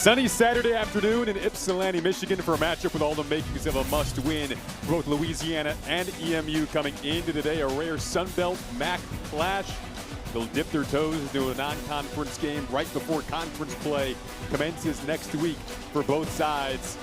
Sunny Saturday afternoon in Ypsilanti, Michigan for a matchup with all the makings of a must-win. Both Louisiana and EMU coming into today, a rare Sun Belt MAC clash. They'll dip their toes into a non-conference game right before conference play commences next week for both sides.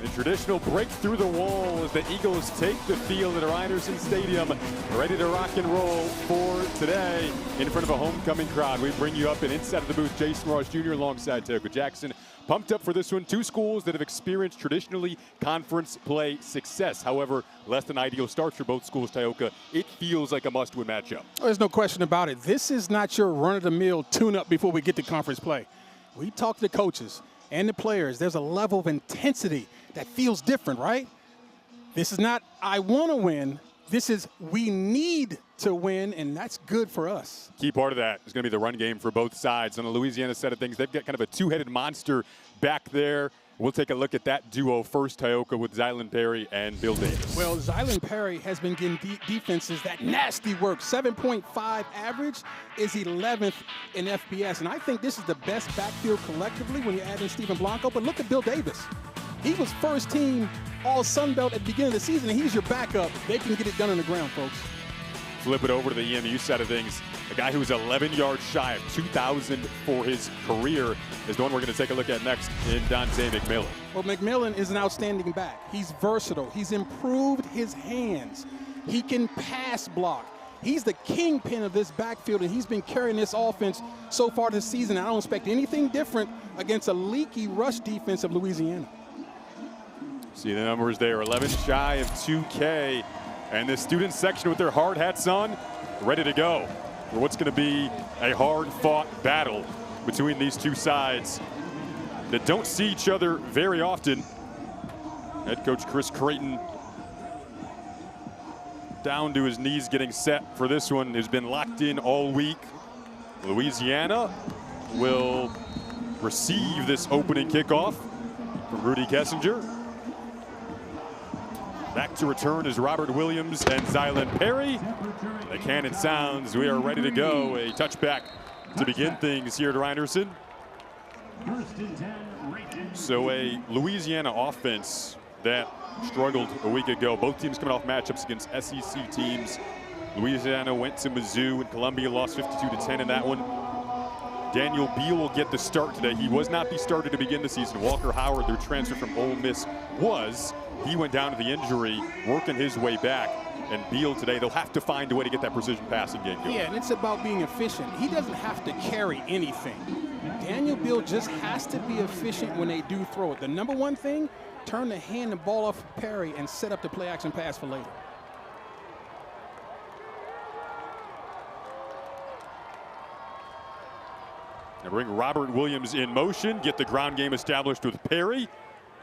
The traditional break through the wall as the Eagles take the field at Ryerson Stadium, ready to rock and roll for today in front of a homecoming crowd. We bring you up and inside of the booth, Jason Ross Jr. alongside Toka Jackson. Pumped up for this one. Two schools that have experienced traditionally conference play success. However, less than ideal starts for both schools, Tioka. It feels like a must-win matchup. There's no question about it. This is not your run-of-the-mill tune-up before we get to conference play. We talk to the coaches and the players. There's a level of intensity that feels different, right? This is not, I want to win. This is, we need to win, and that's good for us. Key part of that is going to be the run game for both sides. On the Louisiana side of things, they've got kind of a two-headed monster back there. We'll take a look at that duo first, Tioka, with Zylan Perry and Bill Davis. Well, Zylan Perry has been getting defenses that nasty work. 7.5 average is 11th in FBS, and I think this is the best backfield collectively when you add in Stephen Blanco. But look at Bill Davis. He was first team all Sun Belt at the beginning of the season, and he's your backup. They can get it done on the ground, folks. Flip it over to the EMU side of things. A guy who's 11 yards shy of 2,000 for his career is the one we're going to take a look at next in Dante McMillan. Well, McMillan is an outstanding back. He's versatile. He's improved his hands. He can pass block. He's the kingpin of this backfield, and he's been carrying this offense so far this season. I don't expect anything different against a leaky rush defense of Louisiana. See the numbers there, 11 shy of 2K. And the student section with their hard hats on, ready to go for what's going to be a hard-fought battle between these two sides that don't see each other very often. Head coach Chris Creighton down to his knees getting set for this one. Has been locked in all week. Louisiana will receive this opening kickoff from Rudy Kessinger. Back to return is Robert Williams and Zylan Perry. The cannon sounds. We are ready to go. A touchback to begin things here at Ryerson. So a Louisiana offense that struggled a week ago. Both teams coming off matchups against SEC teams. Louisiana went to Mizzou and Columbia lost 52-10 in that one. Daniel Beal will get the start today. He was not the starter to begin the season. Walker Howard, their transfer from Ole Miss, was. He went down to the injury, working his way back. And Beal today, they'll have to find a way to get that precision passing game going. Yeah, and it's about being efficient. He doesn't have to carry anything. Daniel Beal just has to be efficient when they do throw it. The number one thing, turn the hand and ball off Perry and set up the play action pass for later. Now bring Robert Williams in motion, get the ground game established with Perry,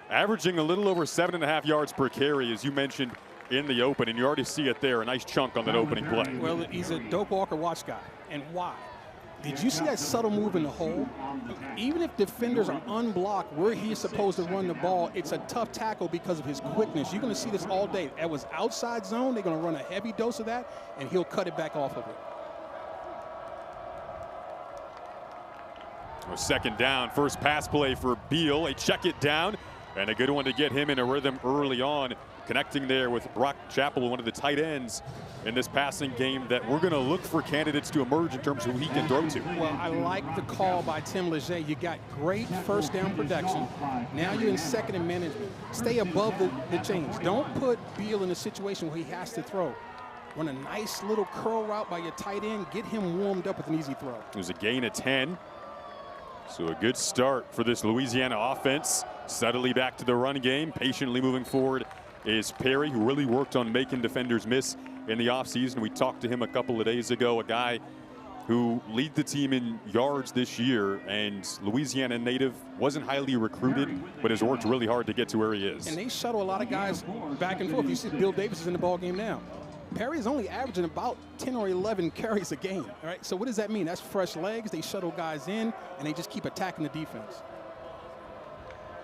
averaging a little over 7.5 yards per carry, as you mentioned in the open, and you already see it there, a nice chunk on that opening play. Well, he's a Doak Walker watch guy, and why? Did you see that subtle move in the hole? Even if defenders are unblocked where he's supposed to run the ball, it's a tough tackle because of his quickness. You're going to see this all day. That was outside zone. They're going to run a heavy dose of that, and he'll cut it back off of it. Second down, first pass play for Beal. A check it down, and a good one to get him in a rhythm early on. Connecting there with Brock Chappell, one of the tight ends in this passing game that we're going to look for candidates to emerge in terms of who he can throw to. Well, I like the call by Tim Leger. You got great first down production. Now you're in second and management. Stay above the chains. Don't put Beal in a situation where he has to throw. Run a nice little curl route by your tight end. Get him warmed up with an easy throw. It was a gain of 10. So a good start for this Louisiana offense. Subtly back to the run game. Patiently moving forward is Perry, who really worked on making defenders miss in the offseason. We talked to him a couple of days ago, a guy who lead the team in yards this year, and Louisiana native, wasn't highly recruited, but has worked really hard to get to where he is. And they shuttle a lot of guys back and forth. You see Bill Davis is in the ball game now. Perry is only averaging about 10 or 11 carries a game, all right? So what does that mean? That's fresh legs. They shuttle guys in, and they just keep attacking the defense.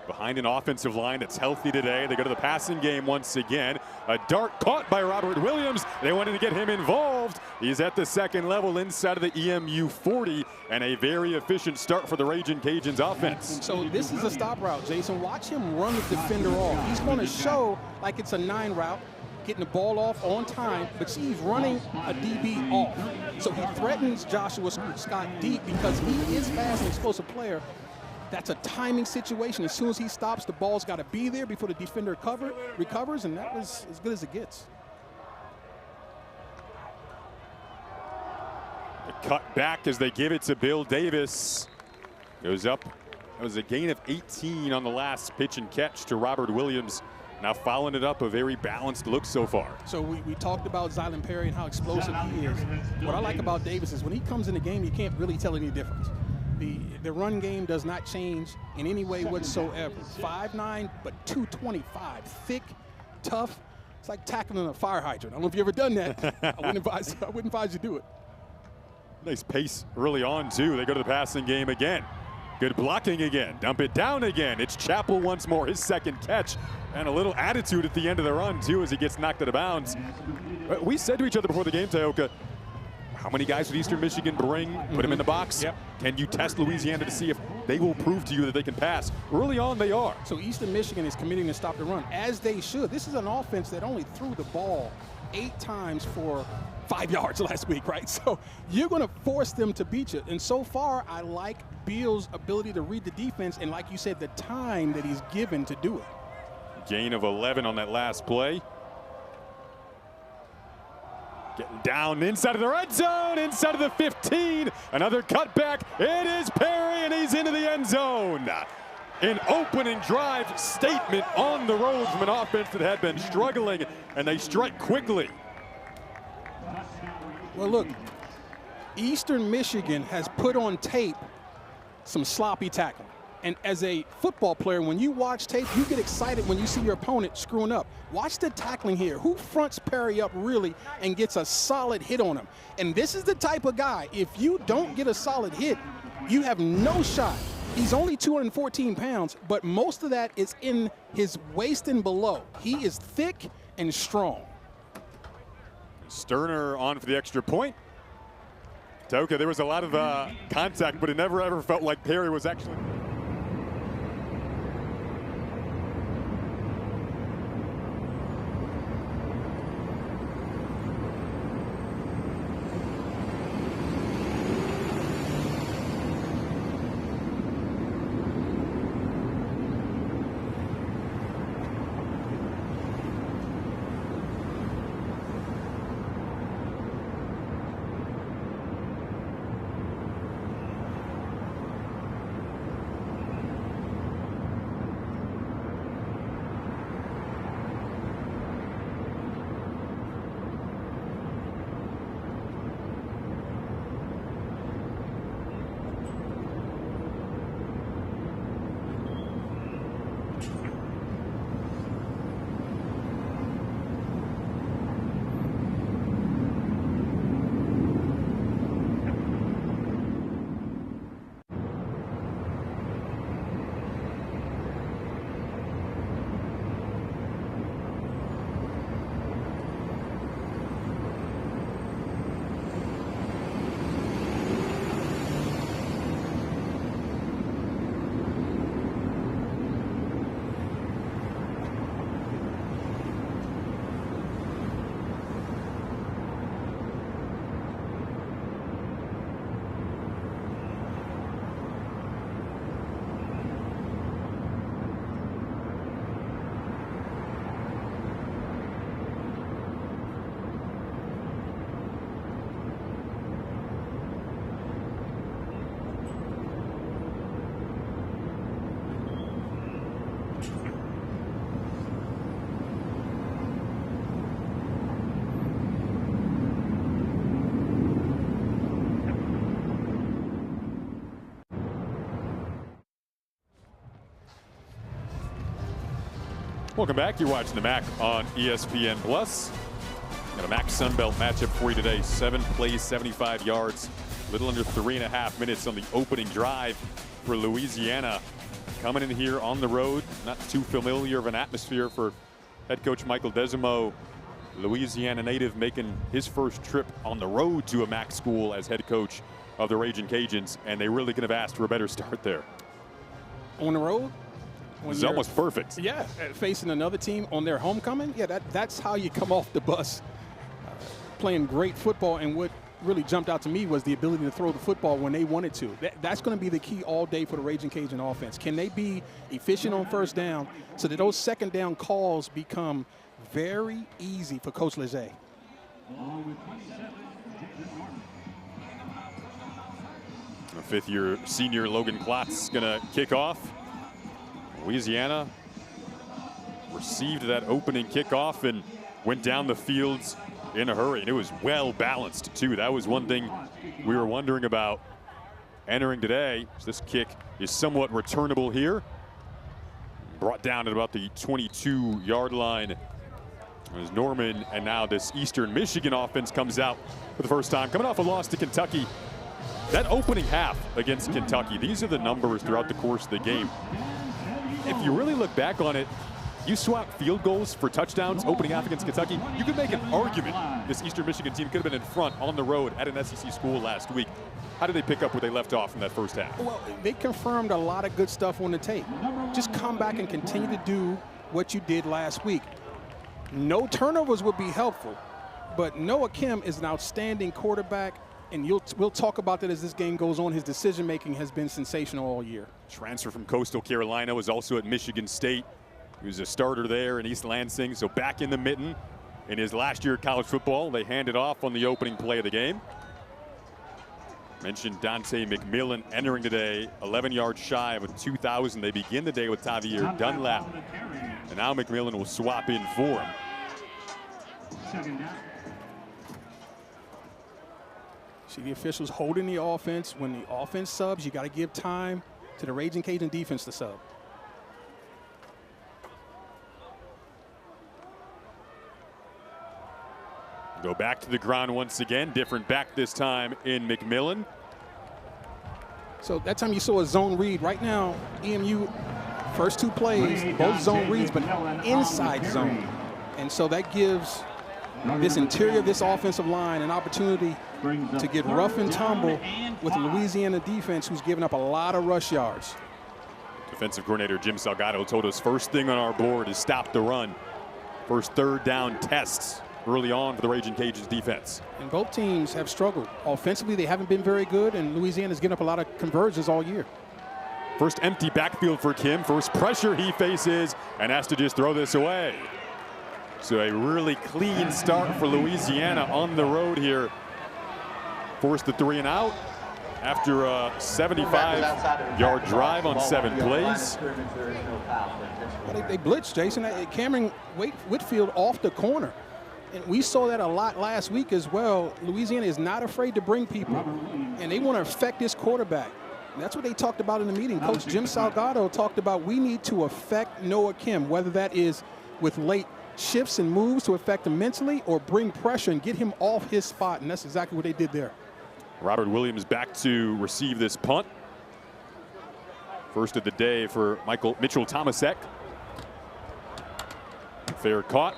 behind an offensive line that's healthy today. They go to the passing game once again. A dart caught by Robert Williams. They wanted to get him involved. He's at the second level inside of the EMU 40, and a very efficient start for the Raging Cajuns offense. So this is a stop route, Jason. Watch him run the defender off. He's going to show like it's a 9 route, getting the ball off on time, but see, he's running a DB off. So he threatens Joshua Scott deep because he is fast and explosive player. That's a timing situation. As soon as he stops, the ball's got to be there before the defender recovers, and that was as good as it gets. The cut back as they give it to Bill Davis. Goes up. That was a gain of 18 on the last pitch and catch to Robert Williams. Now following it up, a very balanced look so far. So we talked about Zylan Perry and how explosive he is. What I like about Davis is when he comes in the game, you can't really tell any difference. The run game does not change in any way whatsoever. 5'9", but 225. Thick, tough. It's like tackling a fire hydrant. I don't know if you've ever done that. I wouldn't advise you do it. Nice pace early on, too. They go to the passing game again. Good blocking again. Dump it down again. It's Chappell once more, his second catch. And a little attitude at the end of the run, too, as he gets knocked out of bounds. We said to each other before the game, Tayoka, how many guys would Eastern Michigan bring, put them in the box? Yep. Can you test Louisiana to see if they will prove to you that they can pass? Early on, they are. So Eastern Michigan is committing to stop the run, as they should. This is an offense that only threw the ball 8 times for 5 yards last week, right? So you're going to force them to beat you. And so far, I like Beal's ability to read the defense and, like you said, the time that he's given to do it. Gain of 11 on that last play. Getting down inside of the red zone, inside of the 15. Another cutback. It is Perry, and he's into the end zone. An opening drive statement on the road from an offense that had been struggling, and they strike quickly. Well, look, Eastern Michigan has put on tape some sloppy tackling. And as a football player, when you watch tape, you get excited when you see your opponent screwing up. Watch the tackling here. Who fronts Perry up really and gets a solid hit on him? And this is the type of guy, if you don't get a solid hit, you have no shot. He's only 214 pounds, but most of that is in his waist and below. He is thick and strong. Sterner on for the extra point. Toka, there was a lot of contact, but it never ever felt like Perry was actually... Welcome back. You're watching the MAC on ESPN+. Got a MAC Sunbelt matchup for you today. 7 plays, 75 yards. A little under 3.5 minutes on the opening drive for Louisiana. coming in here on the road, not too familiar of an atmosphere for head coach Michael Desimo. Louisiana native making his first trip on the road to a MAC school as head coach of the Raging Cajuns, and they really could have asked for a better start there. On the road? It's almost perfect. Yeah, facing another team on their homecoming. Yeah, that's how you come off the bus. Playing great football, and what really jumped out to me was the ability to throw the football when they wanted to. That's going to be the key all day for the Raging Cajun offense. Can they be efficient on first down so that those second down calls become very easy for Coach Leger? Fifth-year senior Logan Klotz going to kick off. Louisiana received that opening kickoff and went down the fields in a hurry, and it was well balanced too. That was one thing we were wondering about entering today. This kick is somewhat returnable here. Brought down at about the 22-yard line as Norman, and now this Eastern Michigan offense comes out for the first time, coming off a loss to Kentucky. That opening half against Kentucky, these are the numbers throughout the course of the game. If you really look back on it, you swap field goals for touchdowns opening half against Kentucky, you could make an argument this Eastern Michigan team could have been in front on the road at an SEC school last week. How did they pick up where they left off from that first half? Well, they confirmed a lot of good stuff on the tape. Just come back and continue to do what you did last week. No turnovers would be helpful, but Noah Kim is an outstanding quarterback, and we'll talk about that as this game goes on. His decision-making has been sensational all year. Transfer from Coastal Carolina, was also at Michigan State. He was a starter there in East Lansing, so back in the mitten in his last year of college football. They handed off on the opening play of the game. Mentioned Dante McMillan entering today, 11 yards shy of a 2,000. They begin the day with Tavier Dunlap, and now McMillan will swap in for him. See the officials holding the offense. When the offense subs, you got to give time to the Raging Cajun defense to sub. Go back to the ground once again. Different back this time in McMillan. So that time you saw a zone read. Right now, EMU, first two plays, both zone reads, but inside zone. And so that gives this interior, this offensive line, an opportunity to get rough and tumble with the Louisiana defense, who's given up a lot of rush yards. Defensive coordinator Jim Salgado told us first thing on our board is stop the run. First third down tests early on for the Raging Cajuns defense. And both teams have struggled. Offensively, they haven't been very good, and Louisiana's given up a lot of conversions all year. First empty backfield for Kim. First pressure he faces and has to just throw this away. So a really clean start for Louisiana on the road here. Forced the 3 and out after a 75-yard drive on 7 plays. Well, they blitzed, Jason. Cameron Whitfield off the corner. And we saw that a lot last week as well. Louisiana is not afraid to bring people, and they want to affect this quarterback. And that's what they talked about in the meeting. Coach Jim Salgado talked about we need to affect Noah Kim, whether that is with late shifts and moves to affect him mentally or bring pressure and get him off his spot, and that's exactly what they did there. Robert Williams back to receive this punt. First of the day for Mitchell Tomasek. Fair caught.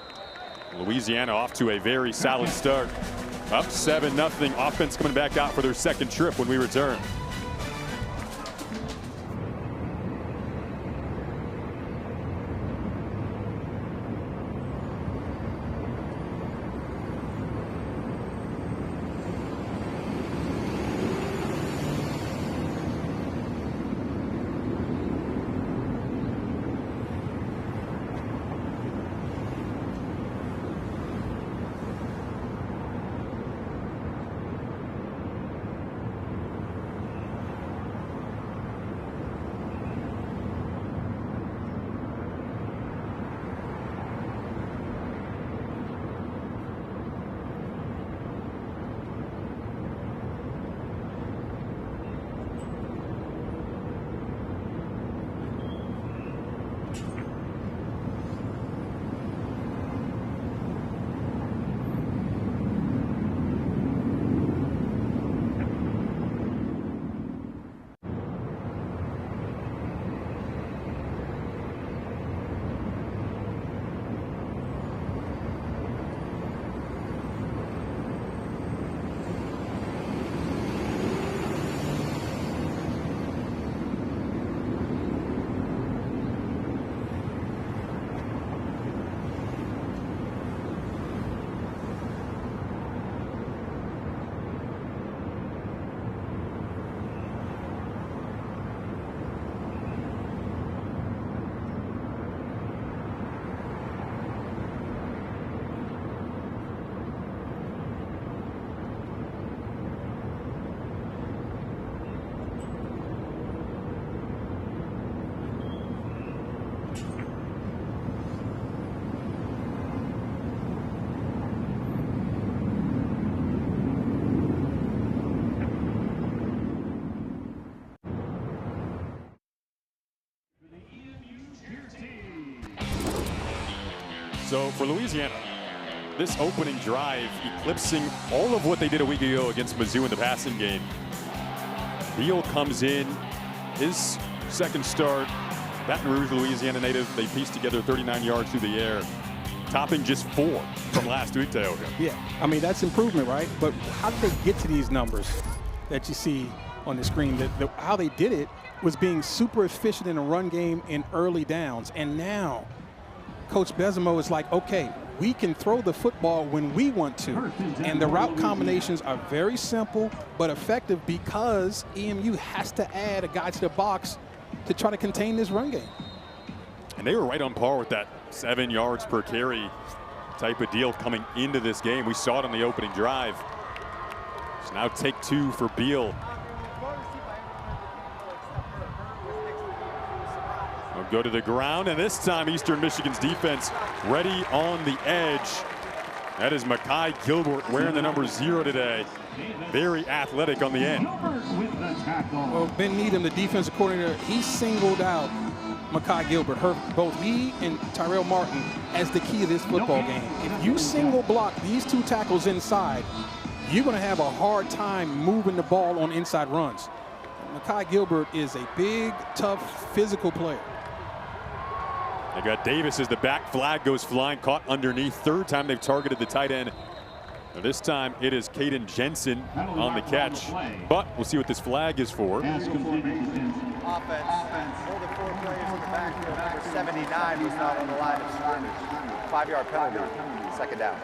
Louisiana off to a very solid start. Up 7-0. Offense coming back out for their second trip when we return. So for Louisiana, this opening drive eclipsing all of what they did a week ago against Mizzou in the passing game. Beal comes in, his second start, Baton Rouge, Louisiana native. They pieced together 39 yards through the air, topping just 4 from last week, Tioga. Yeah, I mean, that's improvement, right? But how did they get to these numbers that you see on the screen? How they did it was being super efficient in a run game in early downs. And now Coach Besimo is like, okay, we can throw the football when we want to. And the route combinations are very simple but effective because EMU has to add a guy to the box to try to contain this run game. And they were right on par with that 7 yards per carry type of deal coming into this game. We saw it on the opening drive. So now take 2 for Beal. We'll go to the ground, and this time Eastern Michigan's defense ready on the edge. That is Mekhi Gilbert wearing the number 0 today. Very athletic on the end. Well, Ben Needham, the defensive coordinator, he singled out Mekhi Gilbert, both he and Tyrell Martin, as the key to this football game. If you single block these 2 tackles inside, you're going to have a hard time moving the ball on inside runs. Mekhi Gilbert is a big, tough, physical player. They got Davis as the back flag goes flying, caught underneath. 3rd time they've targeted the tight end. Now this time it is Caden Jensen on the catch. But we'll see what this flag is for. Offense. Hold the 4 players in the backfield. Number 79 who's not on the line of scrimmage. 5-yard penalty. 2nd down.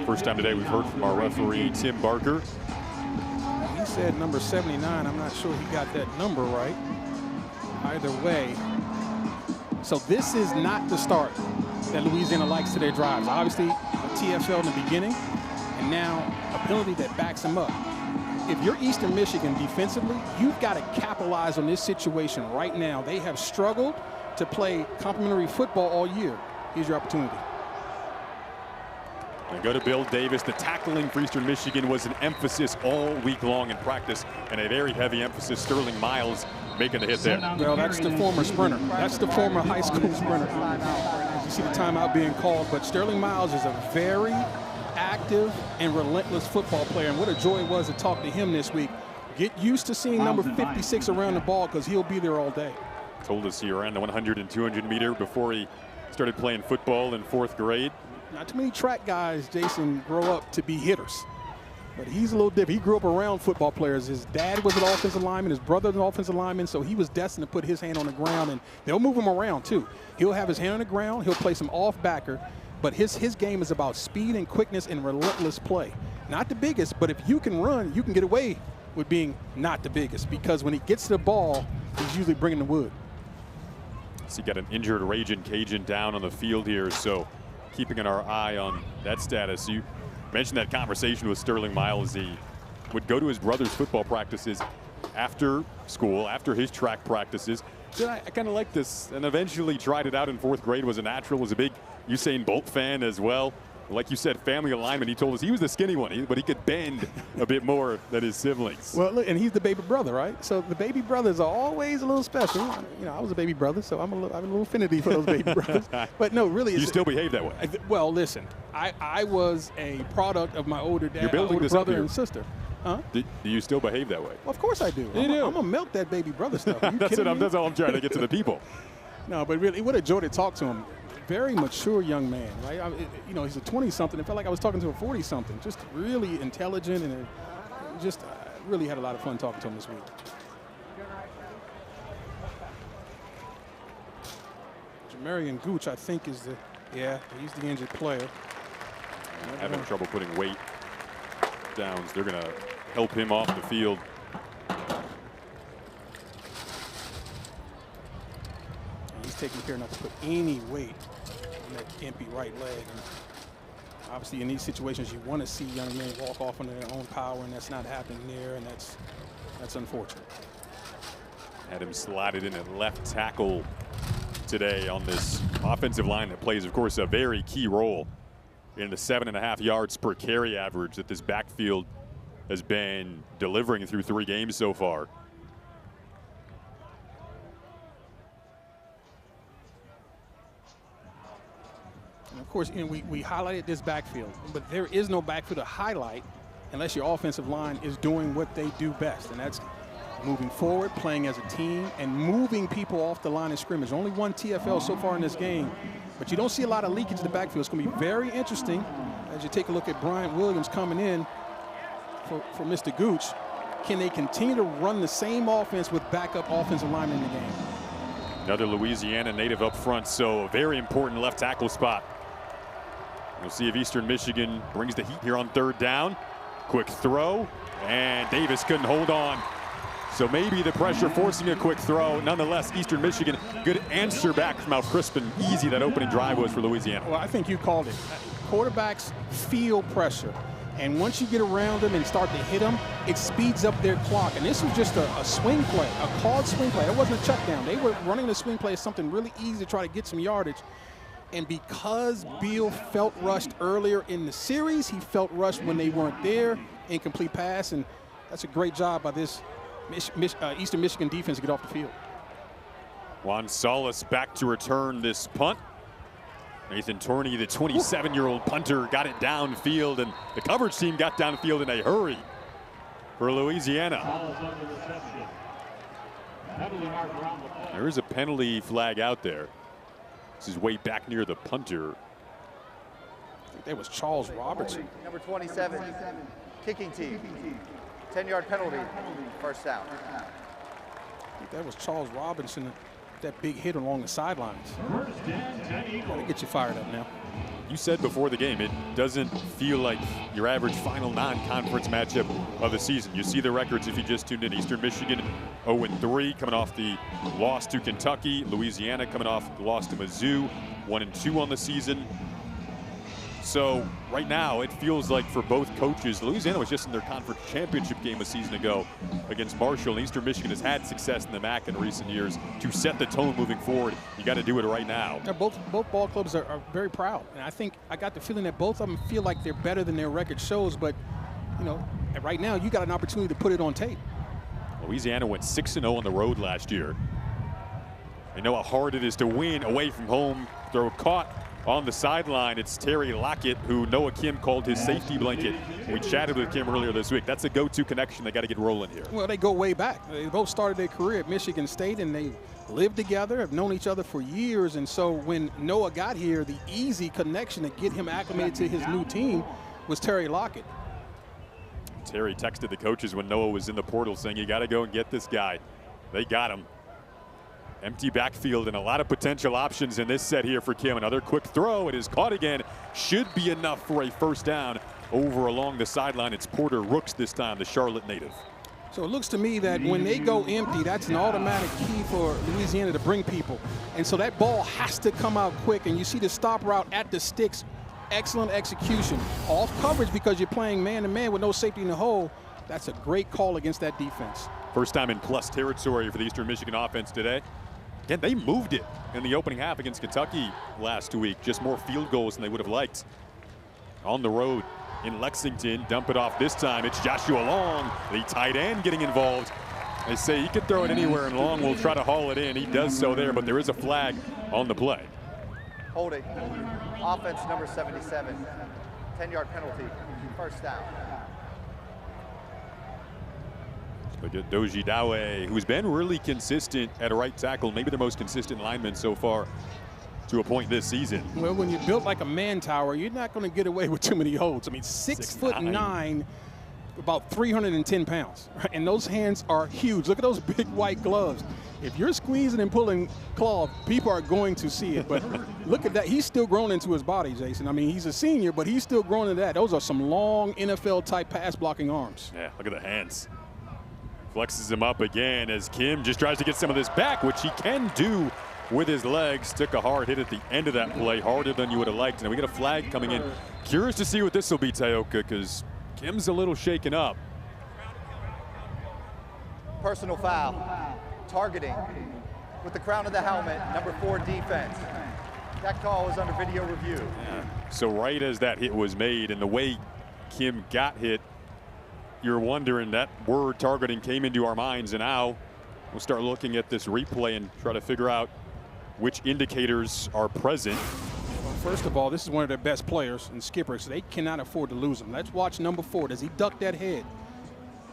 First time today we've heard from our referee, Tim Barker. He said number 79. I'm not sure he got that number right. Either way. So this is not the start that Louisiana likes to their drives. Obviously, a TFL in the beginning, and now a penalty that backs them up. If you're Eastern Michigan defensively, you've got to capitalize on this situation right now. They have struggled to play complementary football all year. Here's your opportunity. And go to Bill Davis. The tackling for Eastern Michigan was an emphasis all week long in practice, and a very heavy emphasis. Sterling Miles making the hit there. Well, that's the former sprinter. That's the former high school sprinter. You see the timeout being called, but Sterling Miles is a very active and relentless football player, and what a joy it was to talk to him this week. Get used to seeing number 56 around the ball because he'll be there all day. Told us he ran the 100 and 200 meter before he started playing football in 4th grade. Not too many track guys, Jason, grow up to be hitters. But he's a little different. He grew up around football players. His dad was an offensive lineman. His brother was an offensive lineman. So he was destined to put his hand on the ground. And they'll move him around, too. He'll have his hand on the ground. He'll play some off backer. But his game is about speed and quickness and relentless play. Not the biggest, but if you can run, you can get away with being not the biggest. Because when he gets to the ball, he's usually bringing the wood. So you got an injured Ragin' Cajun down on the field here. So keeping our eye on that status. You mentioned that conversation with Sterling Miles. He would go to his brother's football practices after school, after his track practices. Said, I kind of like this, and eventually tried it out in 4th grade, was a natural, was a big Usain Bolt fan as well. Like you said, family alignment. He told us he was the skinny one, but he could bend a bit more than his siblings. Well, look, and he's the baby brother, right? So the baby brothers are always a little special. You know, I was a baby brother, so I have a little affinity for those baby brothers. But no, really. You still behave that way? Well, listen, I was a product of my older dad, You're building older this brother up and sister. Huh? Do you still behave that way? Well, of course I do. You do? I'm going to milk that baby brother stuff. Are you that's kidding me? That's all I'm trying to get to the people. No, but really, what a joy to talk to him. Very mature young man, right? You know, he's a 20-something. It felt like I was talking to a 40-something. Just really intelligent and just really had a lot of fun talking to him this week. Jamarian Gooch, I think, is he's the injured player. Having trouble putting weight downs. They're going to help him off the field. He's taking care not to put any weight on that empty right leg. And obviously, in these situations, you want to see young men walk off on their own power, and that's not happening there, and that's unfortunate. Had him slotted in at left tackle today on this offensive line that plays, of course, a very key role in the 7.5 yards per carry average that this backfield has been delivering through 3 games so far. course, we highlighted this backfield, but there is no backfield to highlight unless your offensive line is doing what they do best, and that's moving forward, playing as a team, and moving people off the line of scrimmage. Only one TFL so far in this game, but you don't see a lot of leakage in the backfield. It's going to be very interesting as you take a look at Bryant Williams coming in for Mr. Gooch. Can they continue to run the same offense with backup offensive linemen in the game? Another Louisiana native up front, so a very important left tackle spot. We'll see if Eastern Michigan brings the heat here on 3rd down. Quick throw, and Davis couldn't hold on. So maybe the pressure forcing a quick throw. Nonetheless, Eastern Michigan, good answer back from how crisp and easy that opening drive was for Louisiana. Well, I think you called it. Quarterbacks feel pressure. And once you get around them and start to hit them, it speeds up their clock. And this was just a swing play, a called swing play. It wasn't a check down. They were running the swing play as something really easy to try to get some yardage. And because Beal felt rushed earlier in the series, he felt rushed when they weren't there. Incomplete pass, and that's a great job by this Eastern Michigan defense to get off the field. Juan Salas back to return this punt. Nathan Torney, the 27-year-old punter, got it downfield, and the coverage team got downfield in a hurry for Louisiana. There is a penalty flag out there. This is way back near the punter. I think that was Charles Robertson. Number 27, kicking team. 10-yard penalty, 1st down. I think that was Charles Robinson, that big hit along the sidelines. Got to get you fired up now. You said before the game, it doesn't feel like your average final non-conference matchup of the season. You see the records if you just tuned in. Eastern Michigan 0-3 coming off the loss to Kentucky. Louisiana coming off the loss to Mizzou, 1-2 on the season. So right now it feels like for both coaches, Louisiana was just in their conference championship game a season ago against Marshall, and Eastern Michigan has had success in the MAC in recent years. To set the tone moving forward, you got to do it right now. Both ball clubs are very proud, and I think I got the feeling that both of them feel like they're better than their record shows, but right now you got an opportunity to put it on tape. Louisiana went 6-0 on the road last year. They know how hard it is to win away from home. Throw caught on the sideline. It's Terry Lockett, who Noah Kim called his safety blanket. We chatted with Kim earlier this week. That's a go-to connection. They got to get rolling here. Well, they go way back. They both started their career at Michigan State, and they lived together, have known each other for years. And so when Noah got here, the easy connection to get him acclimated to his new team was Terry Lockett. Terry texted the coaches when Noah was in the portal saying, you got to go and get this guy. They got him. Empty backfield and a lot of potential options in this set here for Kim. Another quick throw. It is caught again. Should be enough for a 1st down over along the sideline. It's Porter Rooks this time, the Charlotte native. So it looks to me that when they go empty, that's an automatic key for Louisiana to bring people. And so that ball has to come out quick. And you see the stop route at the sticks. Excellent execution. Off coverage because you're playing man-to-man with no safety in the hole. That's a great call against that defense. First time in plus territory for the Eastern Michigan offense today. Again, they moved it in the opening half against Kentucky last week. Just more field goals than they would have liked. On the road in Lexington, dump it off this time. It's Joshua Long, the tight end, getting involved. They say he could throw it anywhere, and Long will try to haul it in. He does so there, but there is a flag on the play. Holding. Offense number 77. 10-yard penalty. 1st down. Look at Doji Dawe, who's been really consistent at right tackle, maybe the most consistent lineman so far to a point this season. Well, when you're built like a man tower, you're not going to get away with too many holds. I mean, 6'9", about 310 pounds, right? And those hands are huge. Look at those big white gloves. If you're squeezing and pulling cloth, people are going to see it. But look at that. He's still growing into his body, Jason. I mean, he's a senior, but he's still growing into that. Those are some long NFL-type pass-blocking arms. Yeah, look at the hands. Flexes him up again as Kim just tries to get some of this back, which he can do with his legs. Took a hard hit at the end of that play, harder than you would have liked. And we get a flag coming in. Curious to see what this will be, Tayoka, because Kim's a little shaken up. Personal foul. Targeting with the crown of the helmet, number 4 defense. That call is under video review. Yeah. So right as that hit was made and the way Kim got hit, you're wondering, that word targeting came into our minds, and now we'll start looking at this replay and try to figure out which indicators are present. First of all, this is one of their best players and skippers, so they cannot afford to lose him. Let's watch number 4. Does he duck that head?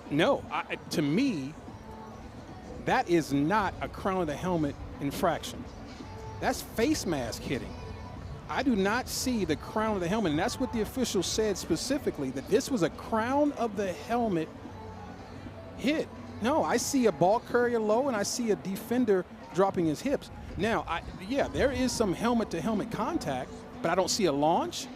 No. To me, that is not a crown of the helmet infraction. That's face mask hitting. I do not see the crown of the helmet, and that's what the official said specifically, that this was a crown of the helmet hit. No, I see a ball carrier low, and I see a defender dropping his hips. Now, yeah, there is some helmet-to-helmet contact, but I don't see a launch.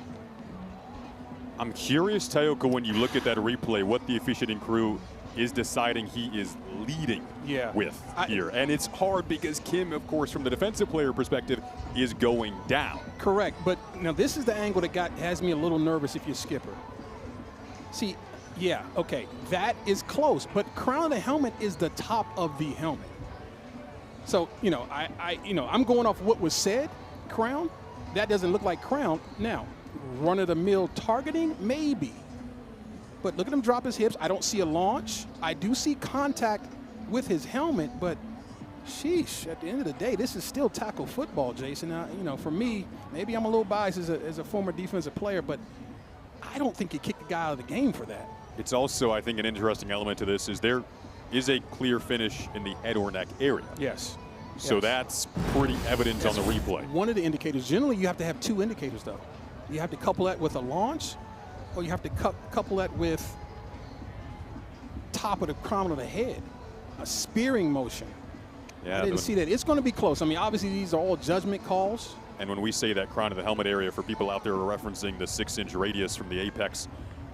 I'm curious, Tayoka, when you look at that replay, what the officiating crew is deciding he is leading with here. And it's hard because Kim, of course, from the defensive player perspective, is going down. Correct, but now this is the angle that has me a little nervous if you're skipper. See, yeah, okay, that is close, but crown of the helmet is the top of the helmet. So, I'm going off what was said, crown. That doesn't look like crown. Now, run-of-the-mill targeting, maybe. But look at him drop his hips. I don't see a launch. I do see contact with his helmet, but sheesh, at the end of the day, this is still tackle football, Jason. For me, maybe I'm a little biased as a former defensive player, but I don't think you kick the guy out of the game for that. It's also, I think, an interesting element to this is there is a clear finish in the head or neck area. Yes. So that's pretty evident on the replay. One of the indicators. Generally, you have to have 2 indicators, though. You have to couple that with a launch, or you have to couple that with top of the crown of the head, a spearing motion. Yeah, I didn't see that. It's going to be close. I mean, obviously, these are all judgment calls. And when we say that crown of the helmet area, for people out there who are referencing the 6-inch radius from the apex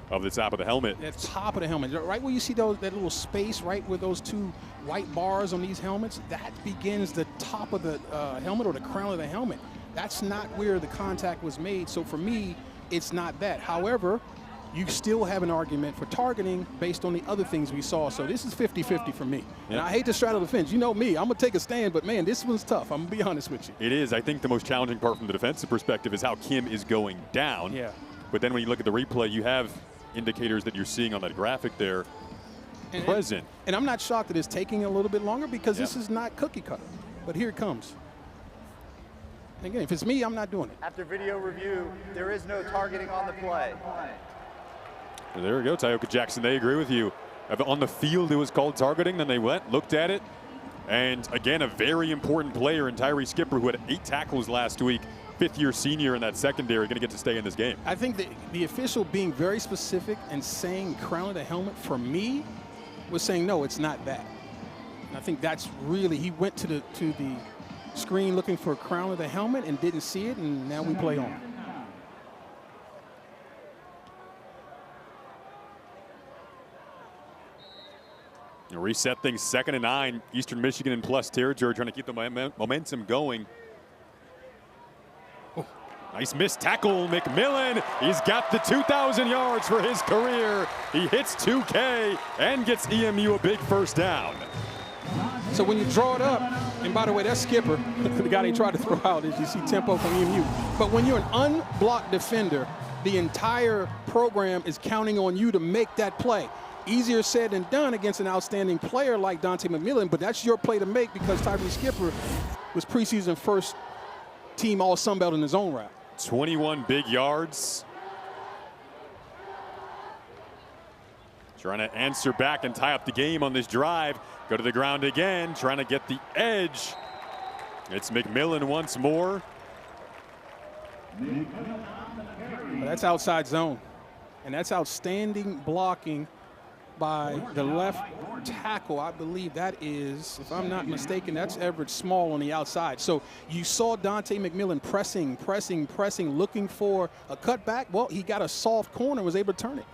of the top of the helmet. At the top of the helmet, right where you see that little space, right where those 2 white bars on these helmets, that begins the top of the helmet or the crown of the helmet. That's not where the contact was made. So for me, it's not that. However, you still have an argument for targeting based on the other things we saw. So this is 50-50 for me. Yep. And I hate to straddle the fence. You know me, I'm going to take a stand, but man, this one's tough. I'm going to be honest with you. It is. I think the most challenging part from the defensive perspective is how Kim is going down. Yeah. But then when you look at the replay, you have indicators that you're seeing on that graphic there present. And I'm not shocked that it's taking a little bit longer because this is not cookie cutter. But here it comes. And again, if it's me, I'm not doing it. After video review, there is no targeting on the play. Well, there we go, Tayoka Jackson. They agree with you. On the field, it was called targeting. Then they went, looked at it. And again, a very important player in Tyree Skipper, who had 8 tackles last week, 5th-year senior in that secondary, going to get to stay in this game. I think the official being very specific and saying crown of the helmet, for me, was saying, no, it's not that. And I think that's really, he went to the screen looking for a crown of the helmet and didn't see it, and now we play on. Reset things, 2nd and 9. Eastern Michigan in plus territory, trying to keep the momentum going. Oh, nice missed tackle, McMillan. He's got the 2,000 yards for his career. He hits 2K and gets EMU a big first down. So when you draw it up, and by the way, that's Skipper, the guy they tried to throw out, as you see tempo from EMU. But when you're an unblocked defender, the entire program is counting on you to make that play. Easier said than done against an outstanding player like Dante McMillan, but that's your play to make because Tyree Skipper was preseason first team all Sun Belt in his own route. 21 big yards. Trying to answer back and tie up the game on this drive. Go to the ground again, trying to get the edge. It's McMillan once more. That's outside zone, and that's outstanding blocking by the left tackle. I believe that is, if I'm not mistaken, that's Everett Small on the outside. So you saw Dante McMillan pressing, looking for a cutback. Well, he got a soft corner and was able to turn it.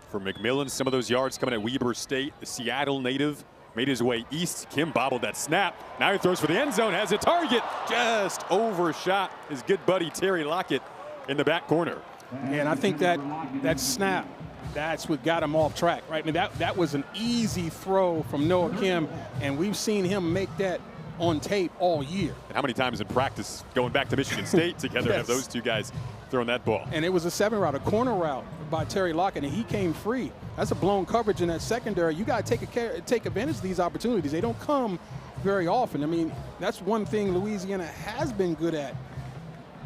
For McMillan, some of those yards coming at Weber State. The Seattle native made his way east. Kim bobbled that snap. Now he throws for the end zone, has a target. Just overshot his good buddy Terry Lockett in the back corner. And I think that snap, that's what got him off track, right? I mean, that was an easy throw from Noah Kim, and we've seen him make that on tape all year. And how many times in practice going back to Michigan State together have those two guys throwing that ball? And it was a 7 route, a corner route by Terry Lockett, and he came free. That's a blown coverage in that secondary. You got to take advantage of these opportunities. They don't come very often. I mean, that's one thing Louisiana has been good at,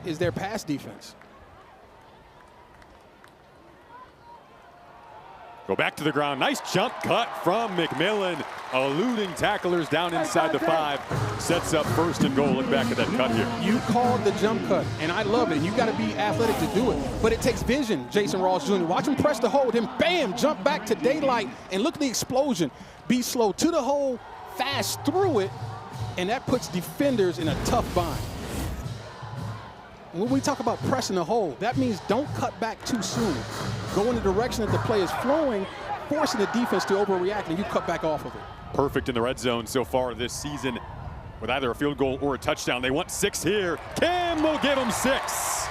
is their pass defense. Go back to the ground. Nice jump cut from McMillan, eluding tacklers down inside the 5. Sets up 1st and goal. Look back at that cut here. You called the jump cut, and I love it. You got to be athletic to do it, but it takes vision. Jason Ross Jr. Watch him press the hold, him bam, jump back to daylight, and look at the explosion. Be slow to the hole, fast through it, and that puts defenders in a tough bind. And when we talk about pressing the hole, that means don't cut back too soon. Go in the direction that the play is flowing, forcing the defense to overreact, and you cut back off of it. Perfect in the red zone so far this season with either a field goal or a touchdown. They want 6 here. Kim will give them 6.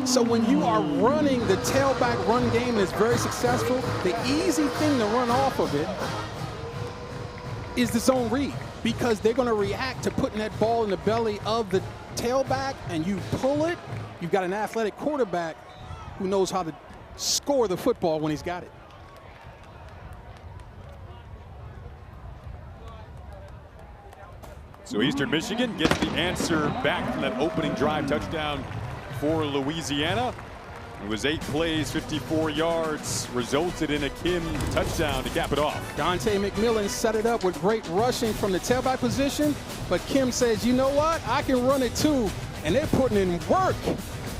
So when you are running the tailback run game that's very successful, the easy thing to run off of it is the zone read, because they're going to react to putting that ball in the belly of the tailback, and you pull it. You've got an athletic quarterback who knows how to score the football when he's got it. So Eastern Michigan gets the answer back from that opening drive touchdown for Louisiana. It was 8 plays, 54 yards, resulted in a Kim touchdown to cap it off. Dante McMillan set it up with great rushing from the tailback position, but Kim says, you know what, I can run it too, and they're putting in work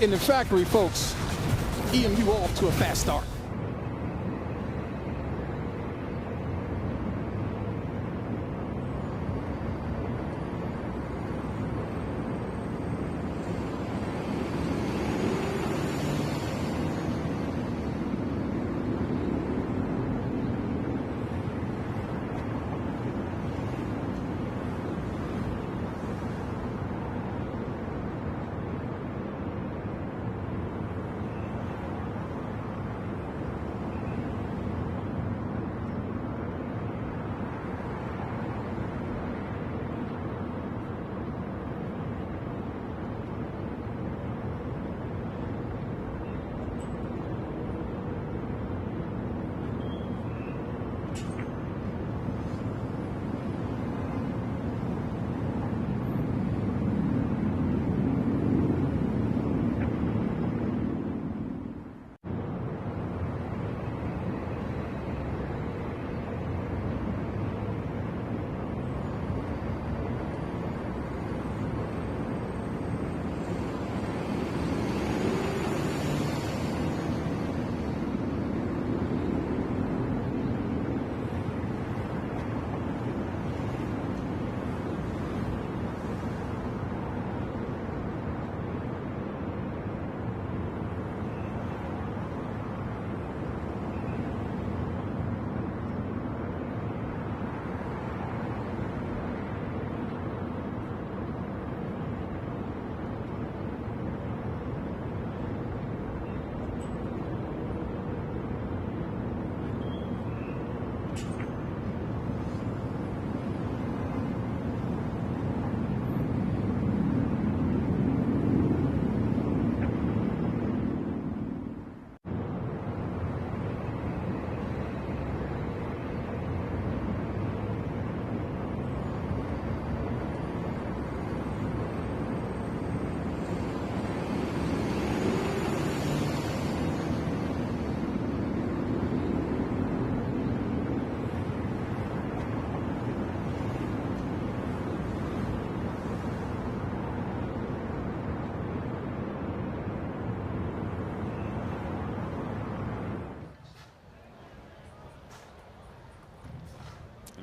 in the factory, folks. EMU off to a fast start.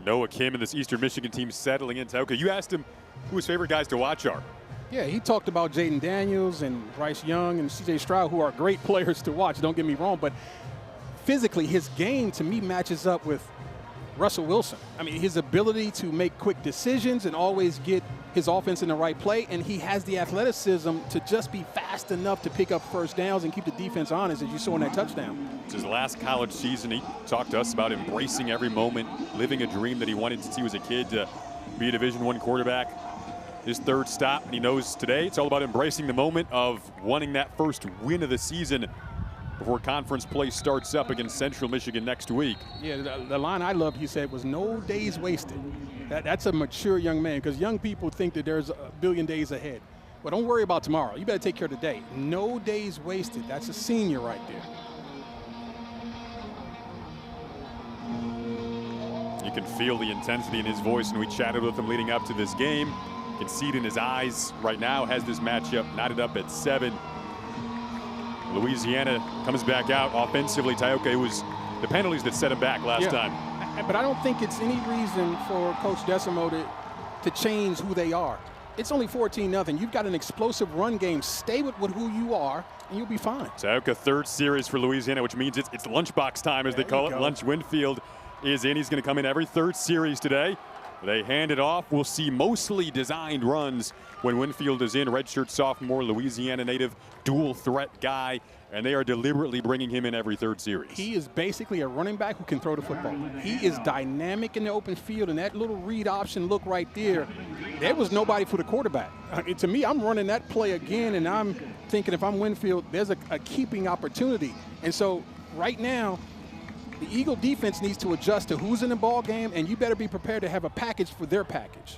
Noah Kim and this Eastern Michigan team settling into. Okay, you asked him who his favorite guys to watch are. Yeah, he talked about Jaden Daniels and Bryce Young and C.J. Stroud, who are great players to watch, don't get me wrong, but physically his game to me matches up with Russell Wilson. I mean, his ability to make quick decisions and always get his offense in the right play, and he has the athleticism to just be fast enough to pick up first downs and keep the defense honest, as you saw in that touchdown. It's his last college season. He talked to us about embracing every moment, living a dream that he wanted to see as a kid to be a Division I quarterback. his third stop, and he knows today it's all about embracing the moment of wanting that first win of the season before conference play starts up against Central Michigan next week. Yeah, the line I loved, he said, was no days wasted. That's a mature young man, because young people think that there's a billion days ahead. But don't worry about tomorrow. You better take care of today. No days wasted. That's a senior right there. You can feel the intensity in his voice, and we chatted with him leading up to this game. You can see it in his eyes right now, has this matchup knotted up at 7. Louisiana comes back out offensively. Taoka, it was the penalties that set him back last time. But I don't think it's any reason for Coach Decimo to change who they are. It's only 14-0. You've got an explosive run game. Stay with who you are, and you'll be fine. Taoka, third series for Louisiana, which means it's lunchbox time, as they call it. Lunch Winfield is in. He's going to come in every third series today. They hand it off. We'll see mostly designed runs when Winfield is in. Redshirt sophomore, Louisiana native, dual threat guy, and they are deliberately bringing him in every third series. He is basically a running back who can throw the football. He is dynamic in the open field, and that little read option look right there, there was nobody for the quarterback. To me, I'm running that play again, and I'm thinking if I'm Winfield, there's a keeping opportunity. And so right now, the Eagle defense needs to adjust to who's in the ball game, and you better be prepared to have a package for their package.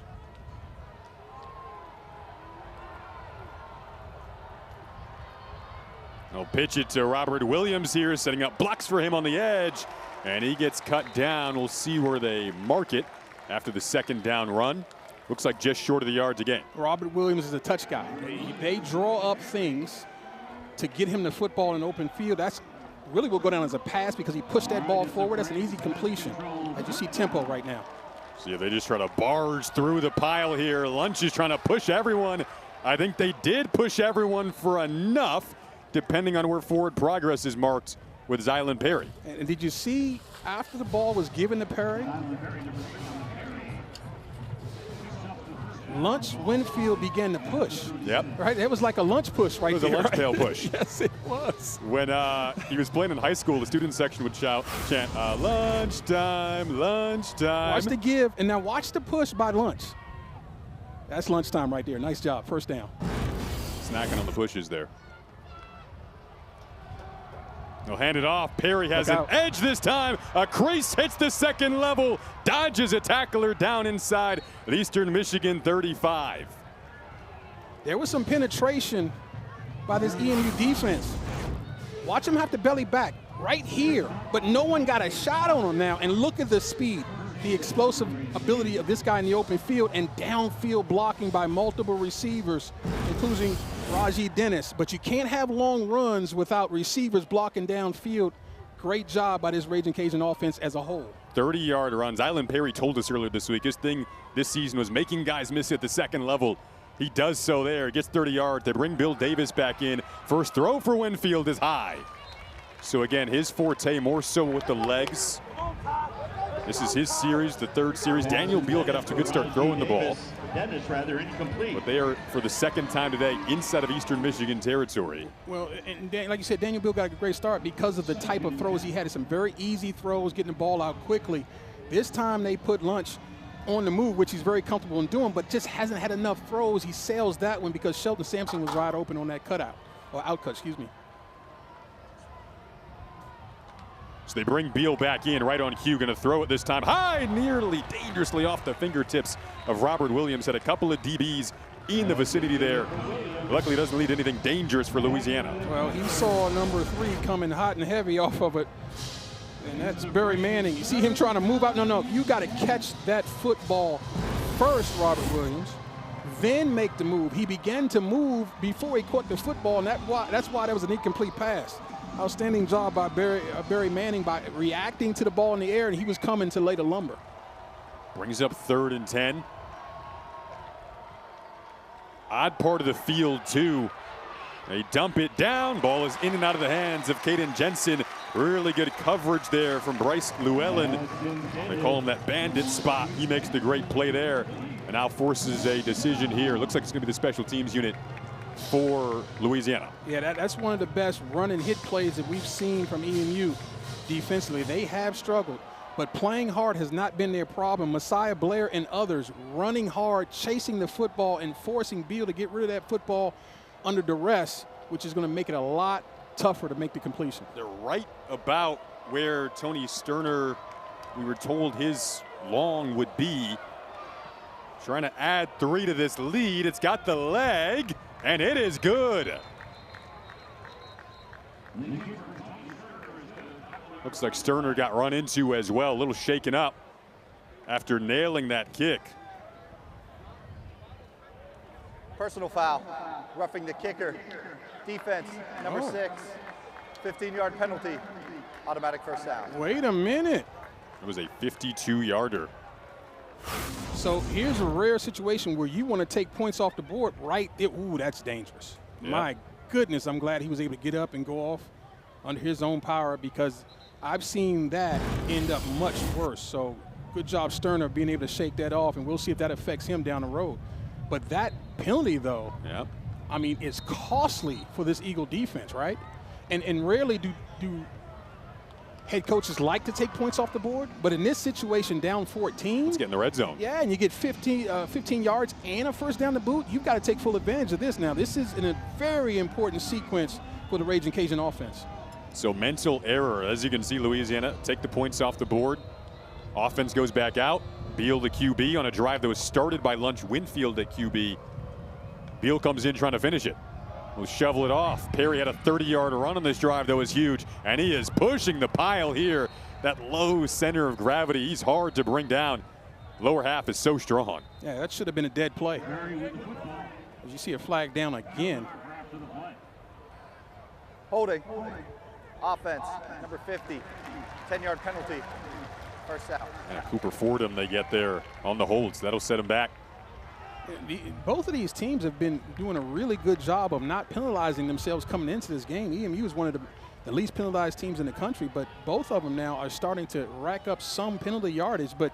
They'll pitch it to Robert Williams here, setting up blocks for him on the edge, and he gets cut down. We'll see where they mark it after the second down run. Looks like just short of the yards again. Robert Williams is a touch guy. They draw up things to get him the football in open field. That's really will go down as a pass because he pushed that ball forward. That's an easy completion. As you see tempo right now. So yeah, they just try to barge through the pile here. Lunch is trying to push everyone. I think they did push everyone for enough, depending on where forward progress is marked with Zylan Perry. And did you see after the ball was given to Perry, Lunch Winfield began to push. Yep. Right? It was like a lunch push right there. It was a lunch pail push. Yes, it was. When he was playing in high school, the student section would chant, lunchtime, lunchtime. Watch the give, and now watch the push by Lunch. That's lunchtime right there. Nice job. First down. Snacking on the pushes there. They'll hand it off. Perry has an edge this time. A crease hits the second level. Dodges a tackler down inside at Eastern Michigan 35. There was some penetration by this EMU defense. Watch him have to belly back right here, but no one got a shot on him now. And look at the speed, the explosive ability of this guy in the open field, and downfield blocking by multiple receivers, including Raji Dennis. But you can't have long runs without receivers blocking downfield. Great job by this Raging Cajun offense as a whole. 30-yard runs. Zylan Perry told us earlier this week his thing this season was making guys miss at the second level. He does so there. Gets 30 yards. They bring Bill Davis back in. First throw for Winfield is high. So again, his forte more so with the legs. This is his series, the third series. Daniel Beal got off to a good start throwing the ball. That is rather incomplete. But they are, for the second time today, inside of Eastern Michigan territory. Well, and like you said, Daniel Beal got a great start because of the type of throws he had. Some very easy throws, getting the ball out quickly. This time they put Lunch on the move, which he's very comfortable in doing, but just hasn't had enough throws. He sails that one because Shelton Sampson was wide open on that cutout, or outcut, excuse me. So they bring Beal back in right on cue, going to throw it this time high, nearly dangerously off the fingertips of Robert Williams. Had a couple of DBs in the vicinity there. Luckily, it doesn't lead to anything dangerous for Louisiana. Well, he saw number 3 coming hot and heavy off of it, and that's Barry Manning. You see him trying to move out. No, you got to catch that football first, Robert Williams, then make the move. He began to move before he caught the football, and that's why that was an incomplete pass. Outstanding job by Barry Manning by reacting to the ball in the air, and he was coming to lay the lumber. Brings up 3rd and 10. Odd part of the field, too. They dump it down. Ball is in and out of the hands of Caden Jensen. Really good coverage there from Bryce Llewellyn. They call him that bandit spot. He makes the great play there and now forces a decision here. Looks like it's going to be the special teams unit for Louisiana. Yeah, that's one of the best run and hit plays that we've seen from EMU defensively. They have struggled. but playing hard has not been their problem. Messiah Blair and others running hard, chasing the football, and forcing Beal to get rid of that football under duress, which is going to make it a lot tougher to make the completion. They're right about where Tony Sterner, we were told his long would be. Trying to add 3 to this lead. It's got the leg, and it is good. Looks like Sterner got run into as well, a little shaken up after nailing that kick. Personal foul, roughing the kicker. Defense, number 6, 15-yard penalty, automatic first down. Wait a minute. It was a 52-yarder. So here's a rare situation where you want to take points off the board right there. Ooh, that's dangerous. Yeah. My goodness, I'm glad he was able to get up and go off under his own power, because I've seen that end up much worse. So good job, Sterner, being able to shake that off, and we'll see if that affects him down the road. But that penalty, though, Yep. I mean, it's costly for this Eagle defense, right? And rarely do head coaches like to take points off the board, but in this situation, down 14. Let's get in the red zone. Yeah, and you get 15 yards and a first down to boot. You've got to take full advantage of this now. This is in a very important sequence for the Raging Cajun offense. So mental error, as you can see, Louisiana take the points off the board. Offense goes back out. Beal to QB on a drive that was started by Lunch Winfield at QB. Beal comes in trying to finish it. We'll shovel it off. Perry had a 30-yard run on this drive that was huge, and he is pushing the pile here. That low center of gravity, he's hard to bring down. Lower half is so strong. Yeah, that should have been a dead play. As you see a flag down again. Holding. Offense, number 50, 10-yard penalty, first out. And Cooper Fordham they get there on the holds. That'll set him back. Both of these teams have been doing a really good job of not penalizing themselves coming into this game. EMU is one of the least penalized teams in the country, but both of them now are starting to rack up some penalty yardage. But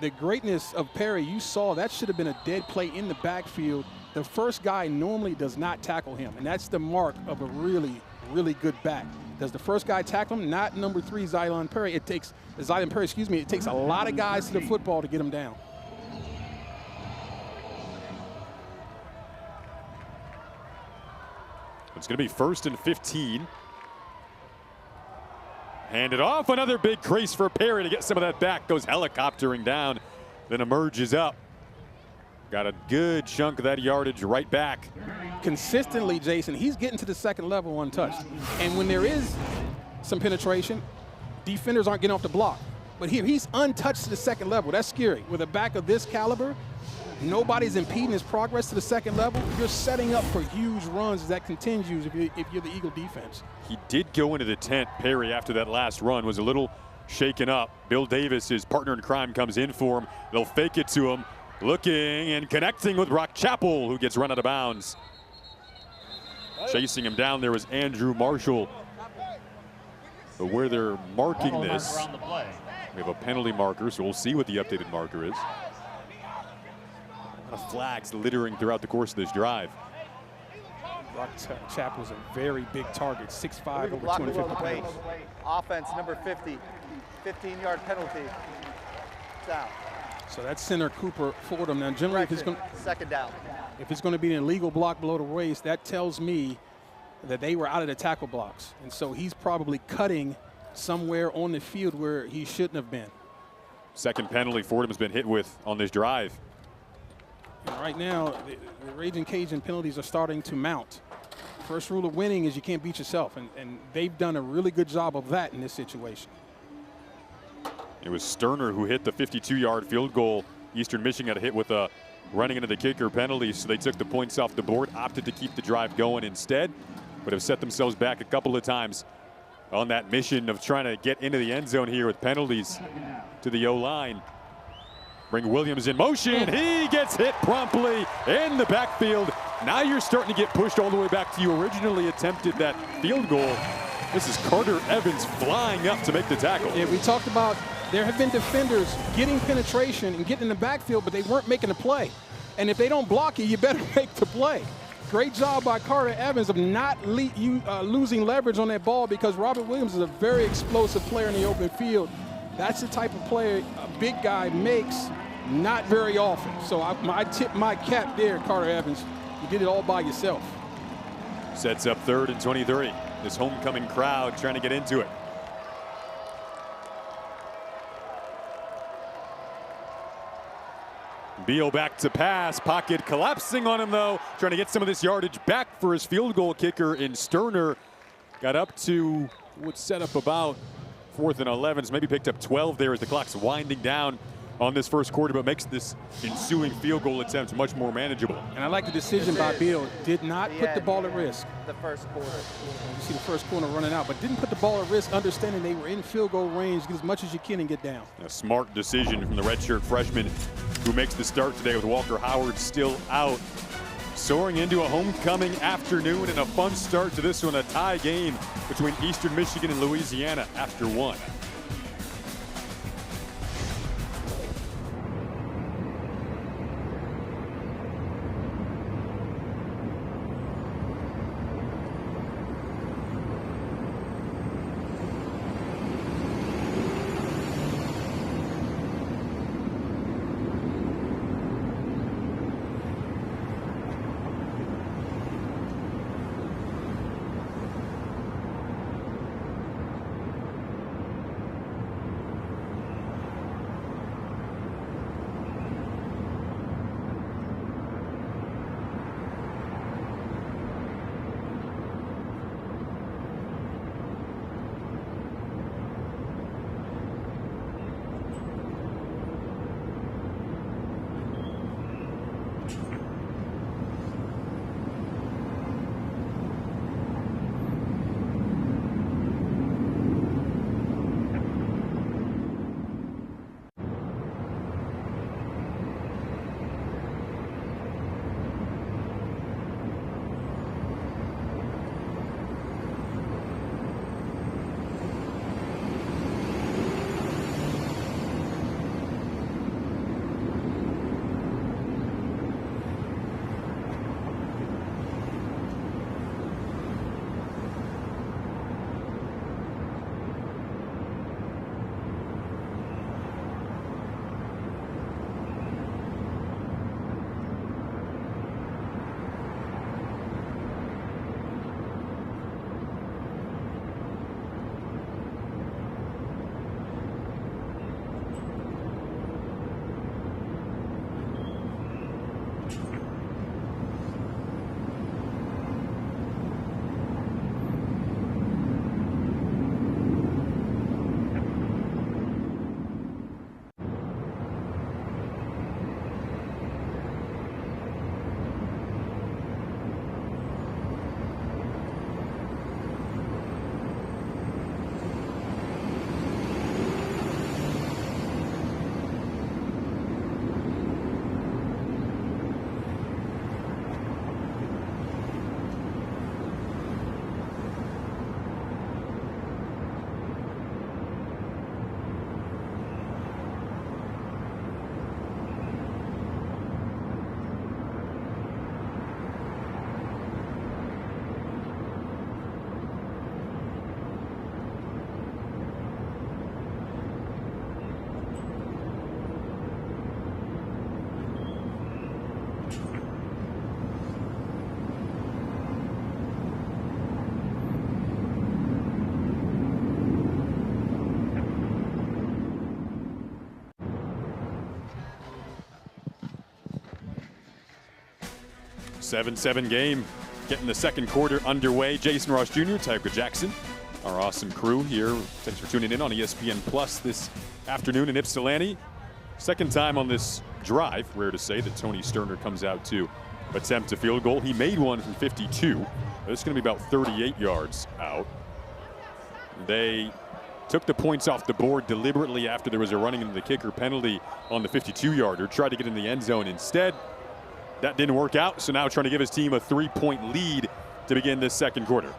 the greatness of Perry, you saw that should have been a dead play in the backfield. The first guy normally does not tackle him, and that's the mark of a really, really good back. Does the first guy tackle him? Not number 3, Zylan Perry. It takes a lot of guys to the football to get him down. It's going to be 1st and 15. Hand it off. Another big crease for Perry to get some of that back. Goes helicoptering down, then emerges up. Got a good chunk of that yardage right back. Consistently, Jason, he's getting to the second level untouched. And when there is some penetration, defenders aren't getting off the block. But here, he's untouched to the second level. That's scary. With a back of this caliber, nobody's impeding his progress to the second level. You're setting up for huge runs that continues if you're the Eagle defense. He did go into the tent, Perry, after that last run. Was a little shaken up. Bill Davis, his partner in crime, comes in for him. They'll fake it to him. Looking and connecting with Rock Chapel, who gets run out of bounds. Chasing him down there was Andrew Marshall. But where they're marking this, we have a penalty marker, so we'll see what the updated marker is. A lot of flags littering throughout the course of this drive. Rock Chapel's a very big target, 6'5", over Block 250 below the waist. pounds. Offense, number 50, 15-yard penalty, down. So that's center Cooper Fordham. Now, generally, if it's Second down. going to be an illegal block below the waist, that tells me that they were out of the tackle blocks. And so he's probably cutting somewhere on the field where he shouldn't have been. Second penalty Fordham's been hit with on this drive. And right now, the Raging Cajun penalties are starting to mount. First rule of winning is you can't beat yourself, and they've done a really good job of that in this situation. It was Sterner who hit the 52-yard field goal. Eastern Michigan got a hit with a running into the kicker penalty, so they took the points off the board, opted to keep the drive going instead, but have set themselves back a couple of times on that mission of trying to get into the end zone here with penalties to the O-line. Bring Williams in motion. He gets hit promptly in the backfield. Now you're starting to get pushed all the way back to you originally attempted that field goal. This is Carter Evans flying up to make the tackle. Yeah, we talked about there have been defenders getting penetration and getting in the backfield, but they weren't making a play. And if they don't block you better make the play. Great job by Carter Evans of not losing leverage on that ball, because Robert Williams is a very explosive player in the open field. That's the type of player a big guy makes not very often. So I tip my cap there, Carter Evans. You did it all by yourself. Sets up 3rd and 23. This homecoming crowd trying to get into it. Beal back to pass, pocket collapsing on him though, trying to get some of this yardage back for his field goal kicker in Sterner. Got up to what's set up about 4th and 11, so maybe picked up 12 there as the clock's winding down on this first quarter, but makes this ensuing field goal attempt much more manageable. And I like the decision by Beal. Did not put the ball at risk. The first quarter. You see the first corner running out, but didn't put the ball at risk, understanding they were in field goal range. Get as much as you can and get down. A smart decision from the redshirt freshman who makes the start today with Walker Howard still out. Soaring into a homecoming afternoon and a fun start to this one, a tie game between Eastern Michigan and Louisiana after 1. Seven game, getting the second quarter underway. Jason Ross Jr., Tyga Jackson, our awesome crew here. Thanks for tuning in on ESPN Plus this afternoon in Ypsilanti. Second time on this drive, rare to say, that Tony Sterner comes out to attempt a field goal. He made one from 52, but it's going to be about 38 yards out. They took the points off the board deliberately after there was a running into the kicker penalty on the 52-yarder. Tried to get in the end zone instead. That didn't work out, so now trying to give his team a 3-point lead to begin this second quarter.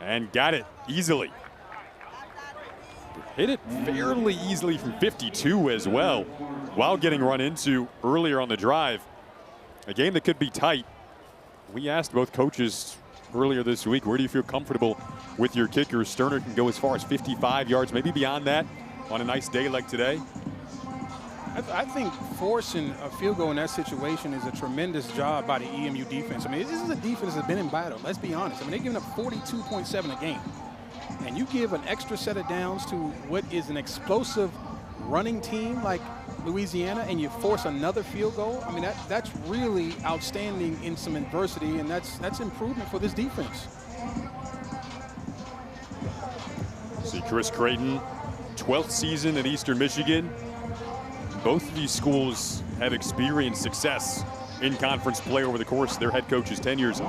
And got it easily. Hit it fairly easily from 52 as well, while getting run into earlier on the drive. A game that could be tight We asked both coaches earlier this week, where do you feel comfortable with your kicker? Sterner can go as far as 55 yards, maybe beyond that on a nice day like today. I think forcing a field goal in that situation is a tremendous job by the EMU defense. I mean, this is a defense that's been in battle. Let's be honest. I mean, they're giving up 42.7 a game. And you give an extra set of downs to what is an explosive running team like Louisiana, and you force another field goal. I mean, that's really outstanding in some adversity, and that's improvement for this defense. See Chris Creighton, 12th season at Eastern Michigan. Both of these schools have experienced success in conference play over the course of their head coach's tenures.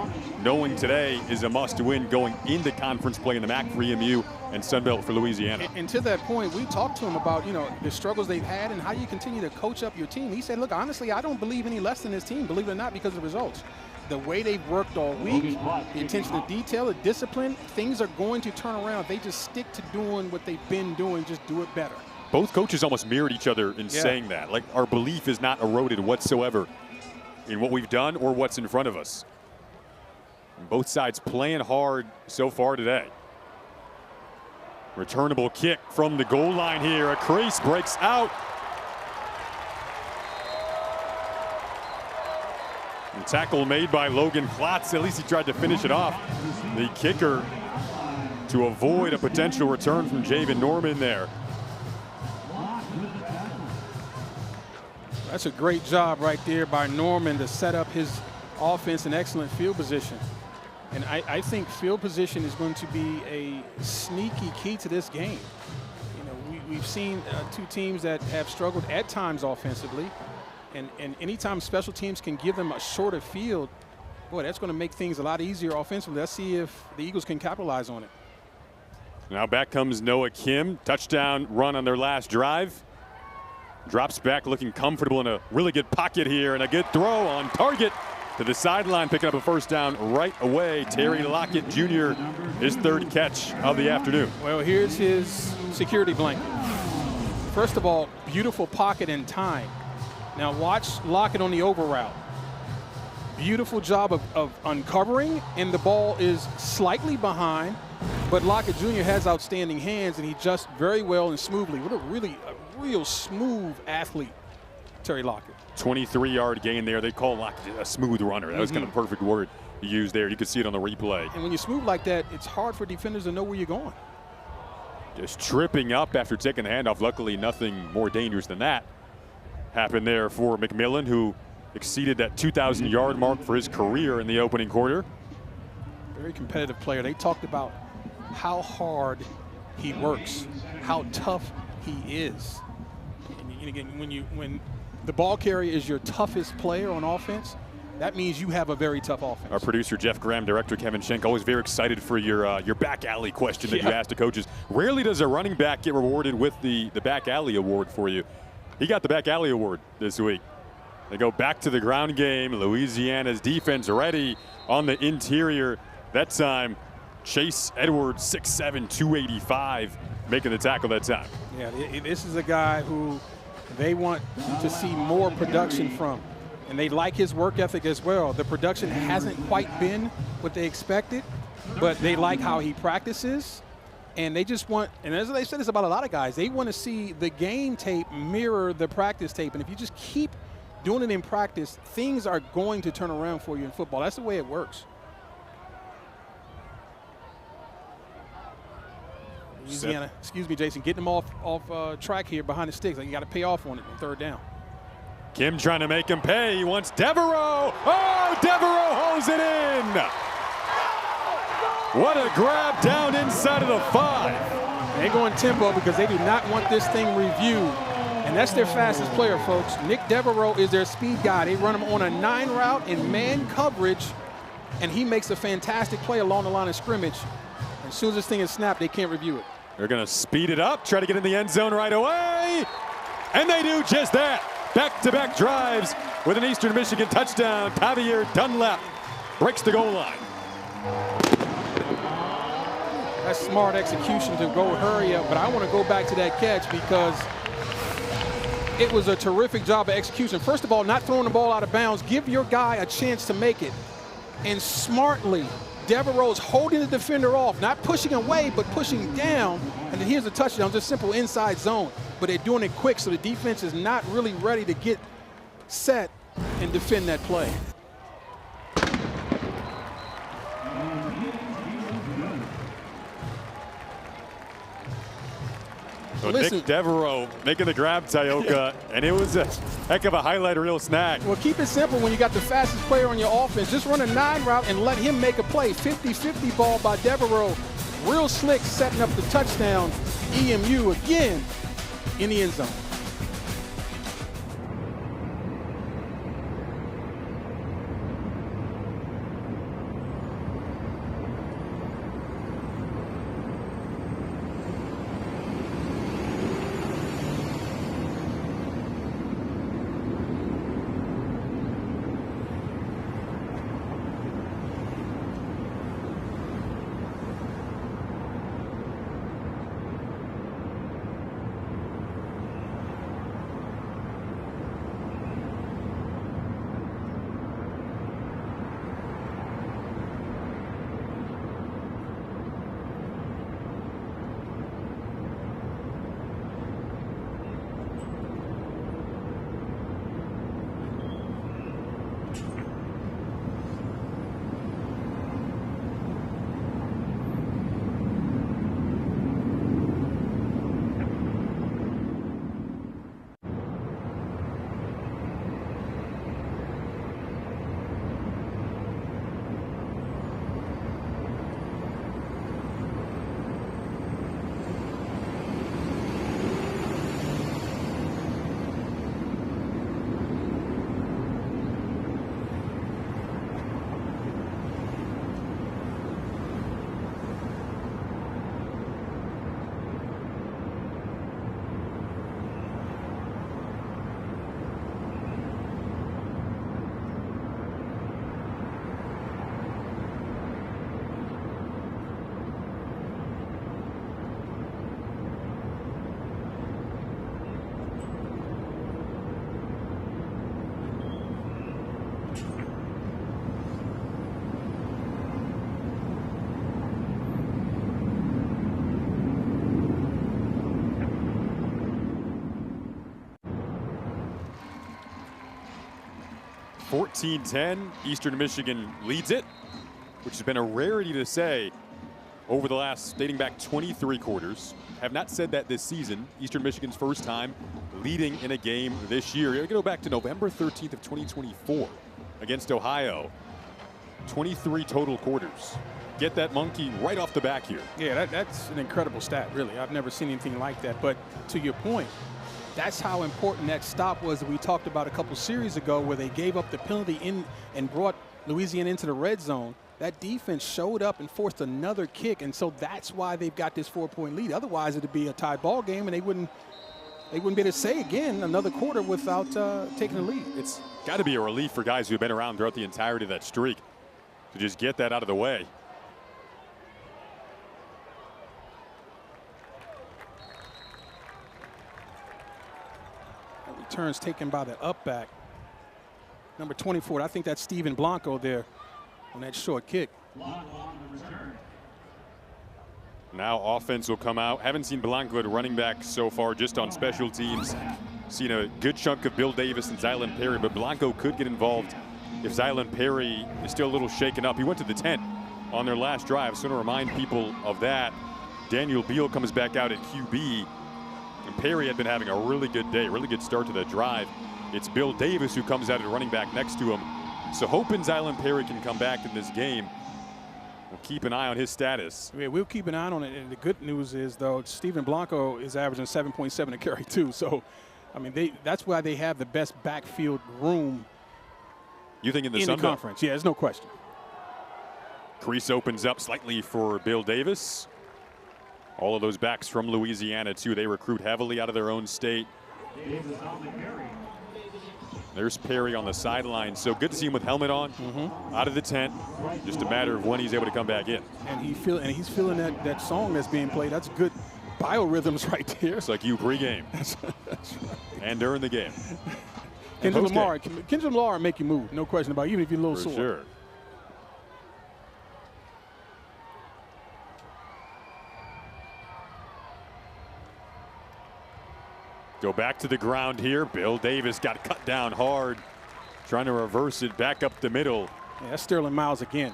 Knowing today is a must-win going into conference play in the MAC for EMU and Sunbelt for Louisiana. And to that point, we talked to him about, the struggles they've had and how you continue to coach up your team. He said, look, honestly, I don't believe any less than this team, believe it or not, because of the results. The way they've worked all week, the attention to detail, the discipline, things are going to turn around. If they just stick to doing what they've been doing, just do it better. Both coaches almost mirrored each other in saying that. Like, our belief is not eroded whatsoever in what we've done or what's in front of us. And both sides playing hard so far today. Returnable kick from the goal line here. A crease breaks out. And tackle made by Logan Klotz. At least he tried to finish it off. The kicker to avoid a potential return from Javen Norman there. That's a great job right there by Norman to set up his offense in excellent field position. And I think field position is going to be a sneaky key to this game. We've seen two teams that have struggled at times offensively. And anytime special teams can give them a shorter field, boy, that's going to make things a lot easier offensively. Let's see if the Eagles can capitalize on it. Now back comes Noah Kim. Touchdown run on their last drive. Drops back looking comfortable in a really good pocket here, and a good throw on target to the sideline, picking up a first down right away. Terry Lockett Jr., his third catch of the afternoon. Well, here's his security blanket. First of all, beautiful pocket and time. Now watch Lockett on the over route. Beautiful job of uncovering, and the ball is slightly behind, but Lockett Jr. has outstanding hands, and he adjusts very well and smoothly. What a real smooth athlete, Terry Lockett. 23-yard gain there. They call Lockett a smooth runner. That was kind of the perfect word to use there. You could see it on the replay. And when you smooth like that, it's hard for defenders to know where you're going. Just tripping up after taking the handoff. Luckily, nothing more dangerous than that happened there for McMillan, who exceeded that 2,000-yard mark for his career in the opening quarter. Very competitive player. They talked about how hard he works, how tough he is. And again, when the ball carrier is your toughest player on offense, that means you have a very tough offense. Our producer Jeff Graham, director Kevin Schenk, always very excited for your back alley question that you asked the coaches. Rarely does a running back get rewarded with the back alley award for you. He got the back alley award this week. They go back to the ground game. Louisiana's defense ready on the interior. That time, Chase Edwards, 6'7", 285, making the tackle that time. Yeah, this is a guy who they want to see more production from, and they like his work ethic as well. The production hasn't quite been what they expected, but they like how he practices, and they just want, and as they said this about a lot of guys, they want to see the game tape mirror the practice tape, and if you just keep doing it in practice, things are going to turn around for you in football. That's the way it works. Louisiana, excuse me, Jason, getting them off track here behind the sticks. Like, you got to pay off on it on third down. Kim trying to make him pay. He wants Devereaux. Oh, Devereaux holds it in. What a grab down inside of the 5. They're going tempo because they do not want this thing reviewed. And that's their fastest player, folks. Nick Devereaux is their speed guy. They run him on a 9 route in man coverage, and he makes a fantastic play along the line of scrimmage. As soon as this thing is snapped, they can't review it. They're going to speed it up, try to get in the end zone right away. And they do just that. Back-to-back drives with an Eastern Michigan touchdown. Javier Dunlap breaks the goal line. That's smart execution to go hurry up, but I want to go back to that catch because it was a terrific job of execution. First of all, not throwing the ball out of bounds. Give your guy a chance to make it. And smartly, Devereaux's holding the defender off, not pushing away, but pushing down. And then here's a touchdown, just simple inside zone. But they're doing it quick, so the defense is not really ready to get set and defend that play. So Nick Devereaux making the grab, Tioka, and it was a heck of a highlight reel snag. Well, keep it simple when you got the fastest player on your offense. Just run a 9 route and let him make a play. 50-50 ball by Devereaux. Real slick, setting up the touchdown. EMU again in the end zone. (14-10), Eastern Michigan leads it, which has been a rarity to say over the last, dating back 23 quarters. Have not said that this season. Eastern Michigan's first time leading in a game this year. You're going to go back to November 13th of 2024 against Ohio. 23 total quarters. Get that monkey right off the back here. Yeah, that's an incredible stat, really. I've never seen anything like that. But to your point, that's how important that stop was that we talked about a couple series ago, where they gave up the penalty in and brought Louisiana into the red zone. That defense showed up and forced another kick, and so that's why they've got this 4-point lead. Otherwise, it'd be a tie ball game, and they wouldn't be able to say again another quarter without taking the lead. It's got to be a relief for guys who've been around throughout the entirety of that streak to just get that out of the way. Returns taken by the up back. Number 24, I think that's Steven Blanco there on that short kick. Now offense will come out. Haven't seen Blanco at running back so far, just on special teams. Seen a good chunk of Bill Davis and Zylan Perry, but Blanco could get involved if Zylan Perry is still a little shaken up. He went to the tent on their last drive, so to remind people of that. Daniel Beal comes back out at QB. And Perry had been having a really good day, really good start to the drive. It's Bill Davis who comes out at running back next to him. So hoping Zylan Perry can come back in this game. We'll keep an eye on his status. Yeah, we'll keep an eye on it. And the good news is, though, Steven Blanco is averaging 7.7 a carry, too. So, I mean, that's why they have the best backfield room. You think in the Sun Conference? Yeah, there's no question. Crease opens up slightly for Bill Davis. All of those backs from Louisiana, too. They recruit heavily out of their own state. There's Perry on the sideline. So good to see him with helmet on, out of the tent. Just a matter of when he's able to come back in. And he's feeling that song that's being played. That's good biorhythms right there. It's like you pregame. That's right. And during the game. Kendrick Lamar make you move. No question about it, even if you're a little sore. For sure. Go back to the ground here. Bill Davis got cut down hard, trying to reverse it back up the middle. Yeah, that's Sterling Miles again.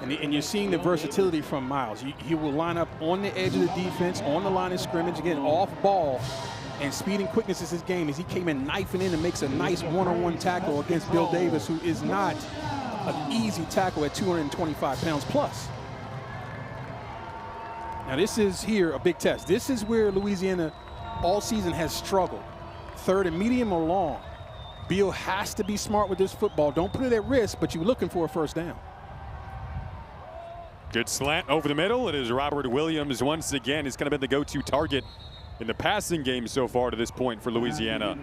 And you're seeing the versatility from Miles. He will line up on the edge of the defense, on the line of scrimmage, again, off ball. And speed and quickness is his game as he came in knifing in and makes a nice one-on-one tackle against Bill Davis, who is not an easy tackle at 225 pounds plus. Now this is here a big test. This is where Louisiana all season has struggled. Third and medium or long. Beal has to be smart with this football. Don't put it at risk, but you're looking for a first down. Good slant over the middle. It is Robert Williams once again. He's kind of been the go-to target in the passing game so far to this point for Louisiana.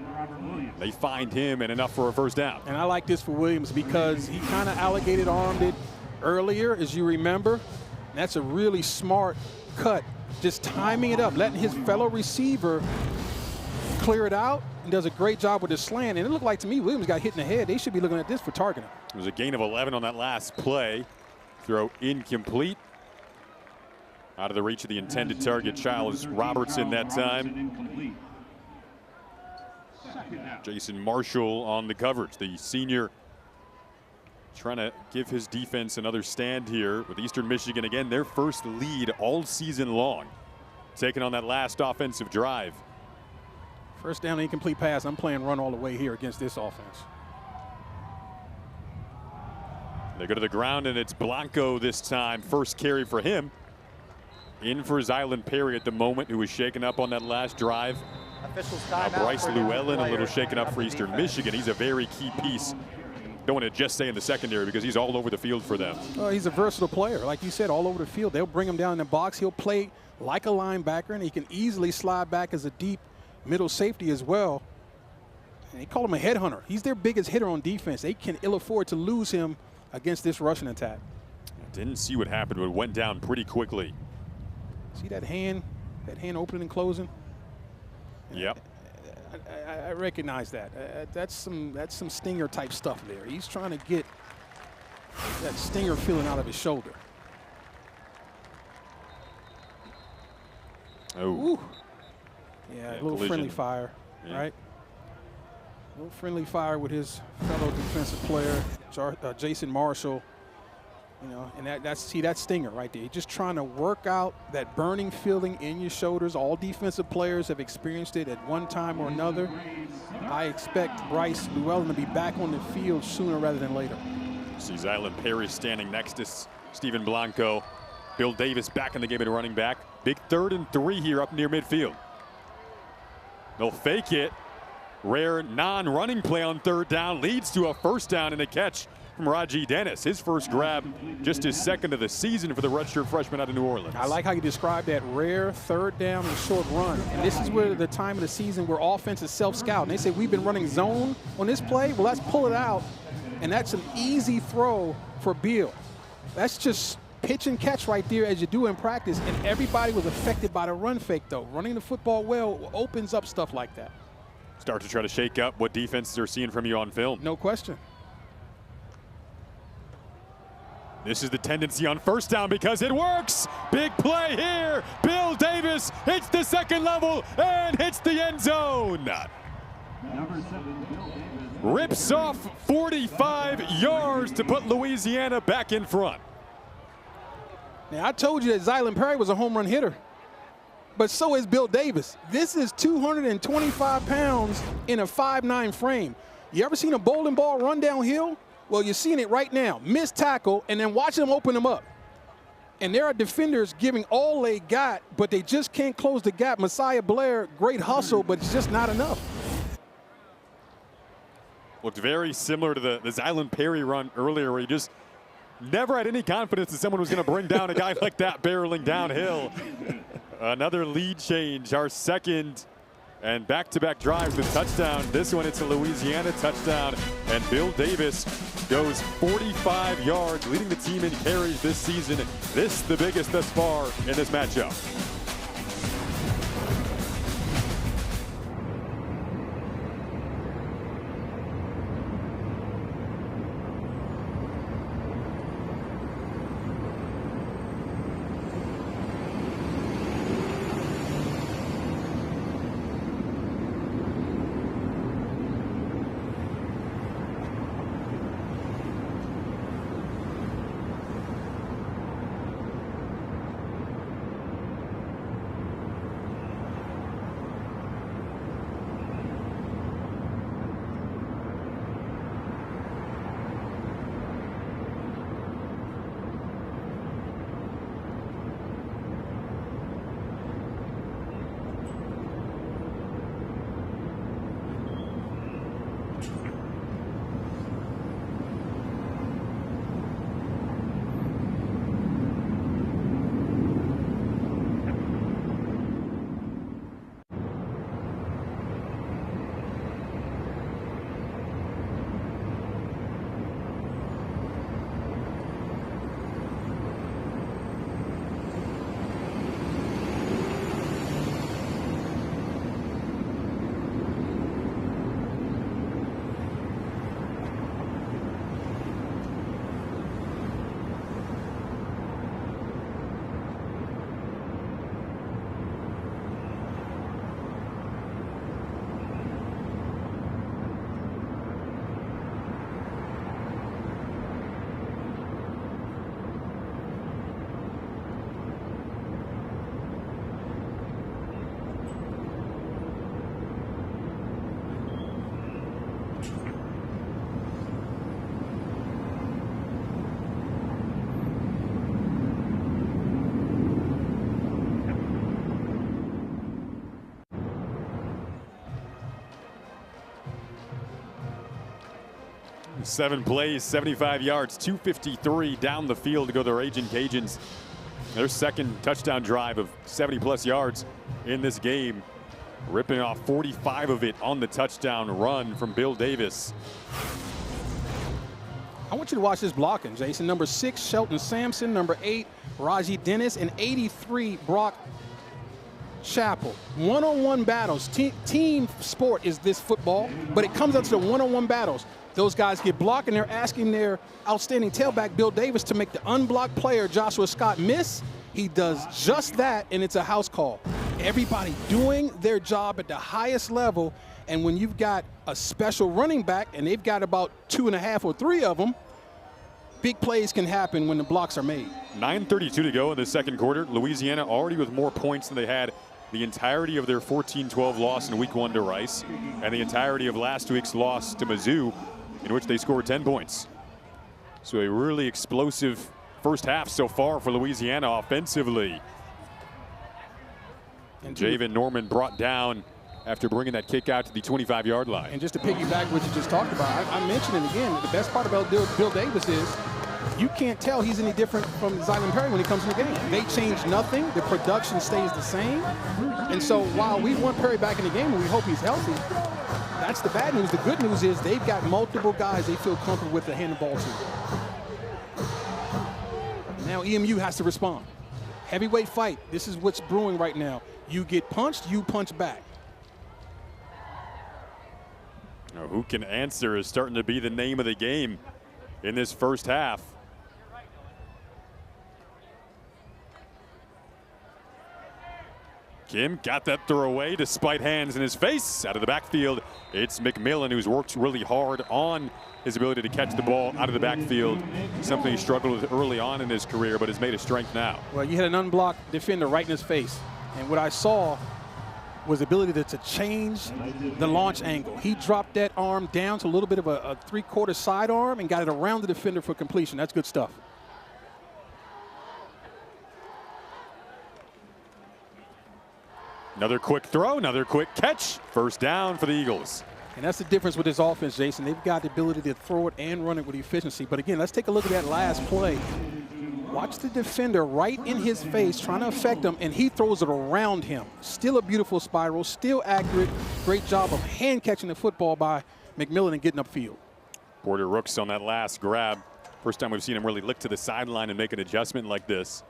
They find him and enough for a first down. And I like this for Williams because he kind of alligator armed it earlier, as you remember. That's a really smart cut, just timing it up, letting his fellow receiver clear it out, and does a great job with the slant. And it looked like to me Williams got hit in the head. They should be looking at this for targeting. It was a gain of 11 on that last play. Throw incomplete. Out of the reach of the intended target, Charles Robertson that time. Jason Marshall on the coverage, the senior, trying to give his defense another stand here with Eastern Michigan. Again, their first lead all season long, taking on that last offensive drive. First down, incomplete pass. I'm playing run all the way here against this offense. They go to the ground, and it's Blanco this time. First carry for him. In for Zylan Perry at the moment, who was shaken up on that last drive. Now Bryce Llewellyn a little shaken up for Eastern Michigan. He's a very key piece. Don't want to just stay in the secondary because he's all over the field for them. He's a versatile player. Like you said, all over the field. They'll bring him down in the box. He'll play like a linebacker, and he can easily slide back as a deep middle safety as well. And they call him a headhunter. He's their biggest hitter on defense. They can ill afford to lose him against this rushing attack. Didn't see what happened, but it went down pretty quickly. See that hand opening and closing? Yep. I recognize that. That's some stinger type stuff there. He's trying to get that stinger feeling out of his shoulder. Oh. Yeah, a little friendly fire, right? A little friendly fire with his fellow defensive player, Jason Marshall. You know, and that's stinger right there. You're just trying to work out that burning feeling in your shoulders. All defensive players have experienced it at one time or another. I expect Bryce Llewellyn to be back on the field sooner rather than later. See Zylan Perry standing next to Stephen Blanco. Bill Davis back in the game at running back. Big 3rd and 3 here up near midfield. They'll fake it. Rare non-running play on 3rd down leads to a first down and a catch from Raji Dennis. His first grab, just his second of the season for the redshirt freshman out of New Orleans. I like how you described that rare 3rd down and short run. And this is where the time of the season where offense is self-scout. And they say, we've been running zone on this play. Well, let's pull it out. And that's an easy throw for Beal. That's just pitch and catch right there as you do in practice. And everybody was affected by the run fake, though. Running the football well opens up stuff like that. Start to try to shake up what defenses are seeing from you on film. No question. This is the tendency on first down because it works. Big play here. Bill Davis hits the second level and hits the end zone. Rips off 45 yards to put Louisiana back in front. Now, I told you that Zylan Perry was a home run hitter, but so is Bill Davis. This is 225 pounds in a 5'9" frame. You ever seen a bowling ball run downhill? Well, you're seeing it right now. Missed tackle, and then watch them open them up. And there are defenders giving all they got, but they just can't close the gap. Messiah Blair, great hustle, but it's just not enough. Looked very similar to the Zylan Perry run earlier, where he just never had any confidence that someone was going to bring down a guy like that barreling downhill. Another lead change, our second, and back-to-back drives with touchdown. This one, it's a Louisiana touchdown, and Bill Davis goes 45 yards, leading the team in carries this season. This the biggest thus far in this matchup. 7 plays, 75 yards, 253 down the field to go the Raging Cajuns. Their second touchdown drive of 70-plus yards in this game, ripping off 45 of it on the touchdown run from Bill Davis. I want you to watch this blocking, Jason. Number 6, Shelton Sampson. Number 8, Raji Dennis. And 83, Brock Chappell. One-on-one battles. Team sport is this football, but it comes up to the one-on-one battles. Those guys get blocked, and they're asking their outstanding tailback, Bill Davis, to make the unblocked player, Joshua Scott, miss. He does just that, and it's a house call. Everybody doing their job at the highest level, and when you've got a special running back, and they've got about 2.5 or 3 of them, big plays can happen when the blocks are made. 9:32 to go in the second quarter. Louisiana already with more points than they had the entirety of their 14-12 loss in week 1 to Rice, and the entirety of last week's loss to Mizzou, in which they scored 10 points. So a really explosive first half so far for Louisiana offensively. And Javen Norman brought down after bringing that kick out to the 25-yard line. And just to piggyback what you just talked about, I mentioned it again, the best part about Bill Davis is you can't tell he's any different from Zylan Perry when he comes in the game. They change nothing. The production stays the same. And so while we want Perry back in the game and we hope he's healthy, that's the bad news. The good news is they've got multiple guys they feel comfortable with to hand the ball to. Now EMU has to respond. Heavyweight fight. This is what's brewing right now. You get punched, you punch back. Now, who can answer is starting to be the name of the game in this first half. Kim got that throw away despite hands in his face. Out of the backfield, it's McMillan, who's worked really hard on his ability to catch the ball out of the backfield. Something he struggled with early on in his career, but has made a strength now. Well, you had an unblocked defender right in his face. And what I saw was the ability to change the launch angle. He dropped that arm down to a little bit of a 3/4 sidearm and got it around the defender for completion. That's good stuff. Another quick throw, another quick catch. First down for the Eagles. And that's the difference with this offense, Jason. They've got the ability to throw it and run it with efficiency. But again, let's take a look at that last play. Watch the defender right in his face trying to affect him, and he throws it around him. Still a beautiful spiral, still accurate. Great job of hand catching the football by McMillan and getting upfield. Porter Rooks on that last grab. First time we've seen him really lick to the sideline and make an adjustment like this.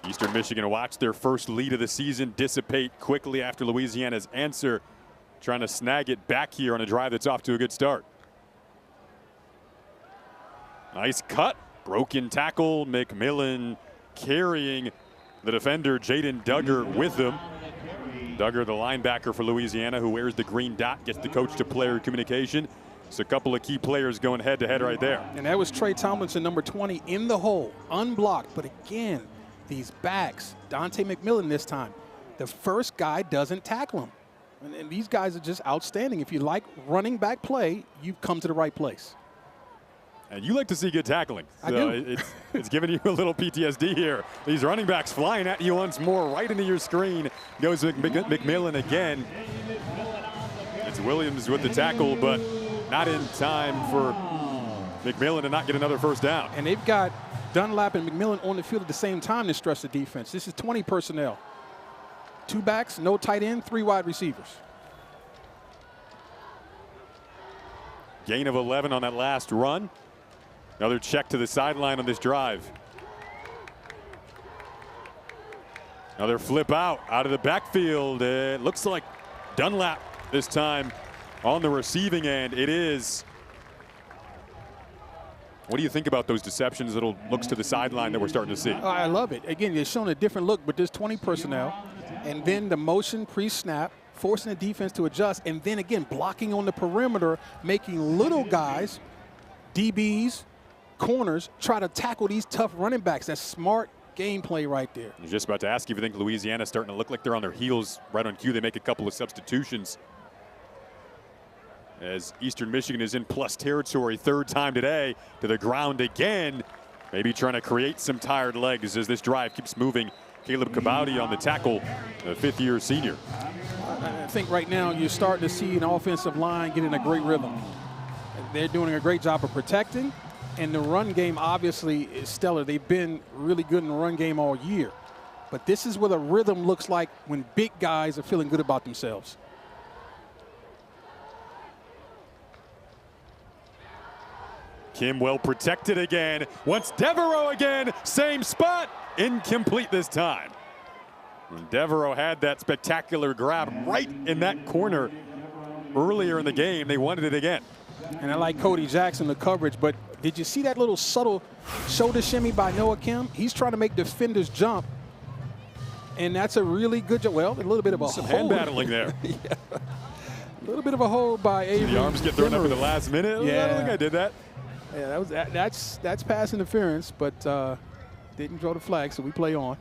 Eastern Michigan watched their first lead of the season dissipate quickly after Louisiana's answer, trying to snag it back here on a drive that's off to a good start. Nice cut, broken tackle. McMillan carrying the defender, Jaden Duggar, with him. Duggar, the linebacker for Louisiana, who wears the green dot, gets the coach-to-player communication. It's a couple of key players going head-to-head right there. And that was Trey Tomlinson, number 20, in the hole, unblocked. But again, these backs, Dante McMillan this time, the first guy doesn't tackle him. And these guys are just outstanding. If you like running back play, you've come to the right place. And you like to see good tackling. I do. It's giving you a little PTSD here. These running backs flying at you once more, right into your screen. Goes McMillan again. It's Williams with the tackle, but not in time for McMillan to not get another first down. And they've got Dunlap and McMillan on the field at the same time to stress the defense. This is 20 personnel. 2 backs, no tight end, 3 wide receivers. Gain of 11 on that last run. Another check to the sideline on this drive. Another flip out of the backfield. It looks like Dunlap this time on the receiving end. It is. What do you think about those deceptions, little looks to the sideline that we're starting to see? Oh, I love it. Again, you're showing a different look, but there's 20 personnel. And then the motion pre-snap, forcing the defense to adjust. And then again, blocking on the perimeter, making little guys, DBs, corners, try to tackle these tough running backs. That's smart gameplay right there. I was just about to ask you if you think Louisiana's starting to look like they're on their heels right on cue. They make a couple of substitutions as Eastern Michigan is in plus territory, 3rd time today, to the ground again. Maybe trying to create some tired legs as this drive keeps moving. Caleb Cabaudy on the tackle, the 5th-year senior. I think right now you're starting to see an offensive line get in a great rhythm. they're doing a great job of protecting, and the run game obviously is stellar. They've been really good in the run game all year. But this is what a rhythm looks like when big guys are feeling good about themselves. Kim well protected again. Wants Devereaux again. Same spot. Incomplete this time. And Devereaux had that spectacular grab right in that corner earlier in the game. They wanted it again. And I like Cody Jackson, the coverage, but did you see that little subtle shoulder shimmy by Noah Kim? He's trying to make defenders jump, and that's a really good job. Well, a little bit of a Some hold. hand battling there. Yeah. A little bit of a hold by Avery. The arms get thrown up at the last minute. Yeah. I don't think I did that. Yeah, that's pass interference, but didn't draw the flag, so we play on.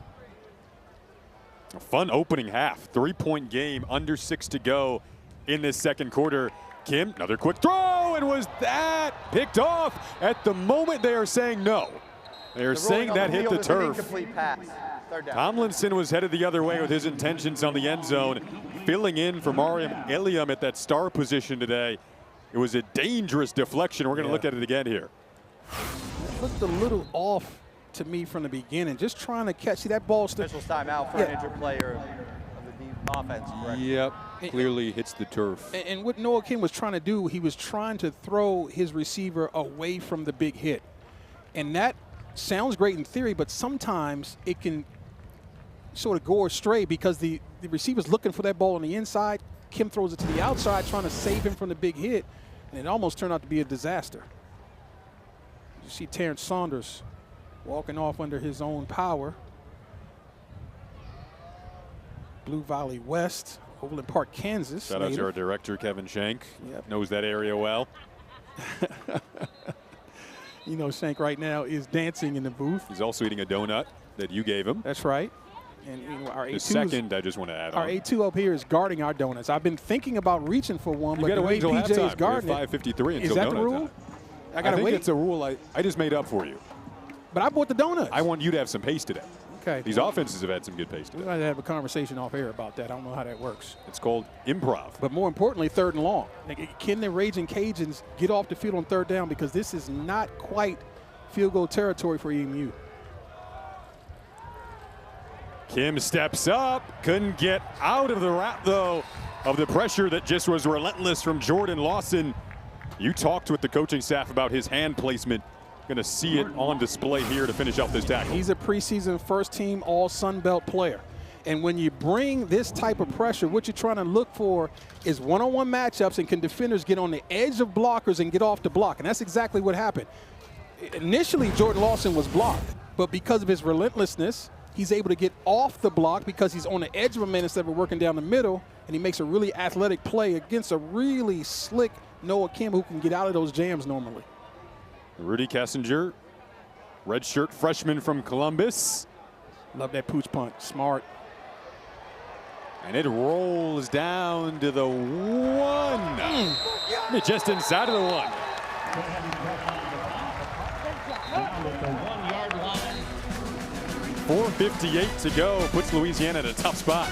A fun opening half. 3-point game, under 6 to go in this second quarter. Kim, another quick throw, and was that picked off? At the moment, they are saying no. They are saying that hit the turf. Incomplete pass. Third down. Tomlinson was headed the other way with his intentions on the end zone, filling in for Mariam Eliam at that star position today. It was a dangerous deflection. We're going to look at it again here. It looked a little off to me from the beginning, just trying to catch. See that ball still. Officials timeout for an injured player of the offense. Correct? Yep, clearly hits the turf. And what Noah Kim was trying to do, he was trying to throw his receiver away from the big hit. And that sounds great in theory, but sometimes it can sort of go astray because the receiver's looking for that ball on the inside. Kim throws it to the outside, trying to save him from the big hit, and it almost turned out to be a disaster. You see Terrence Saunders walking off under his own power. Blue Valley West, Overland Park, Kansas. Shout out to our director, Kevin Shank. Yep. Knows that area well. You know, Shank right now is dancing in the booth. He's also eating a donut that you gave him. That's right. And you know, our The A2 second, I just want to add our on. A2 up here is guarding our donuts. I've been thinking about reaching for one, You but got to the way wait until PJ is halftime. guarding We have it, 5:53 until is that donut the rule? time. I gotta think wait. it's a rule I just made up for you. But I bought the donuts. I want you to have some pace today. Okay. These offenses have had some good pace We today. might have a conversation off air about that. I don't know how that works. It's called improv. But more importantly, 3rd and long. Like, can the Raging Cajuns get off the field on 3rd down? Because this is not quite field goal territory for EMU. Kim steps up, couldn't get out of the wrap, though, of the pressure that just was relentless from Jordan Lawson. You talked with the coaching staff about his hand placement. Going to see it on display here to finish off this tackle. He's a preseason first-team All-Sun Belt player. And when you bring this type of pressure, what you're trying to look for is one-on-one matchups, and can defenders get on the edge of blockers and get off the block. And that's exactly what happened. Initially, Jordan Lawson was blocked, but because of his relentlessness, he's able to get off the block because he's on the edge of a man instead of working down the middle, and he makes a really athletic play against a really slick Noah Kim who can get out of those jams normally. Rudy Kessinger, redshirt freshman from Columbus. Love that pooch punt. Smart. And it rolls down to the 1. Just inside of the 1. The 1 yard line. 4:58 to go. Puts Louisiana in a tough spot.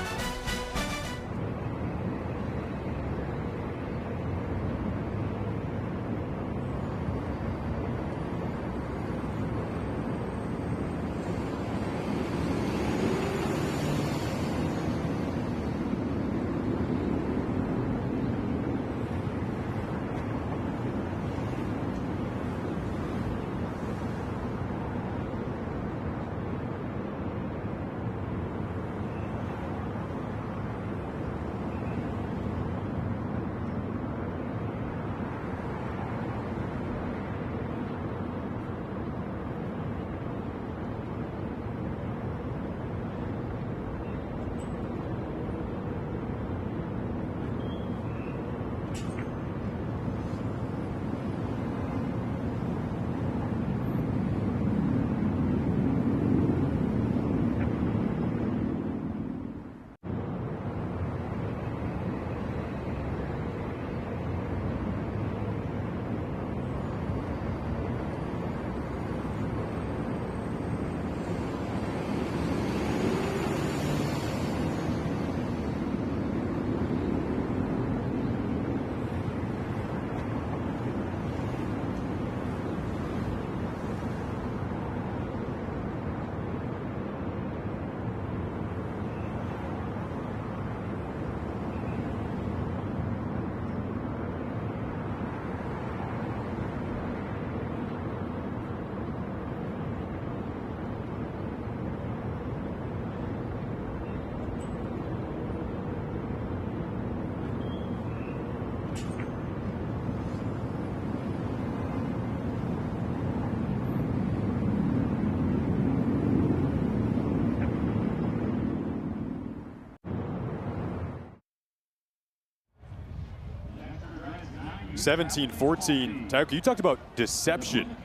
17-14. Tyler, you talked about deception.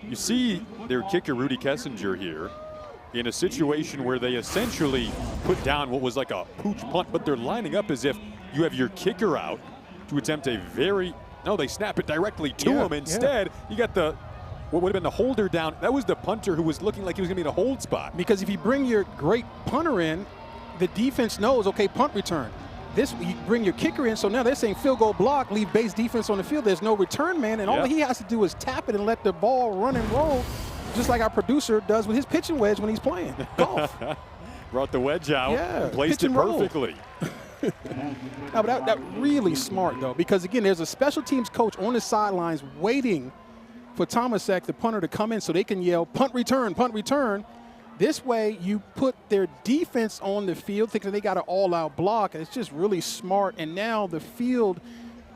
You see their kicker, Rudy Kessinger, here in a situation where they essentially put down what was like a pooch punt, but they're lining up as if you have your kicker out to attempt a they snap it directly to him. Instead, you got what would have been the holder down. That was the punter who was looking like he was going to be in a hold spot. Because if you bring your great punter in, the defense knows, okay, punt return. You bring your kicker in, so now they're saying field goal block, leave base defense on the field. There's no return man, and all he has to do is tap it and let the ball run and roll, just like our producer does with his pitching wedge when he's playing golf. Brought the wedge out and placed it perfectly. No, but that really smart, though, because, again, there's a special teams coach on the sidelines waiting for Tomasek, the punter, to come in so they can yell, punt return, punt return. This way, you put their defense on the field thinking they got an all-out block, and it's just really smart. And now the field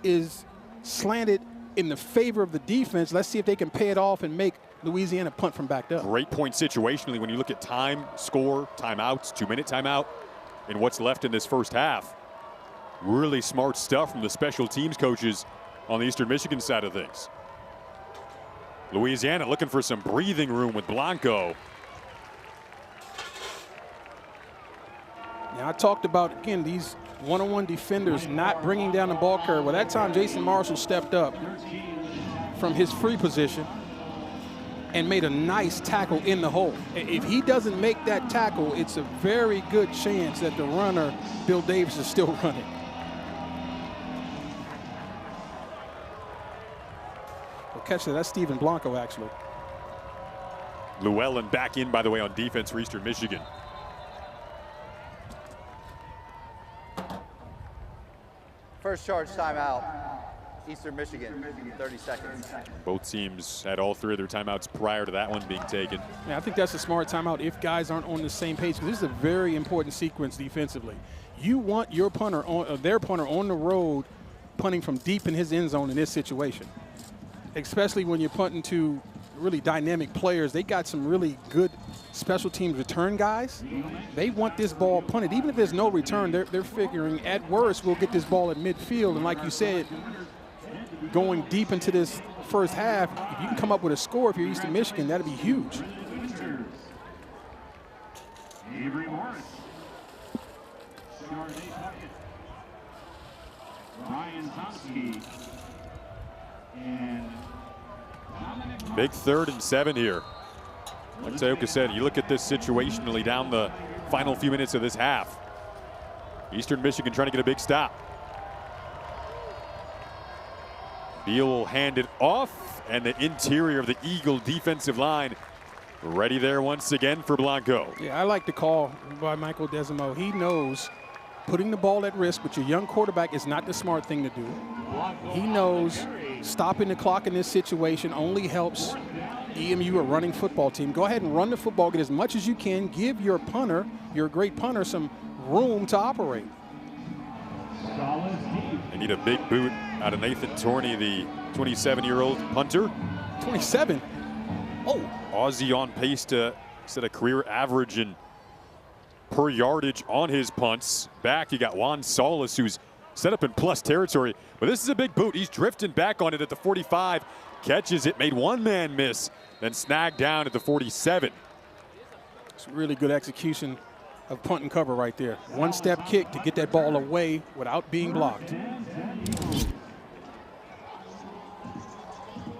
is slanted in the favor of the defense. Let's see if they can pay it off and make Louisiana punt from backed up. Great point situationally when you look at time, score, timeouts, 2-minute timeout, and what's left in this first half. Really smart stuff from the special teams coaches on the Eastern Michigan side of things. Louisiana looking for some breathing room with Blanco. Now, I talked about, again, these one-on-one defenders not bringing down the ball carrier. Well, that time Jason Marshall stepped up from his free position and made a nice tackle in the hole. If he doesn't make that tackle, it's a very good chance that the runner, Bill Davis, is still running. Well, catch that. That's Stephen Blanco, actually. Llewellyn back in, by the way, on defense for Eastern Michigan. First charge timeout, Eastern Michigan, 30 seconds. Both teams had all three of their timeouts prior to that one being taken. Yeah, I think that's a smart timeout if guys aren't on the same page, because this is a very important sequence defensively. You want your punter, their punter on the road, punting from deep in his end zone in this situation, especially when you're punting to really dynamic players. They got some really good special teams return guys. They want this ball punted. Even if there's no return, they're figuring at worst we'll get this ball at midfield. And like you said, going deep into this first half, if you can come up with a score if you're Eastern Michigan, that'd be huge. Avery Morris. Ryan Tomsky. And Big 3rd and 7 here. Like Tayoka said, you look at this situationally down the final few minutes of this half. Eastern Michigan trying to get a big stop. Beal will hand it off, and the interior of the Eagle defensive line ready there once again for Blanco. Yeah, I like the call by Michael Desimo. He knows putting the ball at risk with your young quarterback is not the smart thing to do. He knows stopping the clock in this situation only helps EMU, a running football team. Go ahead and run the football, get as much as you can, give your punter, your great punter, some room to operate. They need a big boot out of Nathan Torney, the 27-year-old punter. 27? Oh. Aussie on pace to set a career average in per yardage on his punts. Back, you got Juan Solis, who's set up in plus territory. But this is a big boot. He's drifting back on it at the 45. Catches it, made one man miss, then snagged down at the 47. It's really good execution of punt and cover right there. One-step kick to get that ball away without being blocked.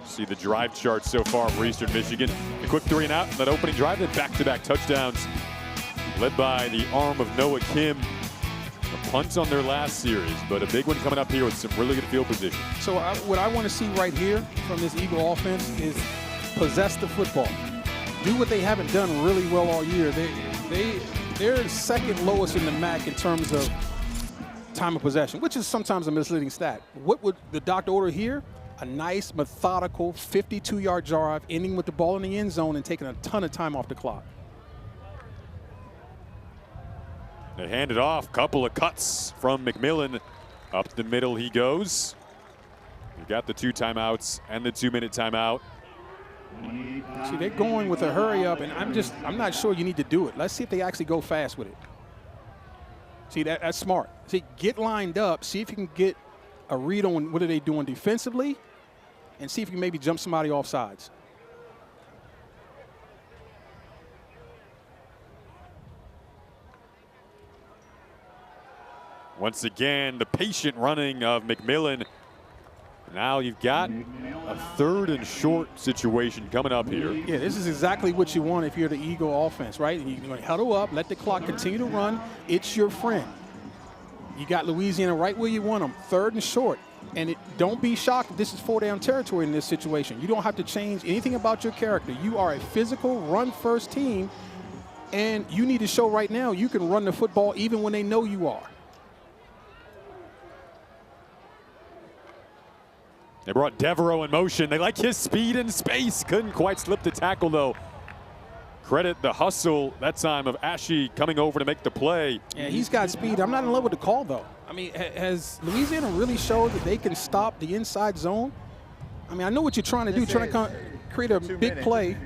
See the drive chart so far for Eastern Michigan. A quick 3 and out in that opening drive, then back-to-back touchdowns led by the arm of Noah Kim. A punt on their last series, but a big one coming up here with some really good field position. So what I want to see right here from this Eagle offense is possess the football. Do what they haven't done really well all year. They're second lowest in the MAC in terms of time of possession, which is sometimes a misleading stat. What would the doctor order here? A nice, methodical 52-yard drive, ending with the ball in the end zone and taking a ton of time off the clock. They hand it off. Couple of cuts from McMillan. Up the middle he goes. You got the 2 timeouts and the 2-minute timeout. See, they're going with a hurry up, and I'm not sure you need to do it. Let's see if they actually go fast with it. See, that's smart. See, get lined up. See if you can get a read on what are they doing defensively and see if you can maybe jump somebody off sides. Once again, the patient running of McMillan. Now you've got a 3rd and short situation coming up here. Yeah, this is exactly what you want if you're the Eagle offense, right? You're going to huddle up, let the clock continue to run. It's your friend. You got Louisiana right where you want them, 3rd and short. And don't be shocked if this is 4-down territory in this situation. You don't have to change anything about your character. You are a physical, run-first team, and you need to show right now you can run the football even when they know you are. They brought Devereaux in motion. They like his speed and space. Couldn't quite slip the tackle, though. Credit the hustle that time of Ashe coming over to make the play. Yeah, he's got speed. I'm not in love with the call, though. I mean, has Louisiana really showed that they can stop the inside zone? I mean, I know what you're trying to do, trying to create a big play.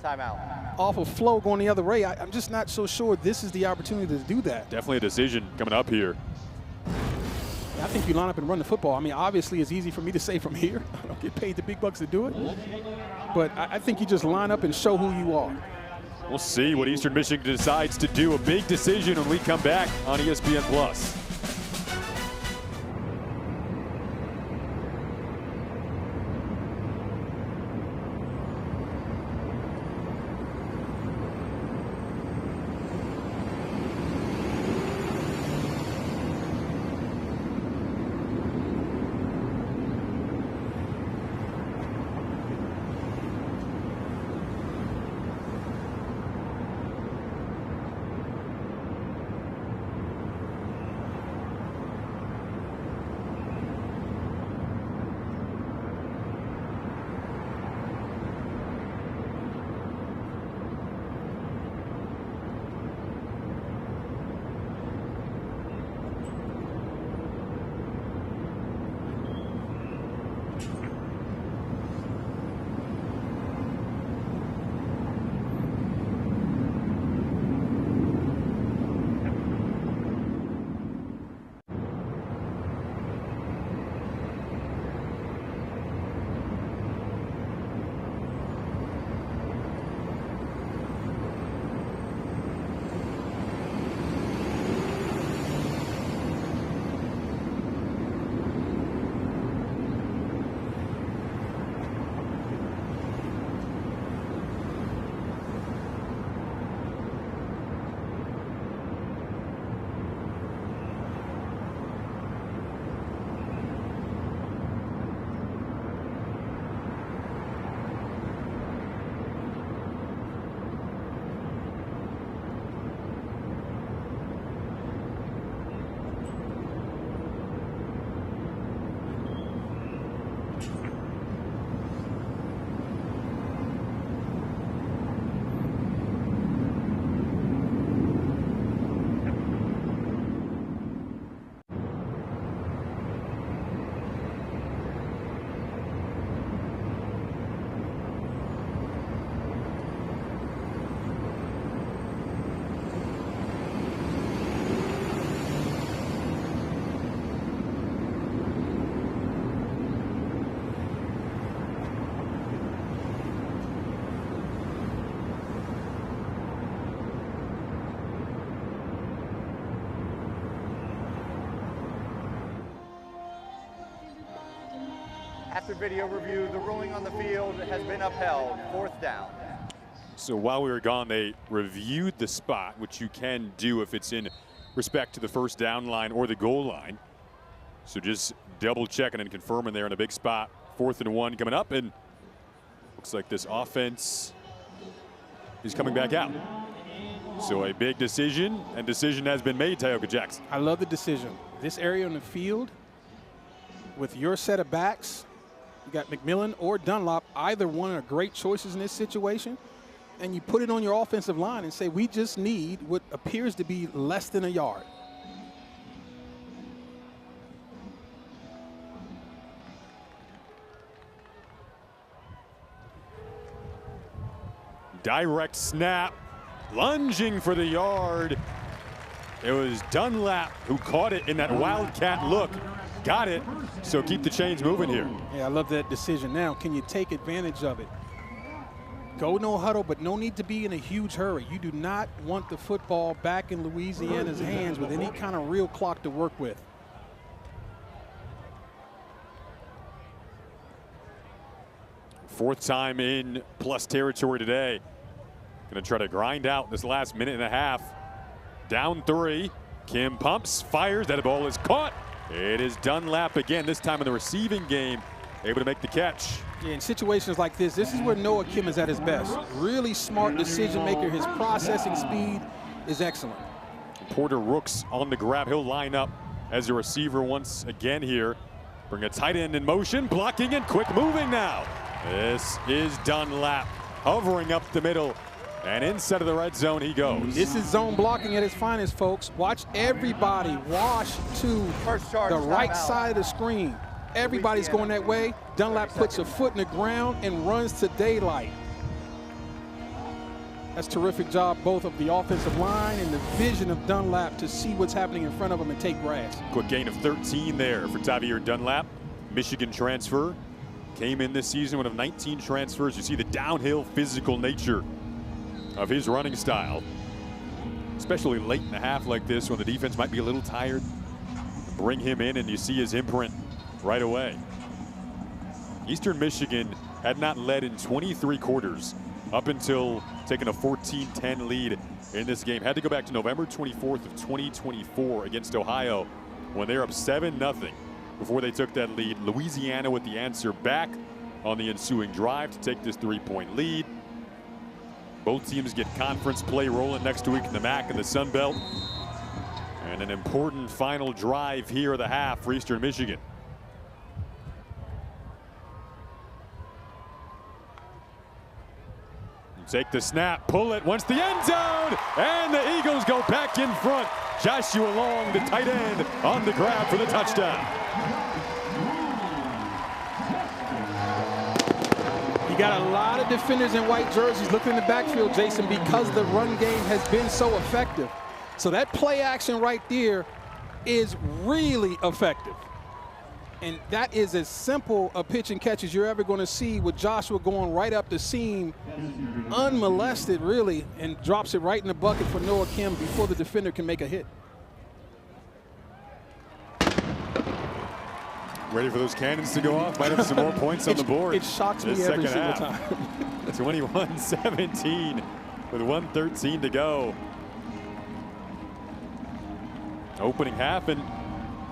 Timeout. Off of flow going the other way. I'm just not so sure this is the opportunity to do that. Definitely a decision coming up here. I think you line up and run the football. I mean, obviously it's easy for me to say from here. I don't get paid the big bucks to do it. But I think you just line up and show who you are. We'll see what Eastern Michigan decides to do. A big decision when we come back on ESPN+. After video review, the ruling on the field has been upheld. 4th down. So while we were gone, they reviewed the spot, which you can do if it's in respect to the 1st down line or the goal line. So just double checking and confirming there in a big spot. 4th and 1 coming up, and looks like this offense is coming back out. So a big decision, and decision has been made, Tioga Jackson. I love the decision. This area on the field with your set of backs, you got McMillan or Dunlop, either one are great choices in this situation. And you put it on your offensive line and say, we just need what appears to be less than a yard. Direct snap, lunging for the yard. It was Dunlap who caught it in that wildcat look. got it. So keep the chains moving here. Yeah, I love that decision. Now, can you take advantage of it? Go no huddle, but no need to be in a huge hurry. You do not want the football back in Louisiana's hands with any kind of real clock to work with. Fourth time in plus territory today. Going to try to grind out this last minute and a half. Down 3. Kim pumps, fires. That ball is caught. It is Dunlap again, this time in the receiving game. Able to make the catch. Yeah, in situations like this is where Noah Kim is at his best. Really smart decision maker. His processing speed is excellent. Porter Rooks on the grab. He'll line up as a receiver once again here. Bring a tight end in motion, blocking and quick moving now. This is Dunlap hovering up the middle, and inside of the red zone he goes. This is zone blocking at its finest, folks. Watch everybody wash to the right side of the screen. Everybody's going that way. Dunlap puts a foot in the ground and runs to daylight. That's a terrific job, both of the offensive line and the vision of Dunlap to see what's happening in front of him and take grass. Quick gain of 13 there for Tavier Dunlap. Michigan transfer. Came in this season, one of 19 transfers. You see the downhill physical nature of his running style. Especially late in the half like this when the defense might be a little tired. Bring him in and you see his imprint right away. Eastern Michigan had not led in 23 quarters up until taking a 14-10 lead in this game. Had to go back to November 24th of 2024 against Ohio when they were up 7-0 before they took that lead. Louisiana with the answer back on the ensuing drive to take this 3-point lead. Both teams get conference play rolling next week in the MAC and the Sun Belt. And an important final drive here of the half for Eastern Michigan. Take the snap, pull it, once the end zone, and the Eagles go back in front. Joshua Long, the tight end, on the grab for the touchdown. You got a lot of defenders in white jerseys looking in the backfield, Jason, because the run game has been so effective. So that play action right there is really effective. And that is as simple a pitch and catch as you're ever going to see, with Joshua going right up the seam, unmolested really, and drops it right in the bucket for Noah Kim before the defender can make a hit. Ready for those cannons to go off? Might have some more points on the board. It shocks me every single time. 21-17 with 1:13 to go. Opening half, and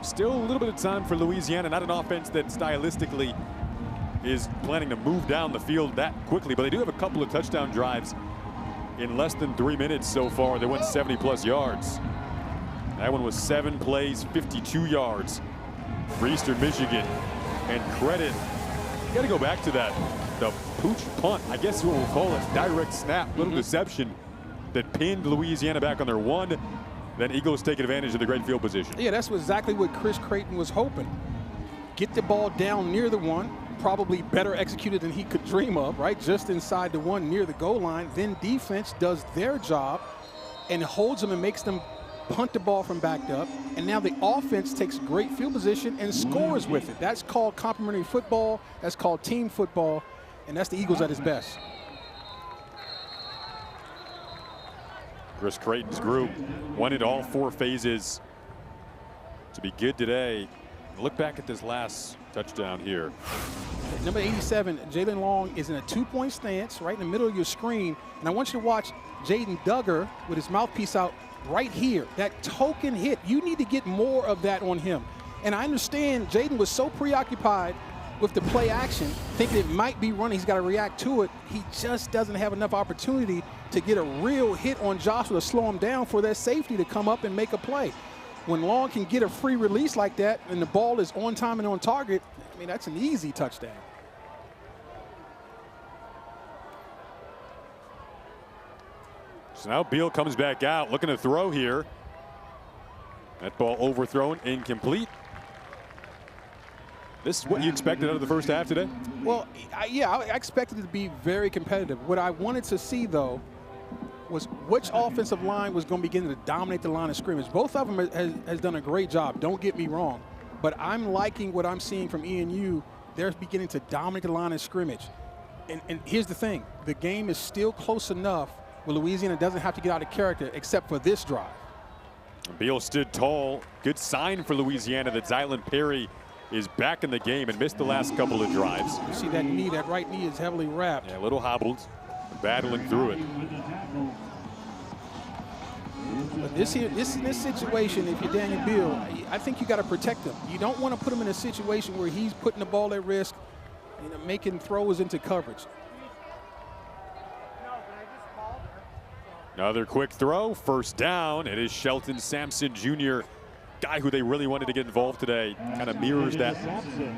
still a little bit of time for Louisiana. Not an offense that stylistically is planning to move down the field that quickly, but they do have a couple of touchdown drives in less than 3 minutes so far. They went 70+ yards. That one was 7 plays, 52 yards for Eastern Michigan. And credit, you got to go back to that, the pooch punt, I guess what we'll call it, direct snap, little deception that pinned Louisiana back on their one. Then Eagles take advantage of the great field position. Yeah, that's exactly what Chris Creighton was hoping. Get the ball down near the one, probably better executed than he could dream of, right? Just inside the one near the goal line. Then defense does their job and holds them and makes them punt the ball from backed up. And now the offense takes great field position and scores with it. That's called complementary football. That's called team football. And that's the Eagles at its best. Chris Creighton's group wanted all 4 phases to be good today. Look back at this last touchdown here. Number 87, Jalen Long, is in a 2-point stance right in the middle of your screen. And I want you to watch Jaden Duggar with his mouthpiece out right here. That token hit, you need to get more of that on him. And I understand Jaden was so preoccupied with the play action, thinking it might be running, he's got to react to it. He just doesn't have enough opportunity to get a real hit on Joshua to slow him down for that safety to come up and make a play. When Long can get a free release like that and the ball is on time and on target, I mean, that's an easy touchdown. So now Beal comes back out, looking to throw here. That ball overthrown, incomplete. This is what you expected out of the first half today? Well, yeah, I expected it to be very competitive. What I wanted to see, though, was which offensive line was going to begin to dominate the line of scrimmage. Both of them has done a great job, don't get me wrong. But I'm liking what I'm seeing from ENU. They're beginning to dominate the line of scrimmage. And here's the thing. The game is still close enough where Louisiana doesn't have to get out of character except for this drive. Beal stood tall. Good sign for Louisiana that Zylan Perry is back in the game and missed the last couple of drives. You see that knee, that right knee is heavily wrapped. Yeah, a little hobbled, battling through it. But this situation, if you're Daniel Beal, I think you got to protect him. You don't want to put him in a situation where he's putting the ball at risk, making throws into coverage. Another quick throw, first down. It is Shelton Sampson Jr., guy who they really wanted to get involved today. Kind of mirrors that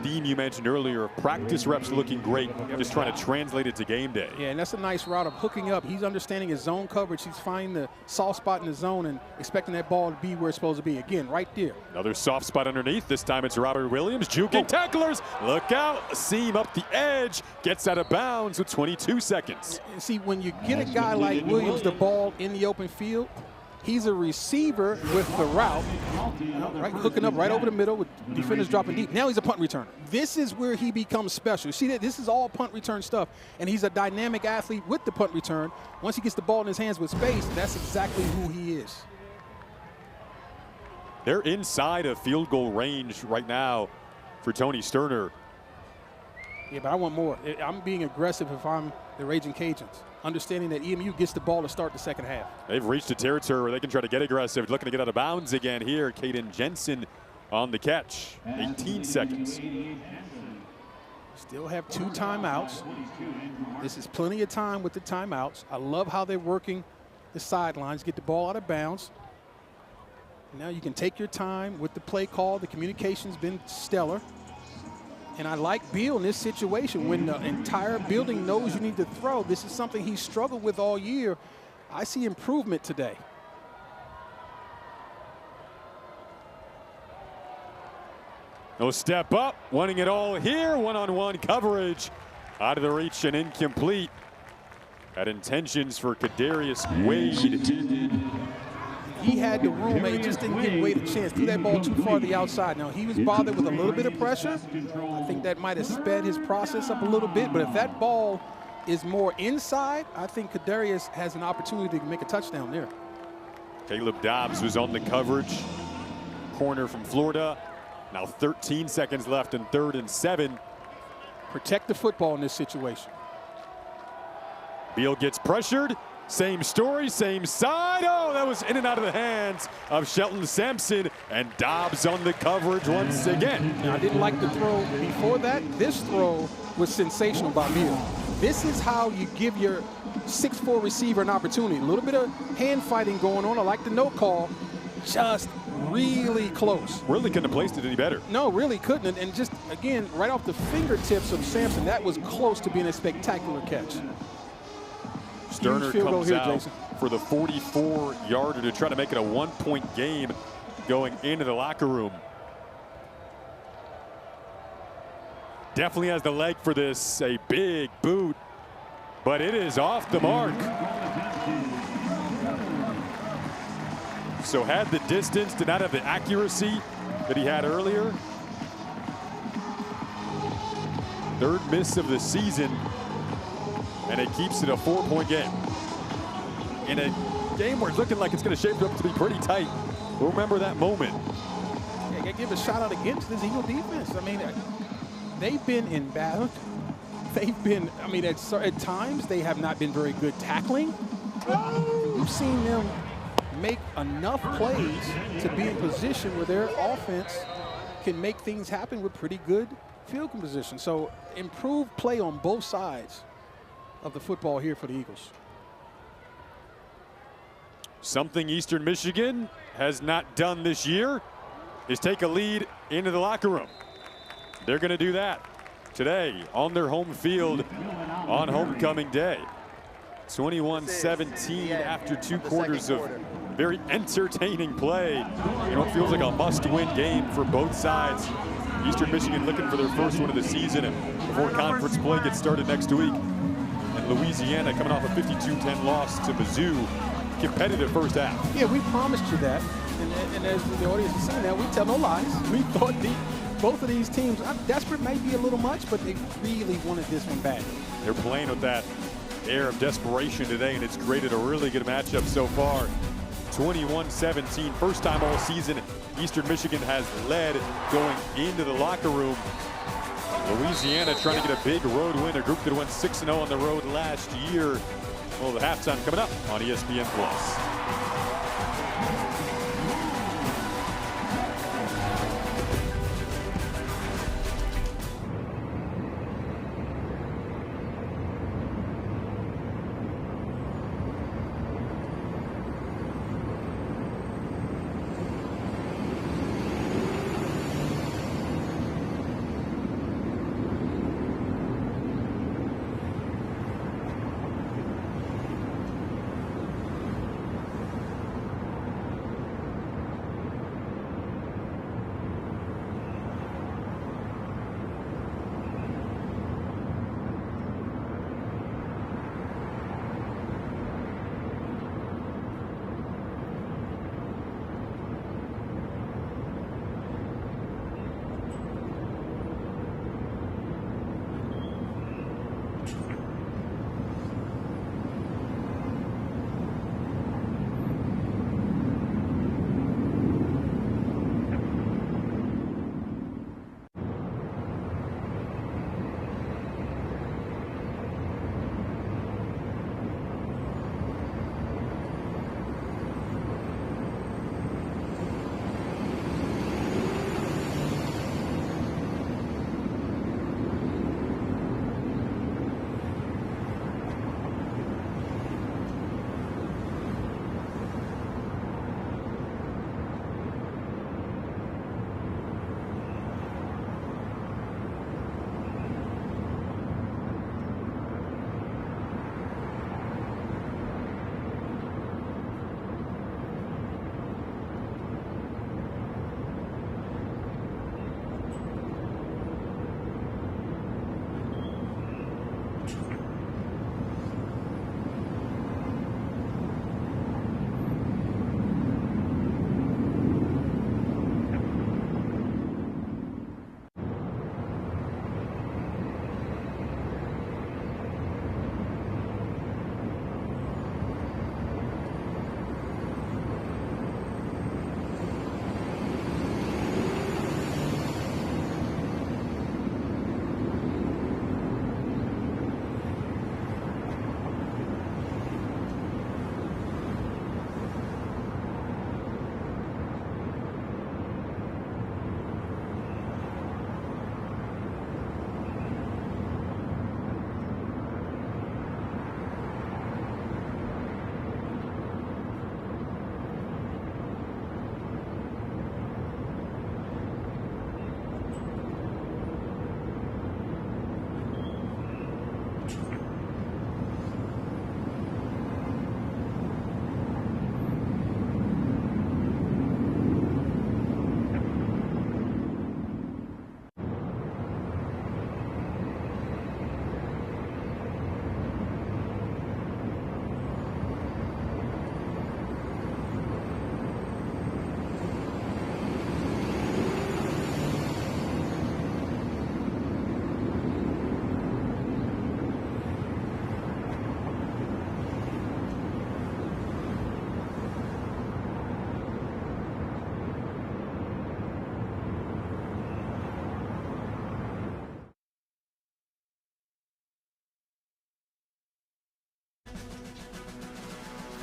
theme you mentioned earlier. Practice reps looking great, just trying to translate it to game day. Yeah, and that's a nice route of hooking up. He's understanding his zone coverage. He's finding the soft spot in the zone and expecting that ball to be where it's supposed to be. Again, right there. Another soft spot underneath. This time it's Robert Williams juking tacklers. Look out. Seam up the edge. Gets out of bounds with 22 seconds. And see, when you get a guy like Williams the ball in the open field, he's a receiver with the route, right, hooking up right over the middle with defenders dropping deep. Now he's a punt returner. This is where he becomes special. See that this is all punt return stuff, and he's a dynamic athlete with the punt return. Once he gets the ball in his hands with space, that's exactly who he is. They're inside of field goal range right now for Tony Sterner. Yeah, but I want more. I'm being aggressive if I'm the Raging Cajuns, understanding that EMU gets the ball to start the second half. They've reached a territory where they can try to get aggressive. Looking to get out of bounds again here. Caden Jensen on the catch. 18 seconds. Still have 2 timeouts. This is plenty of time with the timeouts. I love how they're working the sidelines, get the ball out of bounds. Now you can take your time with the play call. The communication's been stellar. And I like Beal in this situation when the entire building knows you need to throw. This is something he's struggled with all year. I see improvement today. No step up, wanting it all here. One-on-one coverage. Out of the reach and incomplete. Had intentions for Kadarius Wade. He had the room, and he just didn't give Wade a chance. Threw that ball too far to the outside. Now, he was bothered with a little bit of pressure. I think that might have sped his process up a little bit. But if that ball is more inside, I think Kadarius has an opportunity to make a touchdown there. Caleb Dobbs was on the coverage. Corner from Florida. Now 13 seconds left in 3rd and 7. Protect the football in this situation. Beal gets pressured. Same story, same side. Oh, that was in and out of the hands of Shelton Sampson, and Dobbs on the coverage once again. Now, I didn't like the throw before that. This throw was sensational by Beal. This is how you give your 6'4" receiver an opportunity. A little bit of hand fighting going on. I like the no call. Just really close. Really couldn't have placed it any better. No, really couldn't. And just, again, right off the fingertips of Sampson, that was close to being a spectacular catch. Sterner comes out for the 44-yarder to try to make it a 1-point game going into the locker room. Definitely has the leg for this, a big boot, but it is off the mark. So had the distance, did not have the accuracy that he had earlier. 3rd miss of the season. And it keeps it a 4-point game. In a game where it's looking like it's going to shape up to be pretty tight. We'll remember that moment. Yeah, I got to give a shout out again to this Eagle defense. I mean, they've been in battle. They've been, I mean, at times they have not been very good tackling. We've seen them make enough plays to be in position where their offense can make things happen with pretty good field position. So improved play on both sides of the football here for the Eagles. Something Eastern Michigan has not done this year is take a lead into the locker room. They're going to do that today on their home field on homecoming day. 21-17 after 2 quarters of very entertaining play. You know, it feels like a must-win game for both sides. Eastern Michigan looking for their first one of the season and before conference play gets started next week. And Louisiana coming off a 52-10 loss to Mizzou. Competitive first half. Yeah, we promised you that. And as the audience is seeing that, we tell no lies. We thought both of these teams, desperate may be a little much, but they really wanted this one bad. They're playing with that air of desperation today, and it's created a really good matchup so far. 21-17, first time all season Eastern Michigan has led going into the locker room. Louisiana trying to get a big road win, a group that went 6-0 on the road last year. Well, the halftime coming up on ESPN+.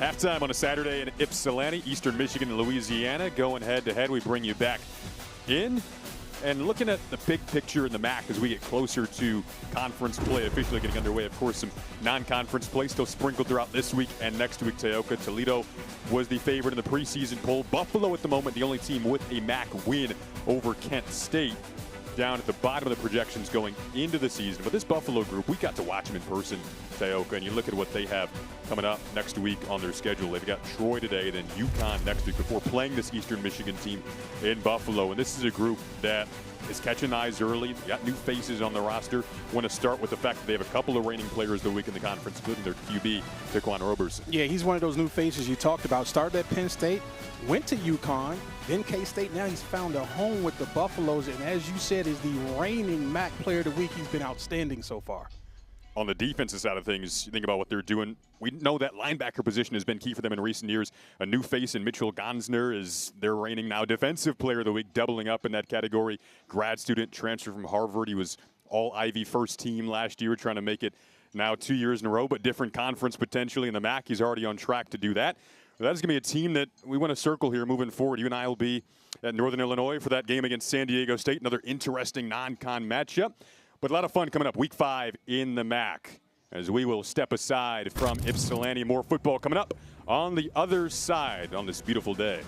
Halftime on a Saturday in Ypsilanti, Eastern Michigan and Louisiana. Going head-to-head, we bring you back in. And looking at the big picture in the MAC as we get closer to conference play officially getting underway. Of course, some non-conference play still sprinkled throughout this week and next week. Toledo was the favorite in the preseason poll. Buffalo at the moment, the only team with a MAC win over Kent State. down at the bottom of the projections going into the season. But this Buffalo group, we got to watch them in person, Tayoka, and you look at what they have coming up next week on their schedule. They've got Troy today, then UConn next week before playing this Eastern Michigan team in Buffalo. And this is a group that is catching eyes early. They got new faces on the roster. Want to start with the fact that they have a couple of reigning players the week in the conference, including their QB, Taquan Roberson. Yeah, he's one of those new faces you talked about. Started at Penn State, went to UConn, then K-State. Now he's found a home with the Buffaloes, and as you said, is the reigning MAC Player of the Week. He's been outstanding so far. On the defensive side of things, you think about what they're doing. We know that linebacker position has been key for them in recent years. A new face in Mitchell Gonsner is their reigning now Defensive Player of the Week, doubling up in that category. Grad student, transfer from Harvard. He was all-Ivy first team last year, trying to make it now 2 years in a row, but different conference potentially in the MAC. He's already on track to do that. That's going to be a team that we want to circle here moving forward. You and I will be at Northern Illinois for that game against San Diego State, another interesting non-con matchup. But a lot of fun coming up, week 5 in the MAC, as we will step aside from Ypsilanti. More football coming up on the other side on this beautiful day.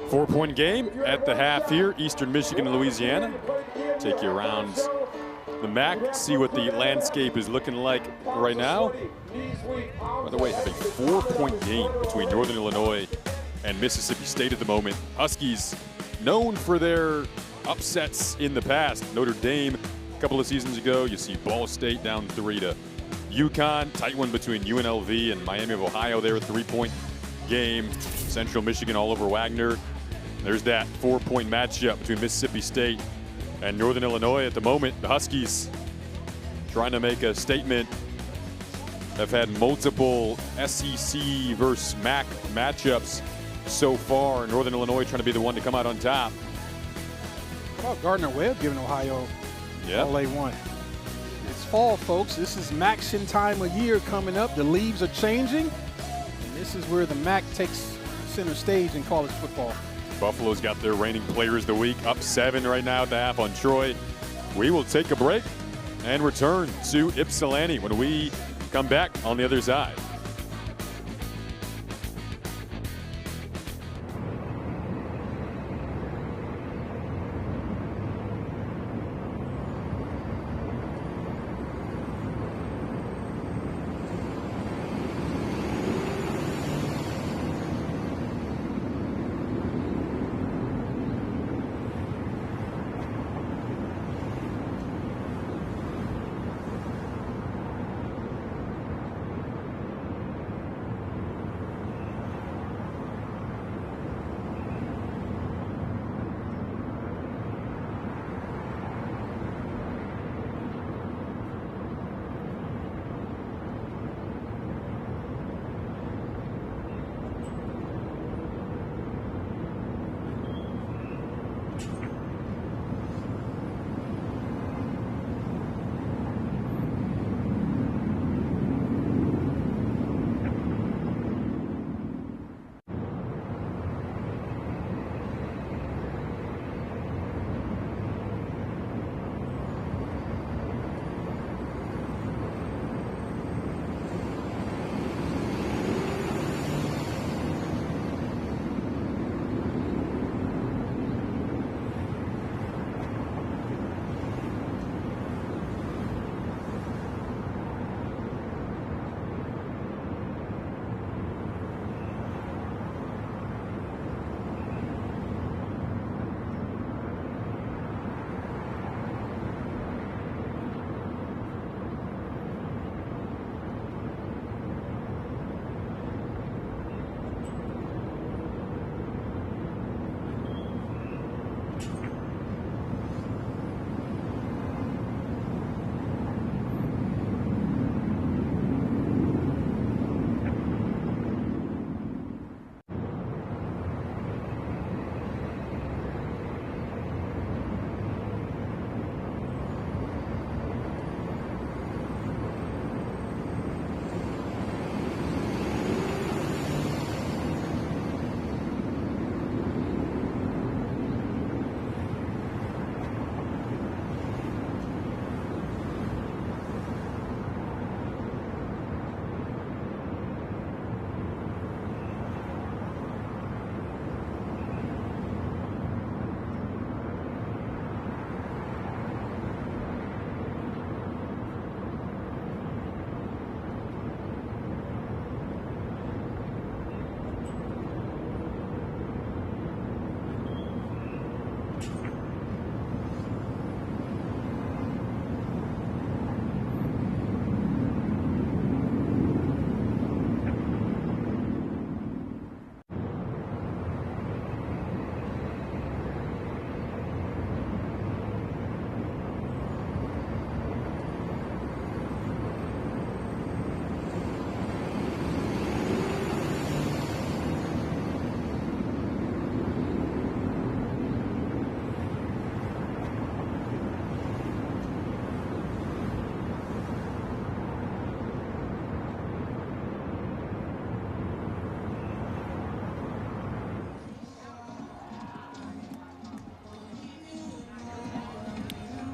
Four-point game at the half here, Eastern Michigan and Louisiana. Take you around the MAC, see what the landscape is looking like right now. By the way, have a 4-point game between Northern Illinois and Mississippi State at the moment. Huskies known for their upsets in the past. Notre Dame a couple of seasons ago. You see Ball State down 3 to UConn. Tight one between UNLV and Miami of Ohio there, a 3-point game. Central Michigan all over Wagner. There's that 4-point matchup between Mississippi State and Northern Illinois at the moment. The Huskies trying to make a statement. Have had multiple SEC versus MAC matchups so far. Northern Illinois trying to be the one to come out on top. How about Gardner-Webb giving Ohio all they want? It's fall, folks. This is MACtion time of year coming up. The leaves are changing. And this is where the MAC takes center stage in college football. Buffalo's got their reigning players of the week, up 7 right now at the half on Troy. We will take a break and return to Ypsilanti when we come back on the other side.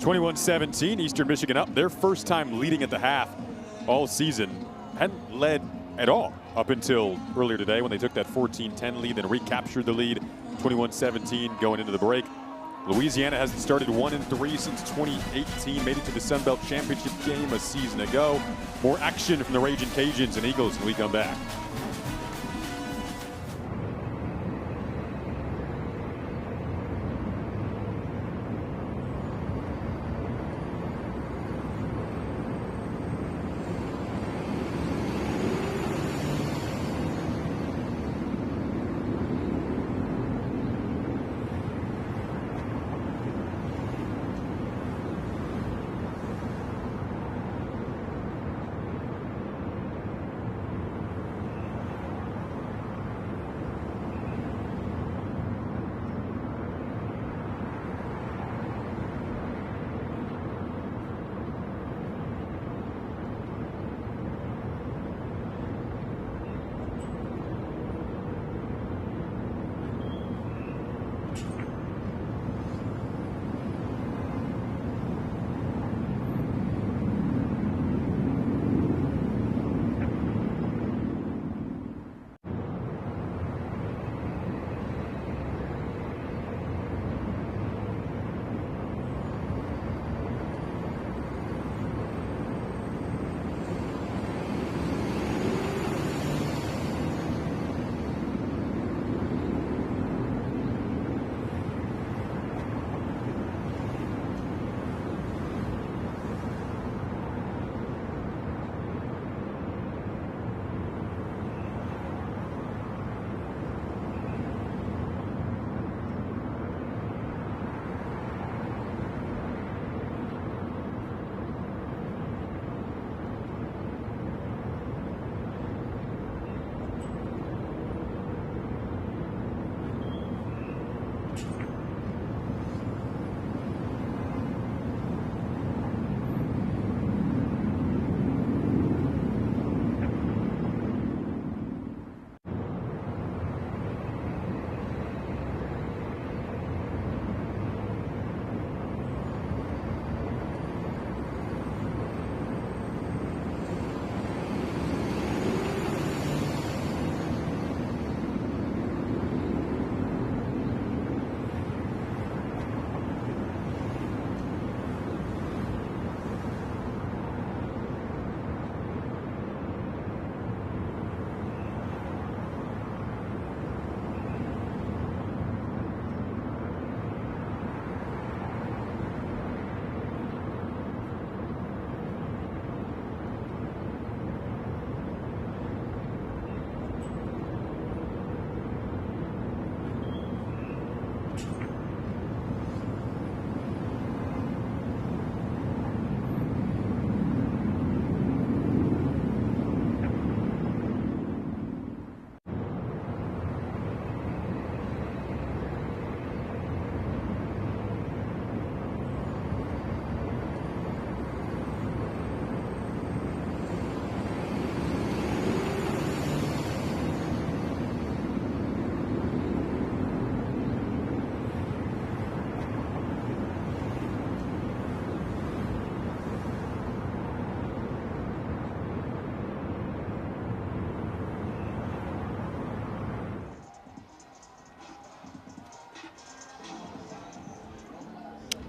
(21-17), Eastern Michigan up. Their first time leading at the half all season. Hadn't led at all up until earlier today when they took that 14-10 lead, then recaptured the lead 21-17 going into the break. Louisiana hasn't started 1-3 since 2018, made it to the Sun Belt Championship game a season ago. More action from the Raging Cajuns and Eagles when we come back.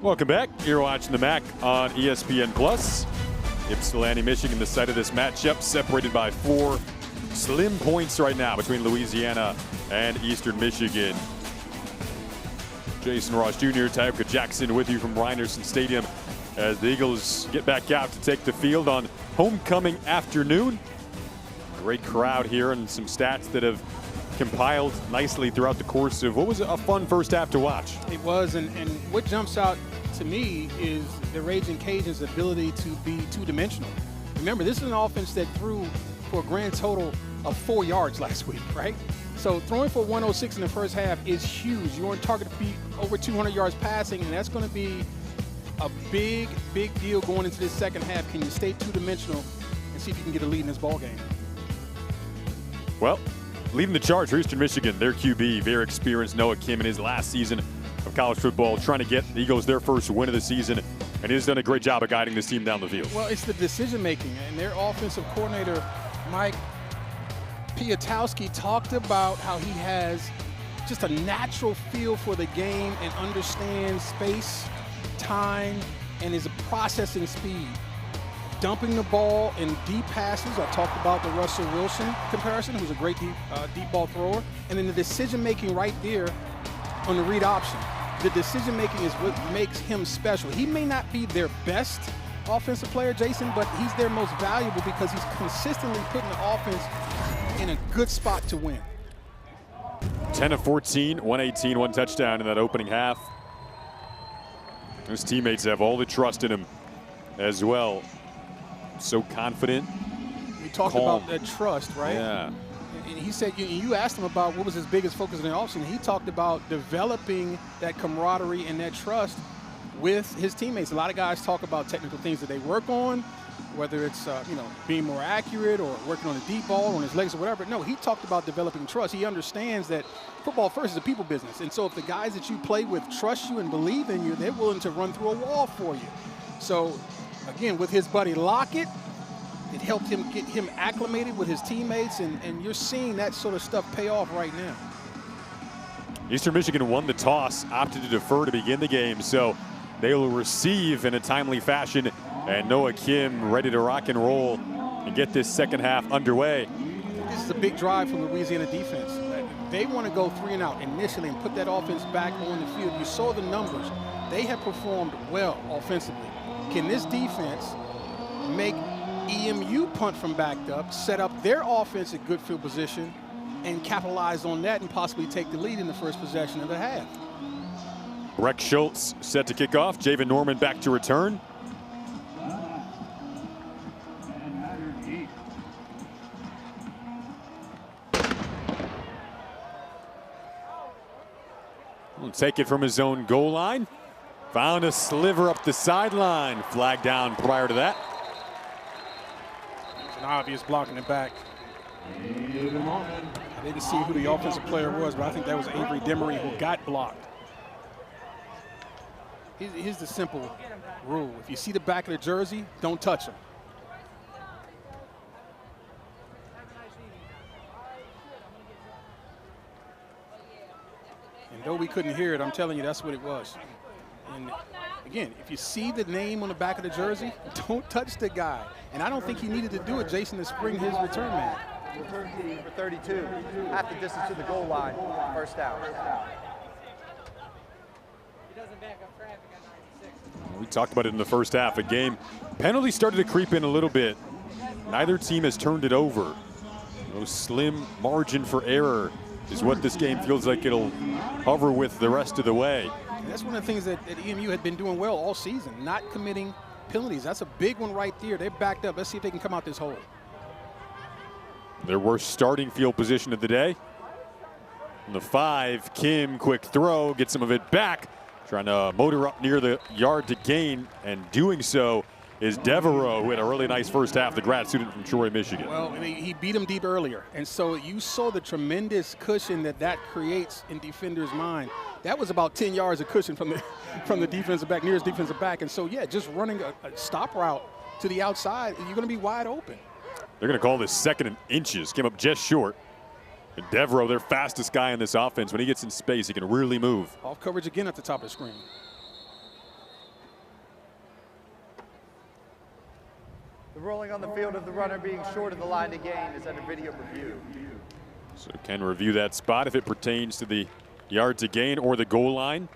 Welcome back. You're watching the MAC on ESPN Plus. Ypsilanti, Michigan, the site of this matchup, separated by 4 slim points right now between Louisiana and Eastern Michigan. Jason Ross Jr., Tyreek Jackson with you from Rynerson Stadium as the Eagles get back out to take the field on homecoming afternoon. Great crowd here and some stats that have compiled nicely throughout the course of what was a fun first half to watch. It was, and what jumps out to me is the Raging Cajuns' ability to be two-dimensional. Remember, this is an offense that threw for a grand total of 4 yards last week, right? So throwing for 106 in the first half is huge. You're on target to be over 200 yards passing, and that's going to be a big, big deal going into this second half. Can you stay two-dimensional and see if you can get a lead in this ball game? Well, leading the charge for Eastern Michigan, their QB, very experienced Noah Kim in his last season of college football, trying to get the Eagles their first win of the season, and he's done a great job of guiding this team down the field. Well, it's the decision-making, and their offensive coordinator, Mike Piatowski, talked about how he has just a natural feel for the game and understands space, time, and his processing speed. Dumping the ball in deep passes. I talked about the Russell Wilson comparison, who's a great deep ball thrower. And then the decision-making right there on the read option. The decision-making is what makes him special. He may not be their best offensive player, Jason, but he's their most valuable because he's consistently putting the offense in a good spot to win. 10 of 14, 118, one touchdown in that opening half. His teammates have all the trust in him as well. So confident. We talked about that trust, right? Yeah. And he said, you asked him about what was his biggest focus in the offseason. He talked about developing that camaraderie and that trust with his teammates. A lot of guys talk about technical things that they work on, whether it's being more accurate or working on the deep ball, on his legs or whatever. No, he talked about developing trust. He understands that football first is a people business. And so if the guys that you play with trust you and believe in you, they're willing to run through a wall for you. So, again, with his buddy Lockett, it helped him get him acclimated with his teammates, and you're seeing that sort of stuff pay off right now. Eastern Michigan won the toss, opted to defer to begin the game, so they will receive in a timely fashion, and Noah Kim ready to rock and roll and get this second half underway. This is a big drive from the Louisiana defense. They want to go 3 and out initially and put that offense back on the field. You saw the numbers. They have performed well offensively. Can this defense make EMU punt from backed up, set up their offense at good field position, and capitalize on that and possibly take the lead in the first possession of the half? Rex Schultz set to kick off. Javen Norman back to return. We'll take it from his own goal line. Found a sliver up the sideline. Flag down prior to that. It's an obvious block in the back. I didn't see who the offensive player was, but I think that was Avery Demery who got blocked. Here's the simple rule. If you see the back of the jersey, don't touch him. And though we couldn't hear it, I'm telling you that's what it was. And again, if you see the name on the back of the jersey, don't touch the guy. And I don't think he needed to do it, Jason, to spring his return man. Return team for 32, half the distance to the goal line, first down. We talked about it in the first half. A game penalty started to creep in a little bit. Neither team has turned it over. No slim margin for error is what this game feels like it'll hover with the rest of the way. And that's one of the things that EMU had been doing well all season, not committing penalties. That's a big one right there. They're backed up. Let's see if they can come out this hole. Their worst starting field position of the day. On the 5, Kim, quick throw, gets some of it back. Trying to motor up near the yard to gain, and doing so is Devereaux, who had a really nice first half, the grad student from Troy, Michigan. Well, he beat him deep earlier, and so you saw the tremendous cushion that creates in defenders' mind. That was about 10 yards of cushion from the defensive back, nearest defensive back, and so, yeah, just running a stop route to the outside, you're going to be wide open. They're going to call this 2nd and inches. Came up just short. And Devereaux, their fastest guy in this offense, when he gets in space, he can really move. Off coverage again at the top of the screen. The rolling on the field of the runner being short of the line to gain is under video review. So can review that spot if it pertains to the yard to gain or the goal line.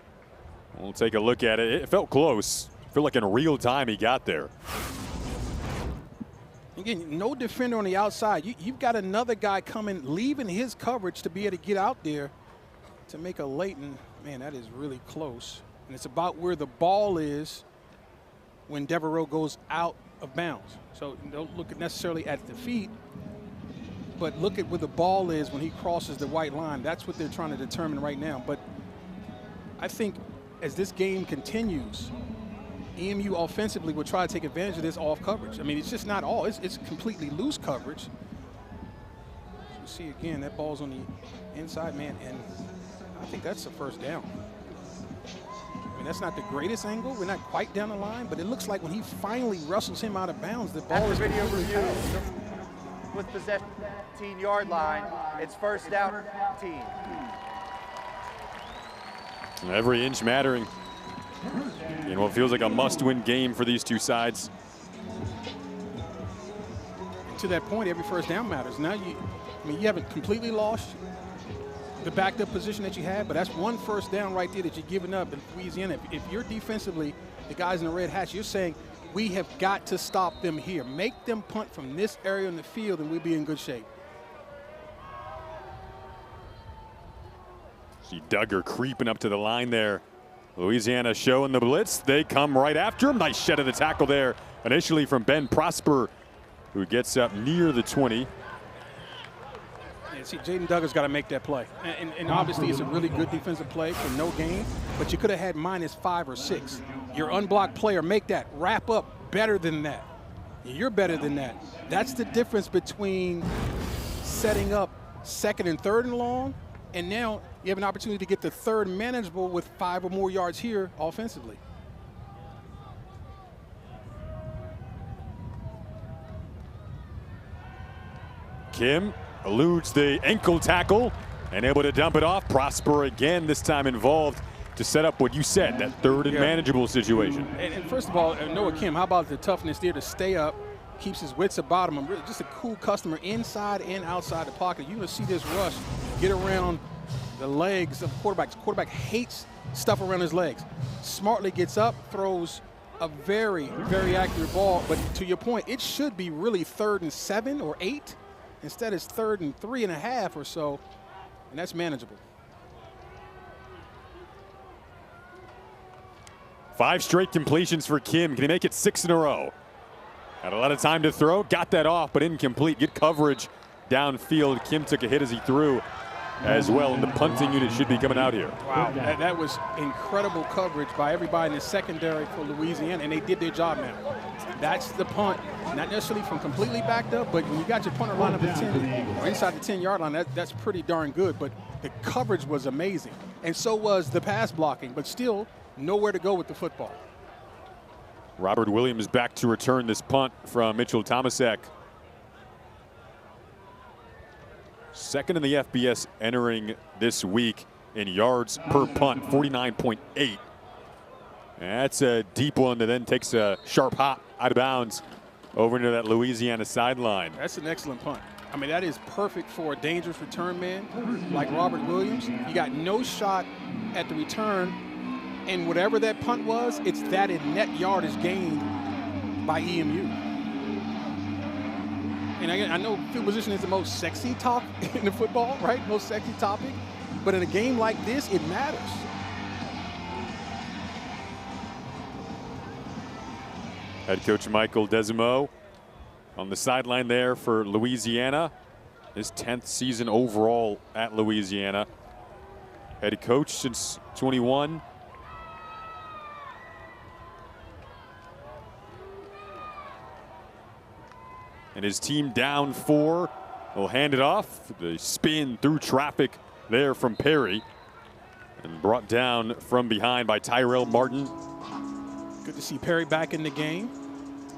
We'll take a look at it. It felt close. I feel like in real time he got there. Again, no defender on the outside. You've got another guy coming, leaving his coverage to be able to get out there to make a late. And man, that is really close. And it's about where the ball is when Devereaux goes out of bounds. So don't look necessarily at the feet, but look at where the ball is when he crosses the white line. That's what they're trying to determine right now. But I think as this game continues, EMU offensively will try to take advantage of this off coverage. I mean, it's just not all. It's completely loose coverage. You see, again, that ball's on the inside, man, and I think that's the first down. I mean, that's not the greatest angle. We're not quite down the line, but it looks like when he finally wrestles him out of bounds, the ball is video completely review out. with possession 15-yard line. It's first down team. Every inch mattering in what feels like a must-win game for these two sides. And to that point, every first down matters. Now you haven't completely lost the backed up position that you had, but that's one first down right there that you're giving up in Louisiana. If you're defensively the guys in the red hats, you're saying we have got to stop them here. Make them punt from this area in the field and we'll be in good shape. See Duggar creeping up to the line there. Louisiana showing the blitz. They come right after him. Nice shed of the tackle there initially from Ben Prosper, who gets up near the 20. And see, Jaden Duggar's got to make that play. And obviously it's a really good defensive play for no gain, but you could have had -5 or 6. Your unblocked player, make that. Wrap up better than that. You're better than that. That's the difference between setting up 2nd and 3rd and long, and now you have an opportunity to get the 3rd manageable with 5 or more yards here offensively. Kim eludes the ankle tackle and able to dump it off. Prosper again, this time involved to set up what you said, that 3rd and manageable situation. And first of all, Noah Kim, how about the toughness there to stay up, keeps his wits about him. Really just a cool customer inside and outside the pocket. You're going to see this rush get around the legs of quarterbacks. Quarterback hates stuff around his legs. Smartly gets up, throws a very, very accurate ball. But to your point, it should be really 3rd and 7 or 8. Instead, it's 3rd and 3.5 or so, and that's manageable. 5 straight completions for Kim. Can he make it 6 in a row? Had a lot of time to throw, got that off, but incomplete. Good coverage downfield. Kim took a hit as he threw as well, and the punting unit should be coming out here. Wow, that was incredible coverage by everybody in the secondary for Louisiana, and they did their job now. That's the punt, not necessarily from completely backed up, but when you got your punter line up at 10 or inside the 10-yard line, that's pretty darn good. But the coverage was amazing, and so was the pass blocking, but still nowhere to go with the football. Robert Williams back to return this punt from Mitchell Thomasek. 2nd in the FBS entering this week in yards per punt, 49.8. That's a deep one that then takes a sharp hop out of bounds over into that Louisiana sideline. That's an excellent punt. I mean, that is perfect for a dangerous return man like Robert Williams. You got no shot at the return, and whatever that punt was, it's that in net yardage gained by EMU. And I know field position is the most sexy talk in the football, right? Most sexy topic. But in a game like this, it matters. Head coach Michael Desimo on the sideline there for Louisiana. His 10th season overall at Louisiana. Head coach since 21. And his team down 4. Will hand it off. The spin through traffic there from Perry. And brought down from behind by Tyrell Martin. Good to see Perry back in the game.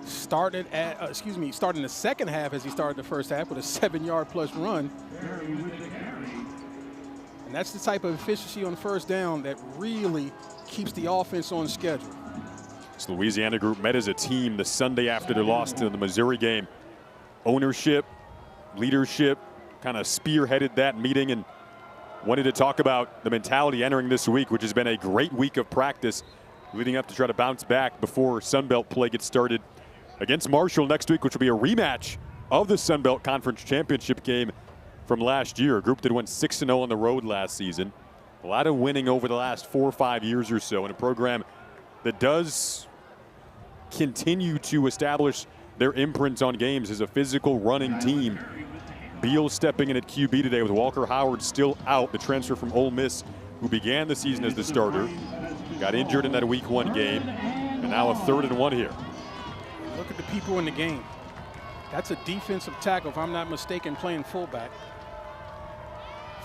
Started the second half as he started the first half with a 7-yard plus run. And that's the type of efficiency on first down that really keeps the offense on schedule. This Louisiana group met as a team the Sunday after their loss to the Missouri game. Ownership, leadership, kind of spearheaded that meeting and wanted to talk about the mentality entering this week, which has been a great week of practice leading up to try to bounce back before Sunbelt play gets started against Marshall next week, which will be a rematch of the Sunbelt Conference Championship game from last year. A group that went 6-0 on the road last season. A lot of winning over the last 4 or 5 years or so, in a program that does continue to establish their imprint on games as a physical running team. Beal stepping in at QB today with Walker Howard still out, the transfer from Ole Miss, who began the season as the starter. Got injured in that Week 1 game, and now a 3rd and 1 here. Look at the people in the game. That's a defensive tackle, if I'm not mistaken, playing fullback.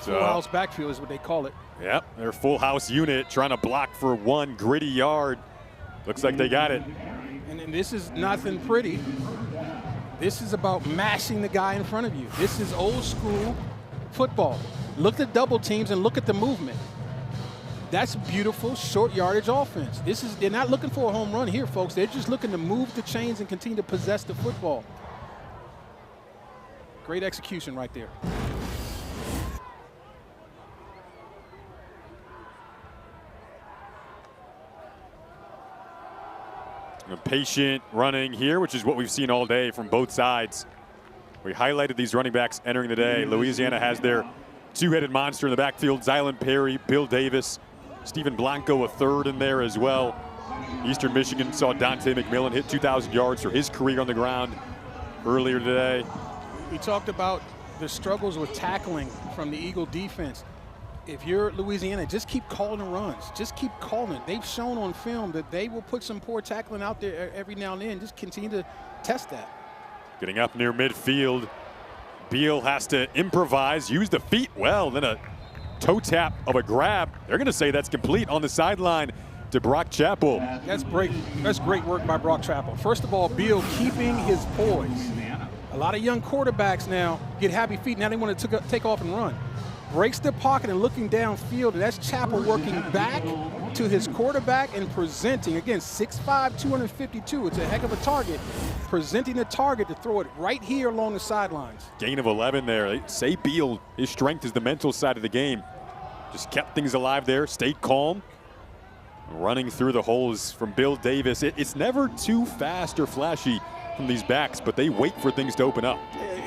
Full house backfield is what they call it. Yep, their full house unit trying to block for 1 gritty yard. Looks like they got it. And this is nothing pretty. This is about mashing the guy in front of you. This is old school football. Look at double teams and look at the movement. That's beautiful short yardage offense. They're not looking for a home run here, folks. They're just looking to move the chains and continue to possess the football. Great execution right there. A patient running here, which is what we've seen all day from both sides. We highlighted these running backs entering the day. Louisiana has their two-headed monster in the backfield. Zylan Perry, Bill Davis, Stephen Blanco, a third in there as well. Eastern Michigan saw Dante McMillan hit 2,000 yards for his career on the ground earlier today. We talked about the struggles with tackling from the Eagle defense. If you're Louisiana, just keep calling the runs. Just keep calling it. They've shown on film that they will put some poor tackling out there every now and then. Just continue to test that. Getting up near midfield. Beal has to improvise, use the feet well, then a toe tap of a grab. They're going to say that's complete on the sideline to Brock Chappell. That's great. That's great work by Brock Chappell. First of all, Beal keeping his poise. A lot of young quarterbacks now get happy feet. Now they want to take off and run. Breaks the pocket and looking downfield, and that's Chappell working back to his quarterback and presenting. Again, 6'5", 252. It's a heck of a target. Presenting the target to throw it right here along the sidelines. Gain of 11 there. They say Beal, his strength is the mental side of the game. Just kept things alive there, stayed calm. Running through the holes from Bill Davis. It's never too fast or flashy from these backs, but they wait for things to open up.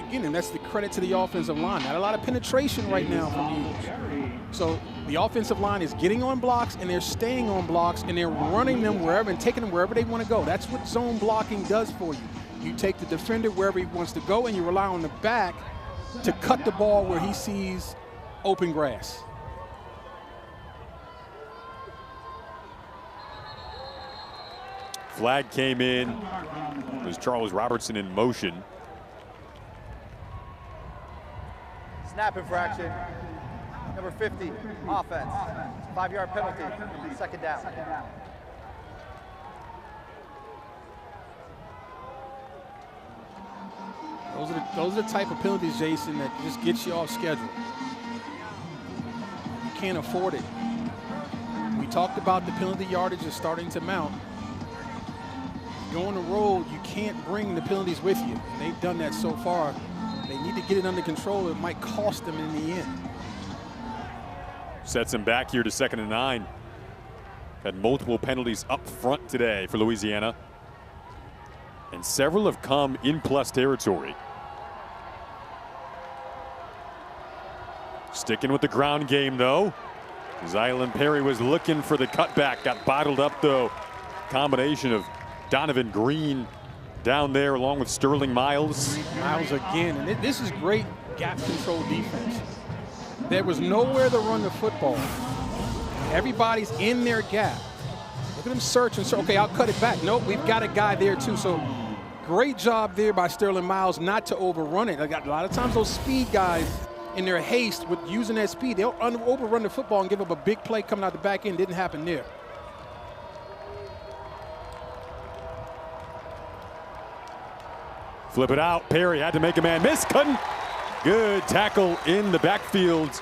Again, and that's the credit to the offensive line. Not a lot of penetration right now from the Eagles. So the offensive line is getting on blocks, and they're staying on blocks, and they're running them wherever and taking them wherever they want to go. That's what zone blocking does for you. You take the defender wherever he wants to go, and you rely on the back to cut the ball where he sees open grass. Flag came in. It was Charles Robertson in motion. Snap infraction. Number 50, offense. 5-yard penalty, second down. Those are the type of penalties, Jason, that just gets you off schedule. You can't afford it. We talked about the penalty yardage is starting to mount. You go on the road, you can't bring the penalties with you. And they've done that so far. They need to get it under control. It might cost them in the end. Sets him back here to 2nd and 9. Had multiple penalties up front today for Louisiana. And several have come in plus territory. Sticking with the ground game, though. Zylan Perry was looking for the cutback. Got bottled up, though. Combination of Donovan Green down there along with Sterling Miles. Miles again. And this is great gap control defense. There was nowhere to run the football. Everybody's in their gap. Look at them search and search. Okay, I'll cut it back. Nope, we've got a guy there, too. So great job there by Sterling Miles not to overrun it. A lot of times those speed guys, in their haste with using that speed, they'll overrun the football and give up a big play coming out the back end. Didn't happen there. Flip it out. Perry had to make a man miss. Couldn't. Good tackle in the backfield.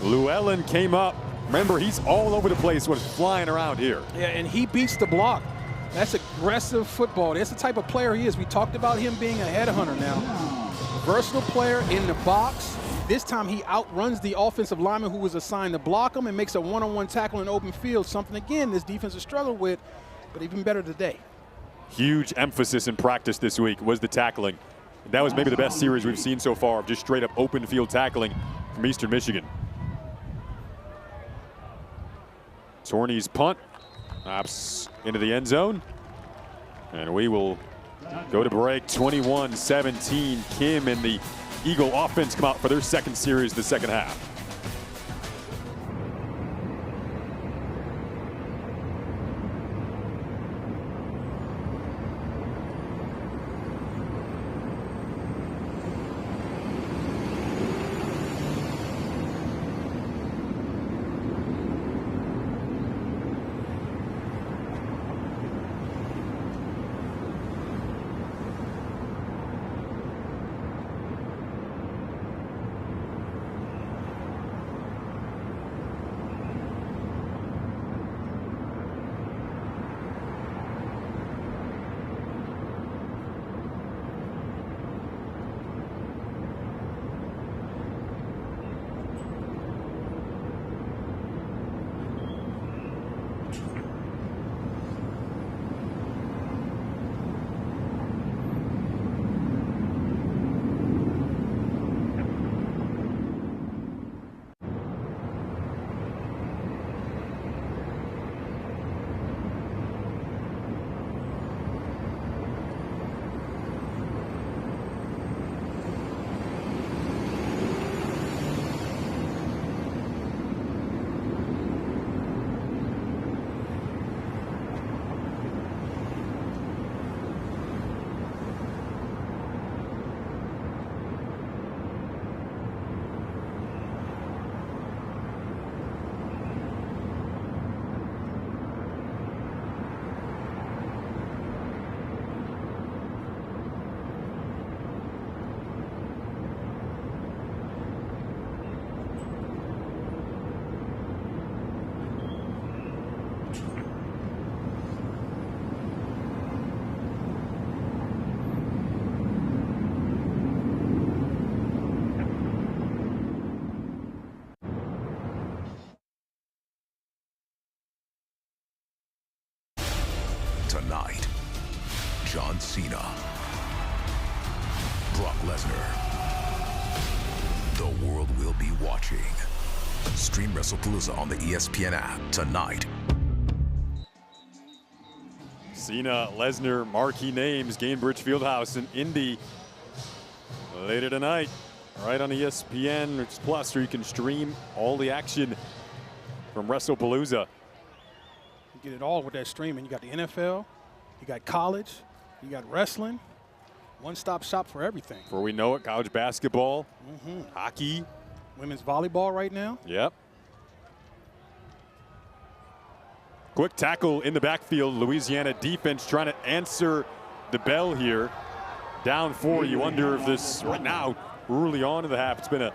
Llewellyn came up. Remember, he's all over the place when it's flying around here. Yeah, and he beats the block. That's aggressive football. That's the type of player he is. We talked about him being a headhunter now. Versatile player in the box. This time he outruns the offensive lineman who was assigned to block him and makes a one-on-one tackle in open field. Something, again, this defense has struggled with, but even better today. Huge emphasis in practice this week was the tackling. That was maybe the best series we've seen so far of just straight up open field tackling from Eastern Michigan. Torney's punt hops into the end zone. And we will go to break. 21-17. Kim and the Eagle offense come out for their second series the second half. Tonight, John Cena, Brock Lesnar. The world will be watching. Stream WrestlePalooza on the ESPN app tonight. Cena, Lesnar, marquee names, Gainbridge Fieldhouse in Indy later tonight, right on ESPN Plus, where you can stream all the action from WrestlePalooza. You get it all with that streaming. You got the NFL, you got college, you got wrestling. One-stop shop for everything. Before we know it, college basketball, hockey. Women's volleyball right now. Yep. Quick tackle in the backfield. Louisiana defense trying to answer the bell here. Down 4. You wonder if this, right now, early on in the half, it's been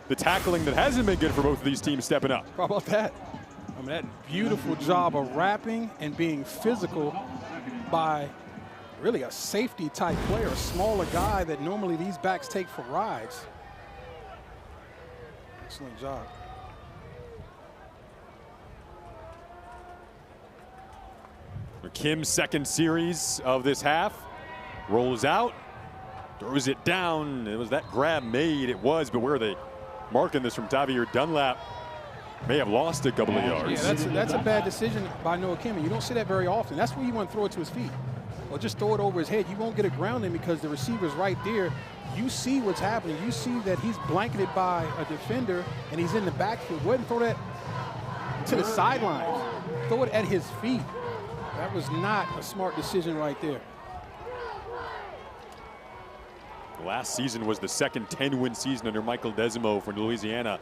the tackling that hasn't been good for both of these teams stepping up. How about that? I mean, that beautiful job of wrapping and being physical by really a safety type player, a smaller guy that normally these backs take for rides. Excellent job. Kim's second series of this half. Rolls out, throws it down. It was that grab made. It was, but where are they marking this from Tavier Dunlap? May have lost a couple of yards. Yeah, that's a bad decision by Noah Kim, and you don't see that very often. That's where you want to throw it to his feet, or just throw it over his head. You won't get it grounding because the receiver's right there. You see what's happening. You see that he's blanketed by a defender, and he's in the backfield. Go ahead and throw that to the sidelines. Throw it at his feet. That was not a smart decision right there. Last season was the second 10-win season under Michael Desimo for Louisiana.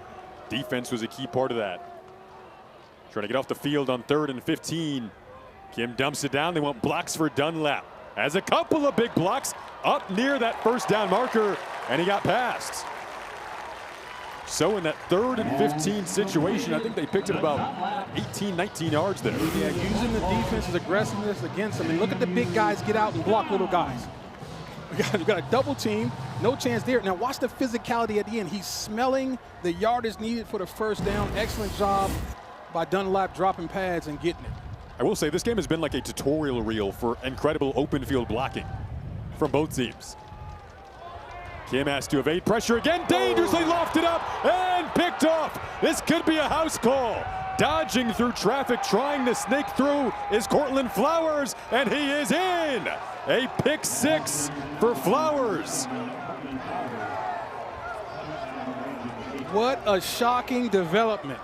Defense was a key part of that. Trying to get off the field on 3rd and 15. Kim dumps it down. They want blocks for Dunlap. Has a couple of big blocks up near that first down marker, and he got past. So in that 3rd and 15 situation, I think they picked it about 18, 19 yards there. Yeah, using the defense's aggressiveness against them. And look at the big guys get out and block little guys. You got a double team, no chance there. Now watch the physicality at the end. He's smelling the yardage needed for the first down. Excellent job by Dunlap dropping pads and getting it. I will say this game has been like a tutorial reel for incredible open field blocking from both teams. Kim has to evade pressure again, dangerously lofted up and picked off. This could be a house call. Dodging through traffic, trying to snake through is Cortland Flowers, and he is in. A pick 6 for Flowers. What a shocking development.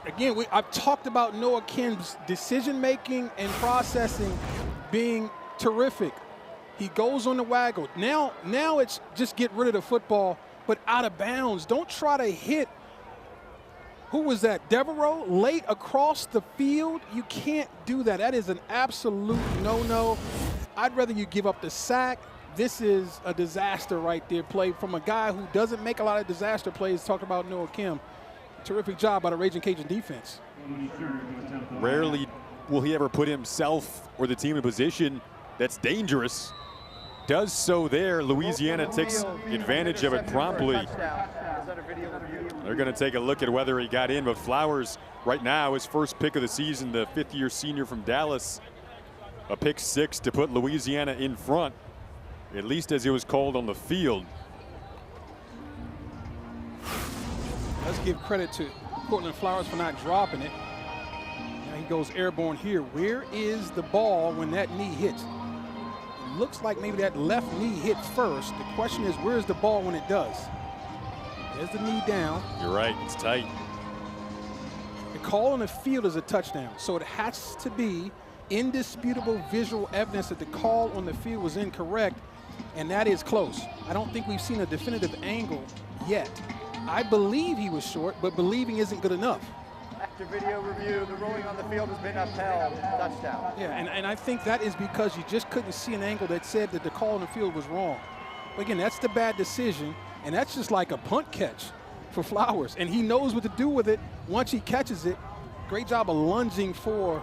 Again, I've talked about Noah Kim's decision-making and processing being terrific. He goes on the waggle. Now it's just get rid of the football, but out of bounds. Don't try to hit, who was that, Devereaux, late across the field. You can't do that. That is an absolute no-no. I'd rather you give up the sack. This is a disaster right there, played from a guy who doesn't make a lot of disaster plays. Talk about Noah Kim. Terrific job by the Raging Cajun defense. Rarely will he ever put himself or the team in a position that's dangerous. Does so there. Louisiana takes advantage of it promptly. They're going to take a look at whether he got in, but Flowers right now, his first pick of the season, the 5th-year senior from Dallas, a pick 6 to put Louisiana in front, at least as it was called on the field. Let's give credit to Cortland Flowers for not dropping it. Now he goes airborne here. Where is the ball when that knee hits? It looks like maybe that left knee hit first. The question is, where's the ball when it does? There's the knee down. You're right, it's tight. The call on the field is a touchdown, so it has to be indisputable visual evidence that the call on the field was incorrect, and that is close. I don't think we've seen a definitive angle yet. I believe he was short, but believing isn't good enough. After video review, the ruling on the field has been upheld. Touchdown. Yeah, and I think that is because you just couldn't see an angle that said that the call on the field was wrong. But again, that's the bad decision, and that's just like a punt catch for Flowers. And he knows what to do with it once he catches it. Great job of lunging for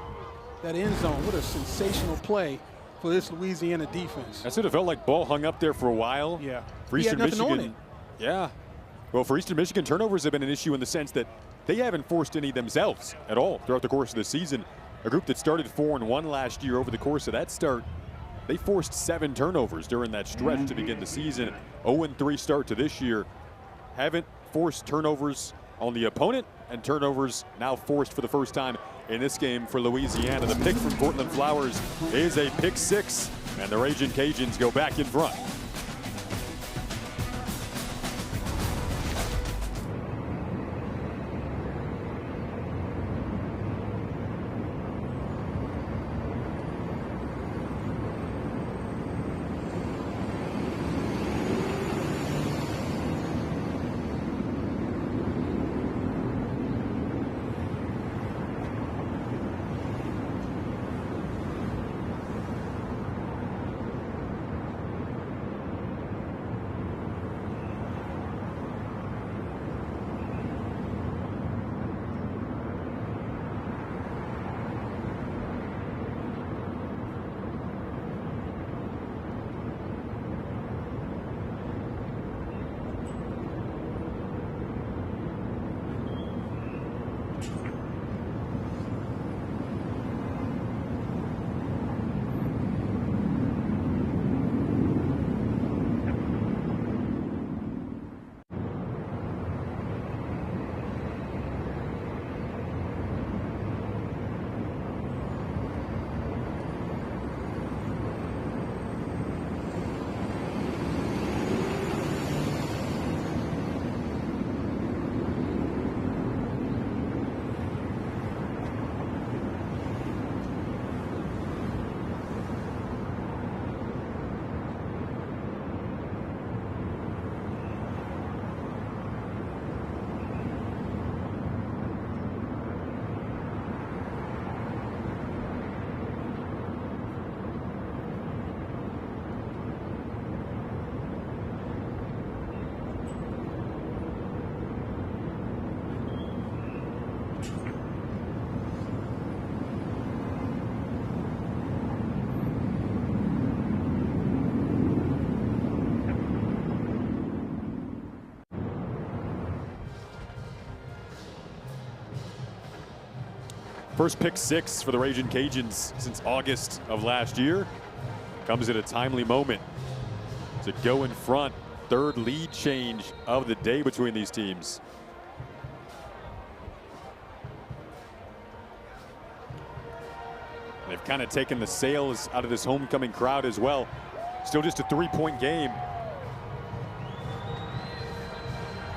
that end zone. What a sensational play for this Louisiana defense. That's what it felt like. Ball hung up there for a while. Yeah. For He had Eastern nothing on Michigan. it. Yeah. Well, for Eastern Michigan, turnovers have been an issue in the sense that they haven't forced any themselves at all throughout the course of the season. a group that started 4-1 last year. Over the course of that start, they forced 7 turnovers during that stretch to begin the season. 0-3 start to this year. Haven't forced turnovers on the opponent, and turnovers now forced for the first time in this game for Louisiana. The pick from Cortland Flowers is a pick 6, and the Raging Cajuns go back in front. First pick 6 for the Raging Cajuns since August of last year. Comes at a timely moment to go in front. Third lead change of the day between these teams. They've kind of taken the sails out of this homecoming crowd as well. Still just a 3-point game.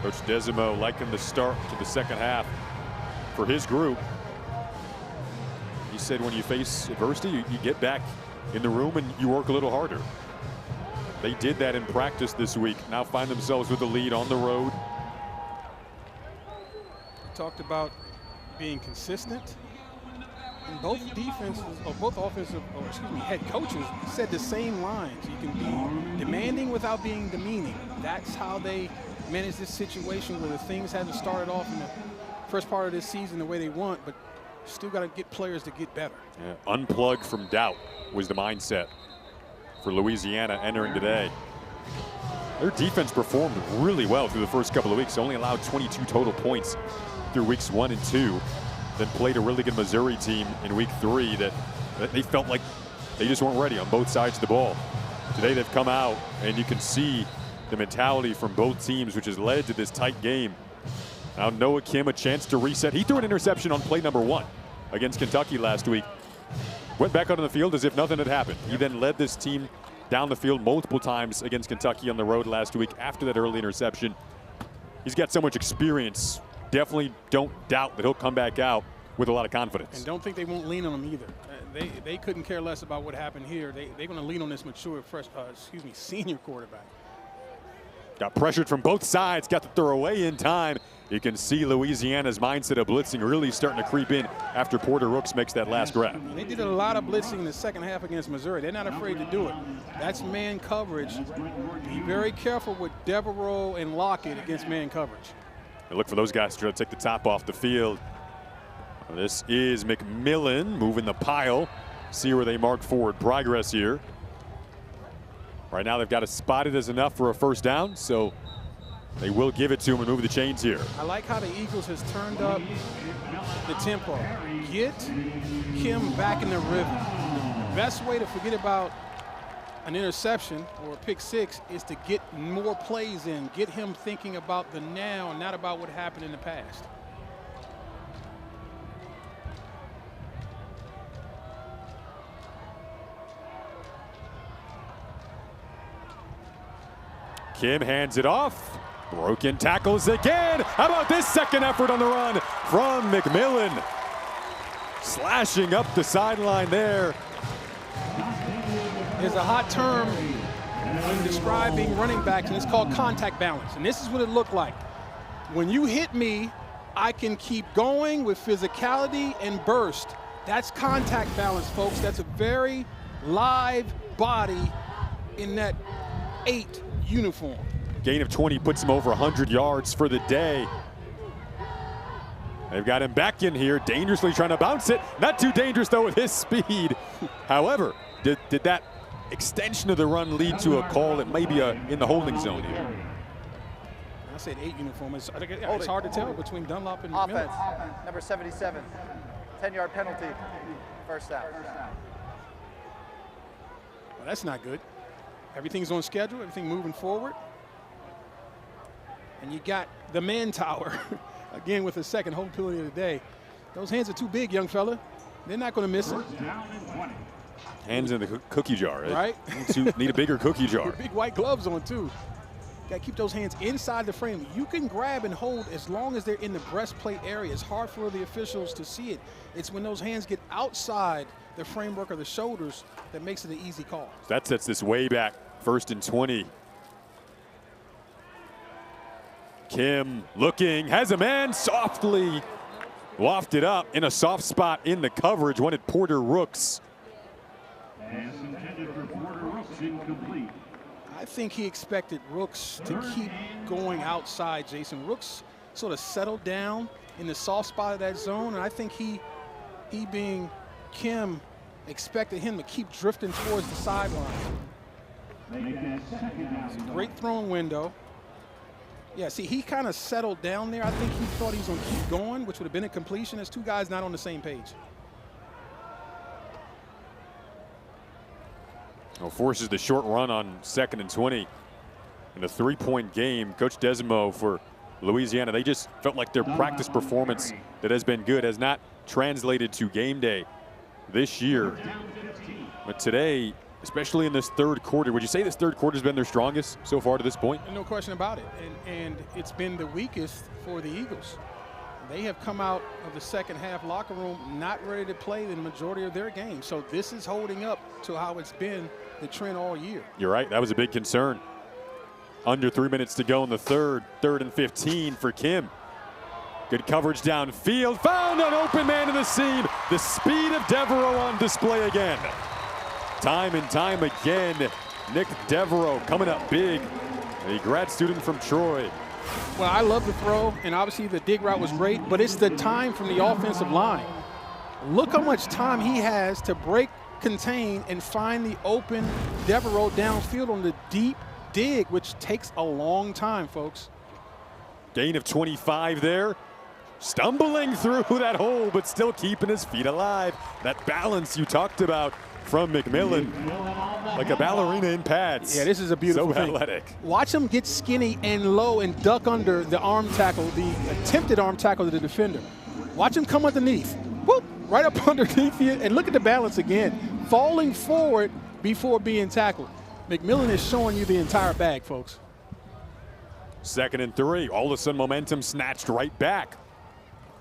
Coach Desimo liking the start to the second half for his group. He said when you face adversity, you get back in the room and you work a little harder. They did that in practice this week. Now find themselves with the lead on the road. We talked about being consistent. And both defenses, or both offensive, or excuse me, head coaches said the same lines. You can be demanding without being demeaning. That's how they manage this situation where the things haven't started off in the first part of this season the way they want, but still got to get players to get better. Yeah, unplug from doubt was the mindset for Louisiana entering today. Their defense performed really well through the first couple of weeks. Only allowed 22 total points through weeks 1 and 2. Then played a really good Missouri team in week 3 that they felt like they just weren't ready on both sides of the ball. Today they've come out, and you can see the mentality from both teams, which has led to this tight game. Now Noah Kim, a chance to reset. He threw an interception on play number 1 against Kentucky last week. Went back out on the field as if nothing had happened. He then led this team down the field multiple times against Kentucky on the road last week after that early interception. He's got so much experience. Definitely don't doubt that he'll come back out with a lot of confidence. And don't think they won't lean on him either. They couldn't care less about what happened here. They're going to lean on this mature, senior quarterback. Got pressured from both sides, got the throw away in time. You can see Louisiana's mindset of blitzing really starting to creep in after Porter Rooks makes that last grab. They did a lot of blitzing in the second half against Missouri. They're not afraid to do it. That's man coverage. Be very careful with Devereaux and Lockett against man coverage. And look for those guys to try to take the top off the field. This is McMillan moving the pile. See where they mark forward progress here. Right now they've got to spot it as enough for a first down, so they will give it to him and move the chains here. I like how the Eagles has turned up the tempo. Get Kim back in the rhythm. The best way to forget about an interception or a pick six is to get more plays in. Get him thinking about the now and not about what happened in the past. Kim hands it off. Broken tackles again. How about this second effort on the run from McMillan? Slashing up the sideline there. There's a hot term when describing running backs, and it's called contact balance. And this is what it looked like. When you hit me, I can keep going with physicality and burst. That's contact balance, folks. That's a very live body in that 8 uniform. Gain of 20 puts him over 100 yards for the day. They've got him back in here, dangerously trying to bounce it. Not too dangerous, though, with his speed. However, did that extension of the run lead to a call that may be in the holding zone here? I said 8 uniform. It's hard to tell between Dunlop and Offense, Miller. number 77, 10-yard penalty, first down. Well, that's not good. Everything's on schedule, everything moving forward. And you got the man tower, again with the second home penalty of the day. Those hands are too big, young fella. They're not going to miss it. Hands in the cookie jar, right? Need a bigger cookie jar. Big white gloves on, too. Got to keep those hands inside the frame. You can grab and hold as long as they're in the breastplate area. It's hard for the officials to see it. It's when those hands get outside the framework of the shoulders that makes it an easy call. That sets this way back, 1st and 20. Kim looking, has a man softly wafted up in a soft spot in the coverage. Wanted Porter Rooks. Pass intended for Porter Rooks, incomplete. I think he expected Rooks to keep going outside, Jason. Rooks sort of settled down in the soft spot of that zone, and I think he being Kim, expected him to keep drifting towards the sideline. It's a great throwing window. Yeah, see, he kind of settled down there. I think he thought he was going to keep going, which would have been a completion. As 2 guys not on the same page. Well, forces the short run on 2nd and 20. In a 3-point game, Coach Desimo for Louisiana, they just felt like their practice performance that has been good has not translated to game day this year. But today, especially in this 3rd quarter, would you say this 3rd quarter has been their strongest so far to this point? No question about it. And it's been the weakest for the Eagles. They have come out of the second half locker room not ready to play the majority of their game. So this is holding up to how it's been the trend all year. You're right. That was a big concern. Under 3 minutes to go in the 3rd. 3rd and 15 for Kim. Good coverage downfield. Found an open man in the seam. The speed of Devereaux on display again. Time and time again, Nick Devereaux coming up big. A grad student from Troy. Well, I love the throw, and obviously the dig route was great, but it's the time from the offensive line. Look how much time he has to break, contain, and find the open Devereaux downfield on the deep dig, which takes a long time, folks. Gain of 25 there. Stumbling through that hole, but still keeping his feet alive. That balance you talked about from McMillan, like a ballerina in pads. Yeah, this is a beautiful thing. So athletic. Watch him get skinny and low and duck under the arm tackle, the attempted arm tackle of the defender. Watch him come underneath. Whoop, right up underneath you, and look at the balance again. Falling forward before being tackled. McMillan is showing you the entire bag, folks. 2nd and 3. All of a sudden, momentum snatched right back.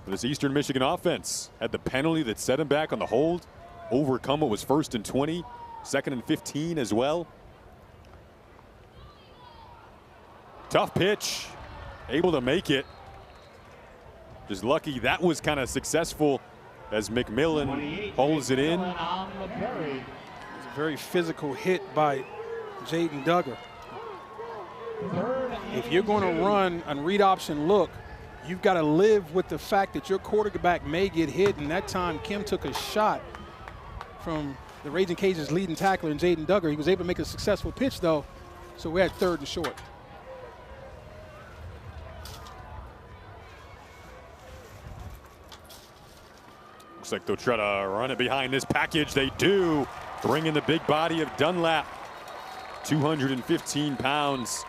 This Eastern Michigan offense had the penalty that set him back on the hold. Overcome what was 1st and 20. 2nd and 15 as well. Tough pitch. Able to make it. Just lucky that was kind of successful as McMillan holds it in. It's a very physical hit by Jaden Duggar. If you're going to run a read option look, you've got to live with the fact that your quarterback may get hit, and that time Kim took a shot from the Raging Cajuns' leading tackler in Jaden Duggar. He was able to make a successful pitch, though, so we're at 3rd and short. Looks like they'll try to run it behind this package. They do. Bring in the big body of Dunlap. 215 pounds.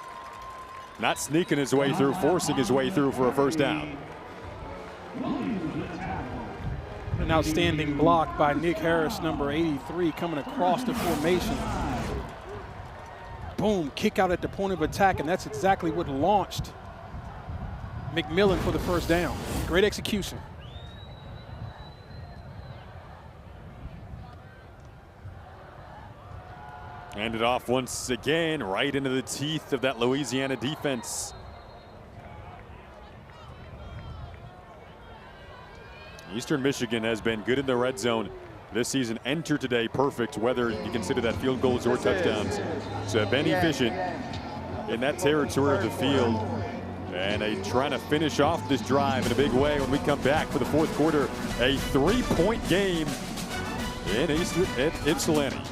Not sneaking his way through, forcing his way through for a first down. An outstanding block by Nick Harris, number 83, coming across the formation. Boom, kick out at the point of attack, and that's exactly what launched McMillan for the first down. Great execution. Hand it off once again, right into the teeth of that Louisiana defense. Eastern Michigan has been good in the red zone this season. Enter today perfect, whether you consider that field goals or touchdowns. So been efficient in that territory of the field. And trying to finish off this drive in a big way when we come back for the fourth quarter. A 3-point game in Ypsilanti.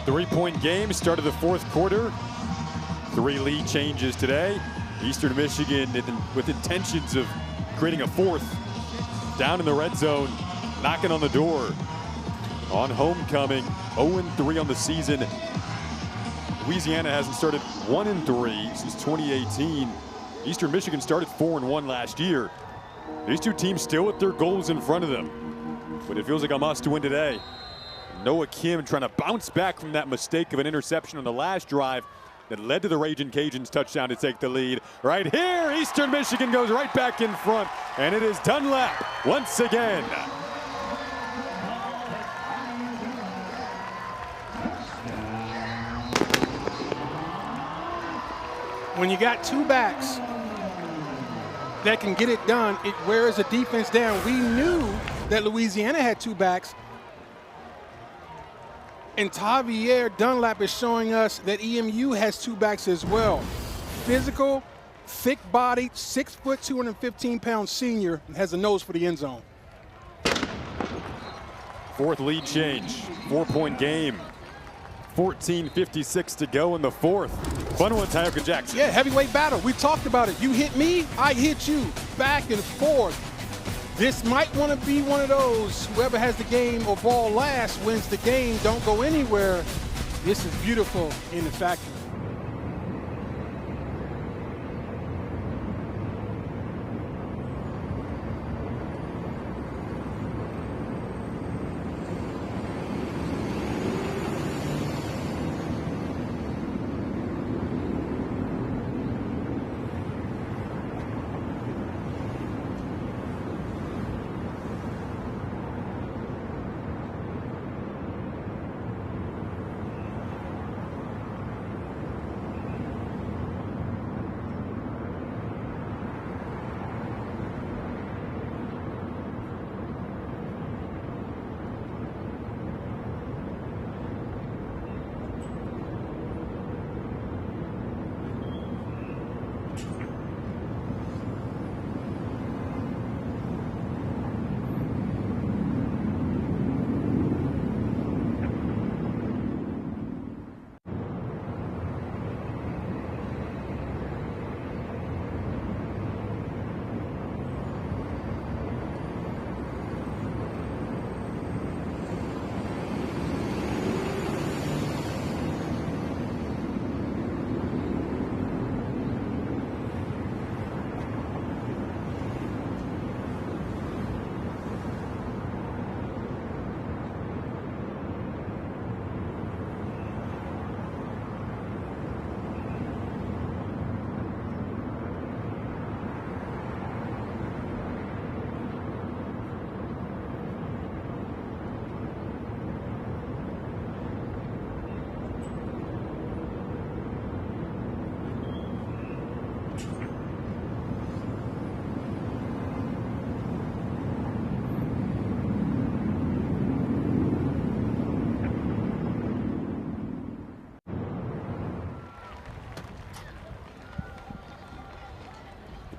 Three-point game, start of the fourth quarter. 3 lead changes today. Eastern Michigan with intentions of creating a fourth. Down in the red zone, knocking on the door. On homecoming, 0-3 on the season. Louisiana hasn't started 1-3 since 2018. Eastern Michigan started 4-1 last year. These two teams still with their goals in front of them. But it feels like a must to win today. Noah Kim trying to bounce back from that mistake of an interception on the last drive that led to the Ragin' Cajuns touchdown to take the lead. Right here, Eastern Michigan goes right back in front, and it is Dunlap once again. When you got two backs that can get it done. It wears the defense down. We knew that Louisiana had two backs. And Tavier Dunlap is showing us that EMU has two backs as well. Physical, thick-bodied, 6 foot, 215-pound senior, and has a nose for the end zone. Fourth lead change, 4-point game. 14:56 to go in the fourth. Fun one, Tioka Jackson. Yeah, heavyweight battle. We talked about it. You hit me, I hit you. Back and forth. This might want to be one of those, whoever has the game or ball last wins the game, don't go anywhere. This is beautiful in the factory.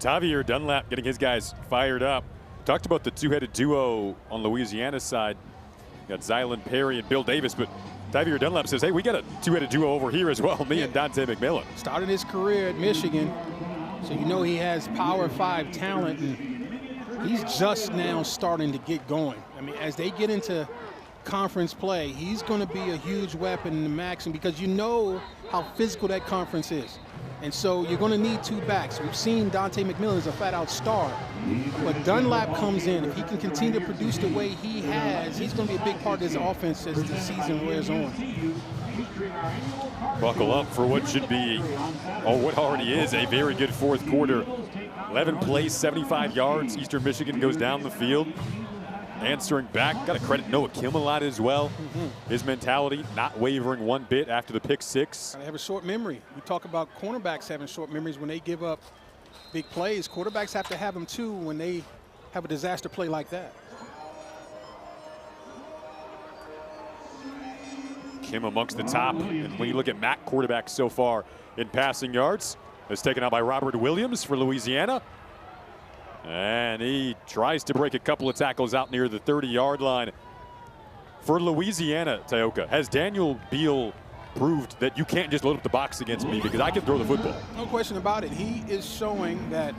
Tavier Dunlap getting his guys fired up. Talked about the two-headed duo on Louisiana's side. Got Zylan Perry and Bill Davis, but Tavier Dunlap says, hey, we got a two-headed duo over here as well, me and Dante McMillan. Started his career at Michigan, so you know he has Power 5 talent, and he's just now starting to get going. I mean, as they get into conference play, he's going to be a huge weapon in the MAC, because you know how physical that conference is. And so you're going to need two backs. We've seen Dante McMillan as a flat-out star, but Dunlap comes in. If he can continue to produce the way he has, he's going to be a big part of this offense as the season wears on. Buckle up for what should be, or what already is, a very good fourth quarter. 11 plays, 75 yards. Eastern Michigan goes down the field. Answering back, got to credit Noah Kim a lot as well. His mentality not wavering one bit after the pick six. Gotta have a short memory. We talk about cornerbacks having short memories when they give up big plays. Quarterbacks have to have them too when they have a disaster play like that. Kim amongst the top, and when you look at MAC quarterbacks so far in passing yards, is taken out by Robert Williams for Louisiana. And he tries to break a couple of tackles out near the 30-yard line. For Louisiana, Tioka, has Daniel Beal proved that you can't just load up the box against me because I can throw the football? No question about it. He is showing that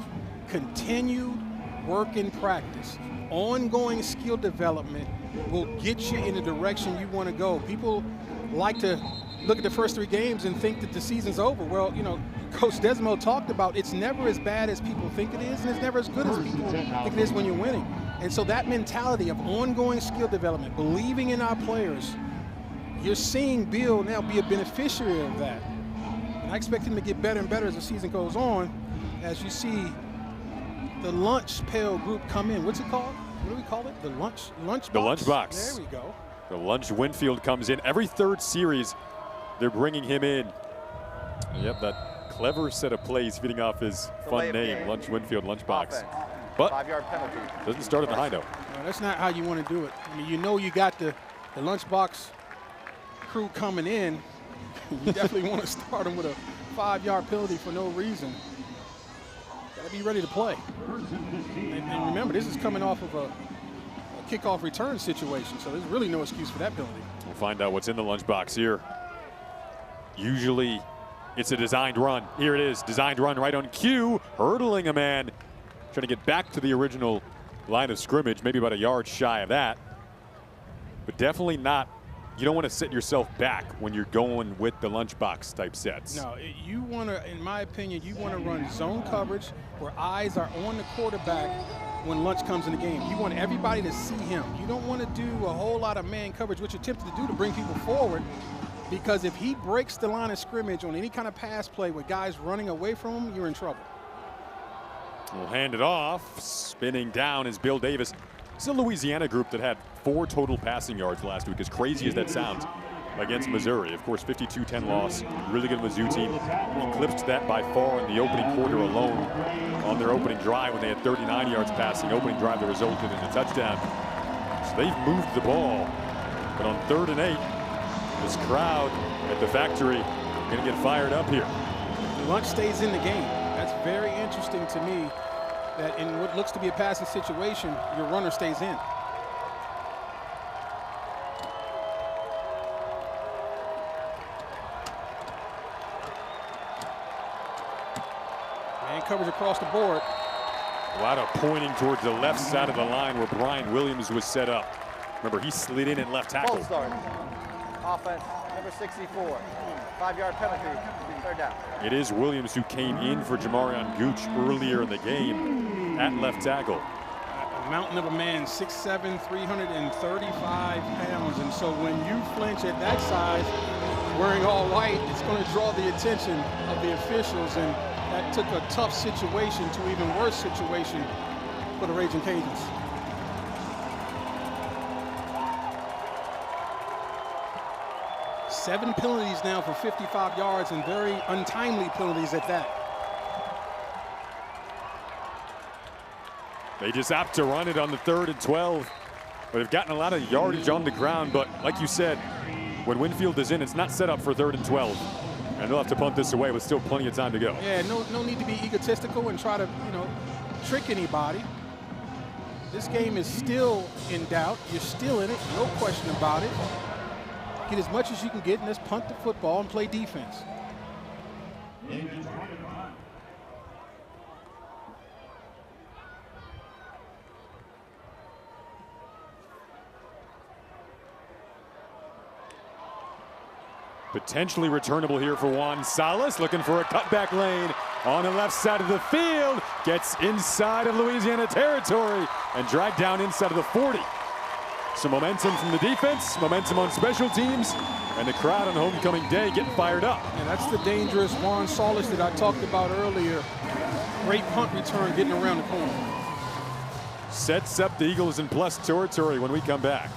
continued work in practice, ongoing skill development will get you in the direction you want to go. People like to look at the first three games and think that the season's over. Well, you know, Coach Desmo talked about it's never as bad as people think it is, and it's never as good as people think it is when you're winning. And so that mentality of ongoing skill development, believing in our players, you're seeing Bill now be a beneficiary of that. And I expect him to get better and better as the season goes on, as you see the lunch pail group come in. What's it called? What do we call it? The lunch box? The lunch box. There we go. The lunch Winfield comes in. Every third series, they're bringing him in. Yep, that clever set of plays feeding off his fun name, Lunch Winfield Lunchbox. Offense. But 5-yard penalty. doesn't start at the high note. No, that's not how you want to do it. I mean, you know you got the Lunchbox crew coming in. You definitely want to start them with a 5-yard penalty for no reason. Got to be ready to play. And remember, this is coming off of a kickoff return situation, so there's really no excuse for that penalty. We'll find out what's in the lunchbox here. Usually it's a designed run. Here it is, designed run right on cue, hurdling a man, trying to get back to the original line of scrimmage, maybe about a yard shy of that. But definitely not, you don't want to set yourself back when you're going with the lunchbox type sets. No, you want to, in my opinion, you want to run zone coverage where eyes are on the quarterback when Lunch comes in the game. You want everybody to see him. You don't want to do a whole lot of man coverage, which you're tempted to do to bring people forward, because if he breaks the line of scrimmage on any kind of pass play with guys running away from him, you're in trouble. We'll hand it off. Spinning down is Bill Davis. This is a Louisiana group that had 4 total passing yards last week, as crazy as that sounds, against Missouri. Of course, 52-10 loss. Really good Mizzou team. Eclipsed that by far in the opening quarter alone on their opening drive when they had 39 yards passing. Opening drive that resulted in a touchdown. So they've moved the ball. But on 3rd and 8, this crowd at the factory going to get fired up here. Lunch stays in the game. That's very interesting to me, that in what looks to be a passing situation, your runner stays in. Man coverage across the board. A lot of pointing towards the left side of the line where Brian Williams was set up. Remember, he slid in at left tackle. Full start. Offense, number 64. 5-yard penalty. 3rd down. It is Williams who came in for Jamarion Gooch earlier in the game at left tackle. A mountain of a man, 6'7", 335 pounds. And so when you flinch at that size, wearing all white, it's going to draw the attention of the officials. And that took a tough situation to an even worse situation for the Raging Cajuns. Seven penalties now for 55 yards, and very untimely penalties at that. They just opt to run it on the 3rd and 12. But they've gotten a lot of yardage on the ground. But like you said, when Winfield is in, it's not set up for 3rd and 12. And they'll have to punt this away with still plenty of time to go. Yeah, no need to be egotistical and try to, trick anybody. This game is still in doubt. You're still in it, no question about it. Get as much as you can get, and let's punt the football and play defense. Potentially returnable here for Juan Salas, looking for a cutback lane on the left side of the field. Gets inside of Louisiana territory and dragged down inside of the 40. Some momentum from the defense, momentum on special teams, and the crowd on homecoming day getting fired up. And that's the dangerous Juan Salas that I talked about earlier. Great punt return getting around the corner. Sets up the Eagles in plus territory when we come back.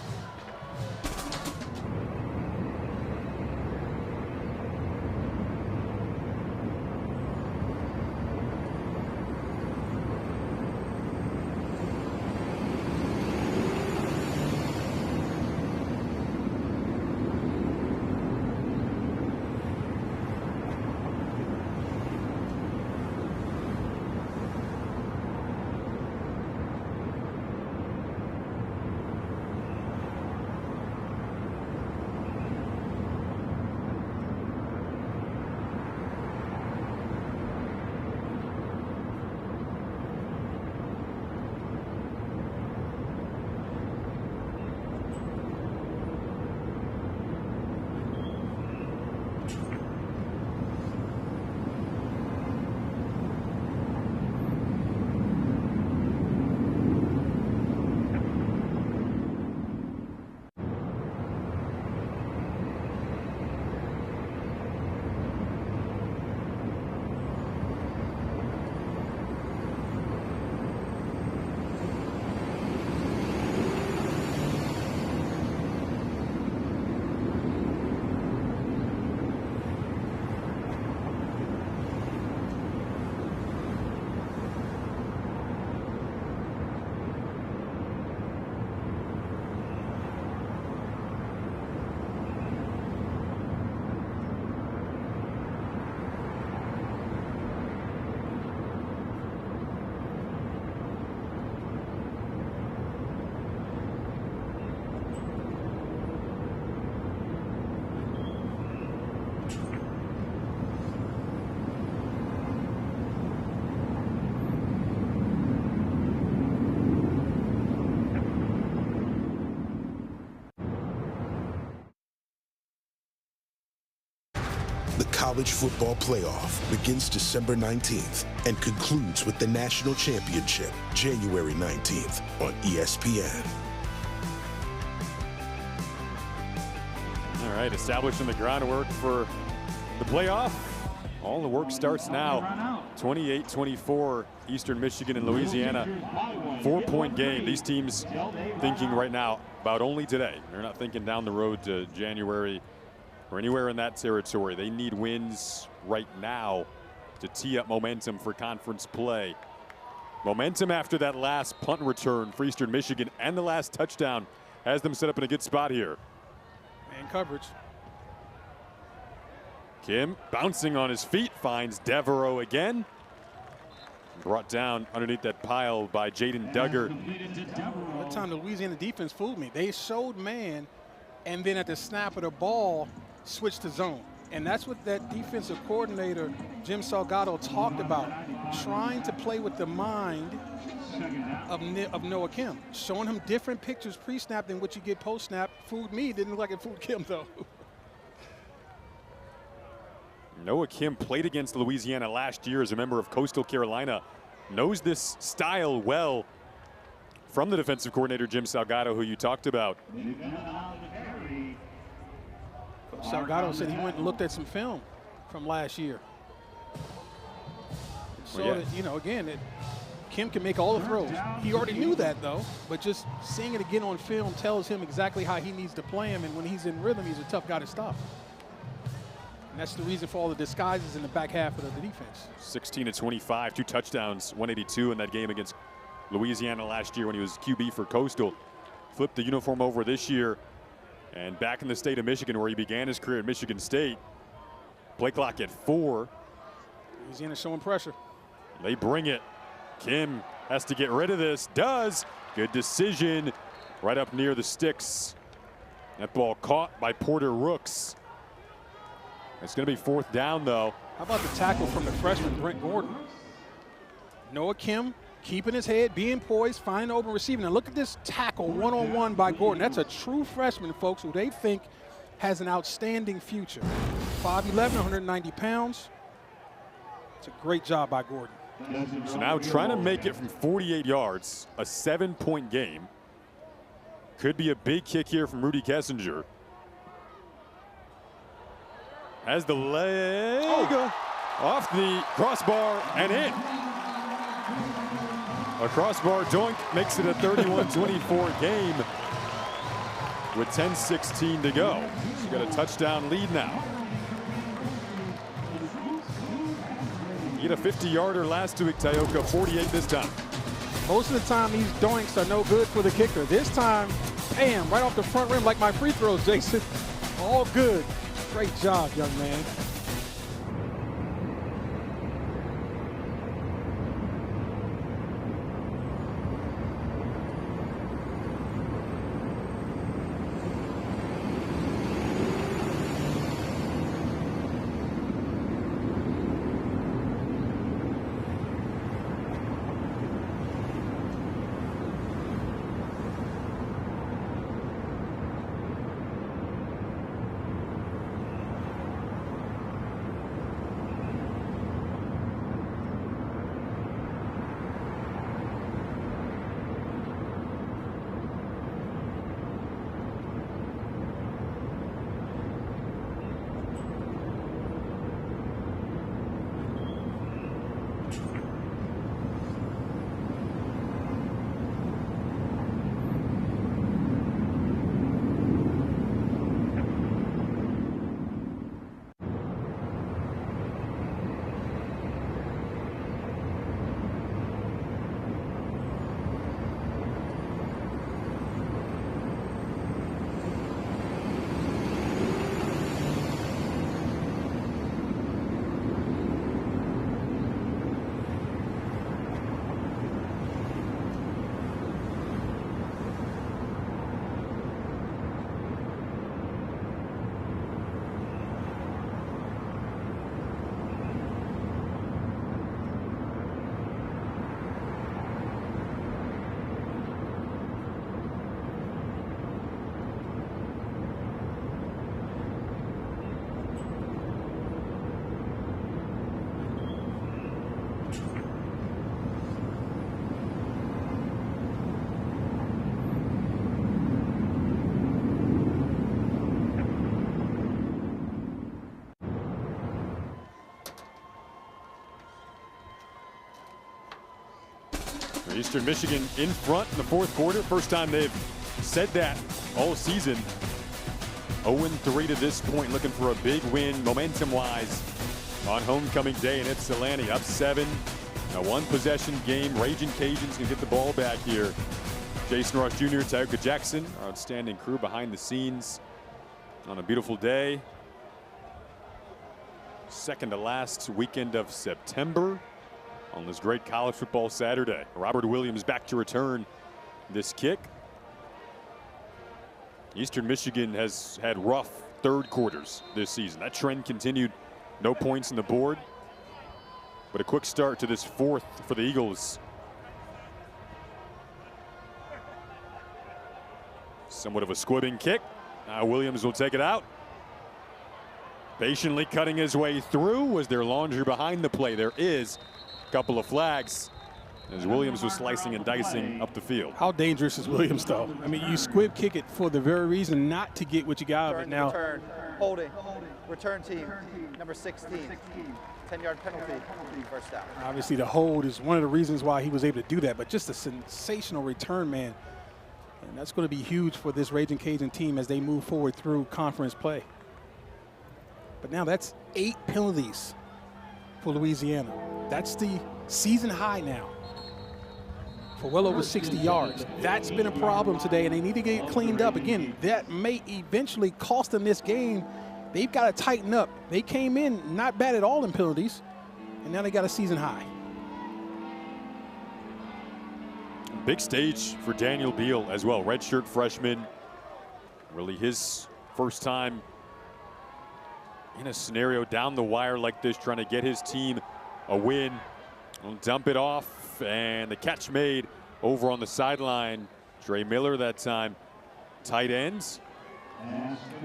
The college football playoff begins December 19th and concludes with the national championship January 19th on ESPN. All right, establishing the groundwork for the playoff. All the work starts now. 28-24, Eastern Michigan and Louisiana. 4-point game. These teams thinking right now about only today. They're not thinking down the road to January or anywhere in that territory. They need wins right now to tee up momentum for conference play. Momentum after that last punt return for Eastern Michigan and the last touchdown has them set up in a good spot here. Man coverage. Kim bouncing on his feet, finds Devereaux again. Brought down underneath that pile by Jaden Duggar. That time the Louisiana defense fooled me. They showed man, and then at the snap of the ball, switched to zone. And that's what that defensive coordinator, Jim Salgado, talked about. Trying to play with the mind of Noah Kim. Showing him different pictures pre-snap than what you get post-snap. Fooled me. Didn't look like it fooled Kim, though. Noah Kim played against Louisiana last year as a member of Coastal Carolina. Knows this style well from the defensive coordinator, Jim Salgado, who you talked about. Coach Salgado said he went and looked at some film from last year. So that, you know, again, Kim can make all the throws. He already knew that, though, but just seeing it again on film tells him exactly how he needs to play him, and when he's in rhythm, he's a tough guy to stop. And that's the reason for all the disguises in the back half of the defense. 16-25, 2 touchdowns, 182 in that game against Louisiana last year when he was QB for Coastal. Flipped the uniform over this year and back in the state of Michigan where he began his career at Michigan State. Play clock at 4. Louisiana showing pressure. They bring it. Kim has to get rid of this. Does. Good decision. Right up near the sticks. That ball caught by Porter Rooks. It's going to be 4th down, though. How about the tackle from the freshman, Brent Gordon? Noah Kim keeping his head, being poised, finding open receiver. Now look at this tackle one-on-one by Gordon. That's a true freshman, folks, who they think has an outstanding future. 5'11", 190 pounds. It's a great job by Gordon. So now trying to make it from 48 yards, a 7-point game. Could be a big kick here from Rudy Kessinger. Has the leg off the crossbar and in. A crossbar doink makes it a 31-24 game with 10:16 to go. So you got a touchdown lead now. He had a 50-yarder last week, Tioka, 48 this time. Most of the time, these doinks are no good for the kicker. This time, bam, right off the front rim like my free throws, Jason. All good. Great job, young man. Eastern Michigan in front in the fourth quarter. First time they've said that all season. 0-3 to this point, looking for a big win momentum-wise on homecoming day in Ypsilanti. Up 7, a one-possession game. Raging Cajuns can get the ball back here. Jason Ross Jr., Tyuka Jackson, our outstanding crew behind the scenes on a beautiful day. Second to last weekend of September on this great college football Saturday. Robert Williams back to return this kick. Eastern Michigan has had rough third quarters this season. That trend continued. No points on the board. But a quick start to this fourth for the Eagles. Somewhat of a squibbing kick. Now Williams will take it out. Patiently cutting his way through. Was there laundry behind the play? There is. A couple of flags as Williams was slicing and dicing up the field. How dangerous is Williams, though? I mean, you squib kick it for the very reason not to get what you got out of it now. Return, holding, return team, number 16, 10-yard penalty, first down. Obviously, the hold is one of the reasons why he was able to do that, but just a sensational return, man. And that's going to be huge for this Raging Cajun team as they move forward through conference play. But now that's 8 penalties for Louisiana. That's the season high now for well over 60 yards. That's been a problem today, and they need to get it cleaned up. Again, that may eventually cost them this game. They've got to tighten up. They came in not bad at all in penalties, and now they got a season high. Big stage for Daniel Beal as well. Redshirt freshman. Really his first time in a scenario down the wire like this, trying to get his team a win. We'll dump it off, and the catch made over on the sideline. Trey Miller that time. Tight ends.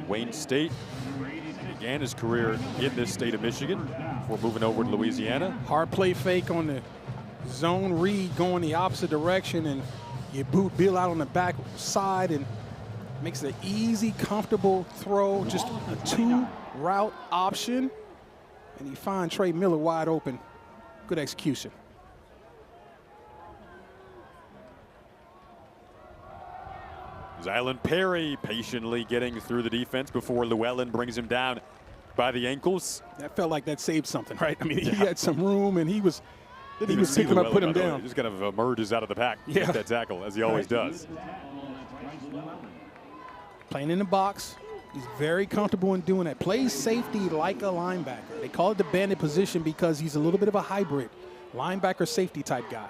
Wayne State began his career in this state of Michigan before moving over to Louisiana. Hard play fake on the zone read going the opposite direction, and you boot Bill out on the back side and makes it an easy, comfortable throw, just a 2-route option. And you find Trey Miller wide open. Good execution. Zylan Perry patiently getting through the defense before Llewellyn brings him down by the ankles. That felt like that saved something, right? I mean, he had some room, and he was Didn't even picking him up, put him down. He just kind of emerges out of the pack with that tackle, as he always does. Playing in the box. He's very comfortable in doing that. Plays safety like a linebacker. They call it the bandit position because he's a little bit of a hybrid linebacker safety type guy.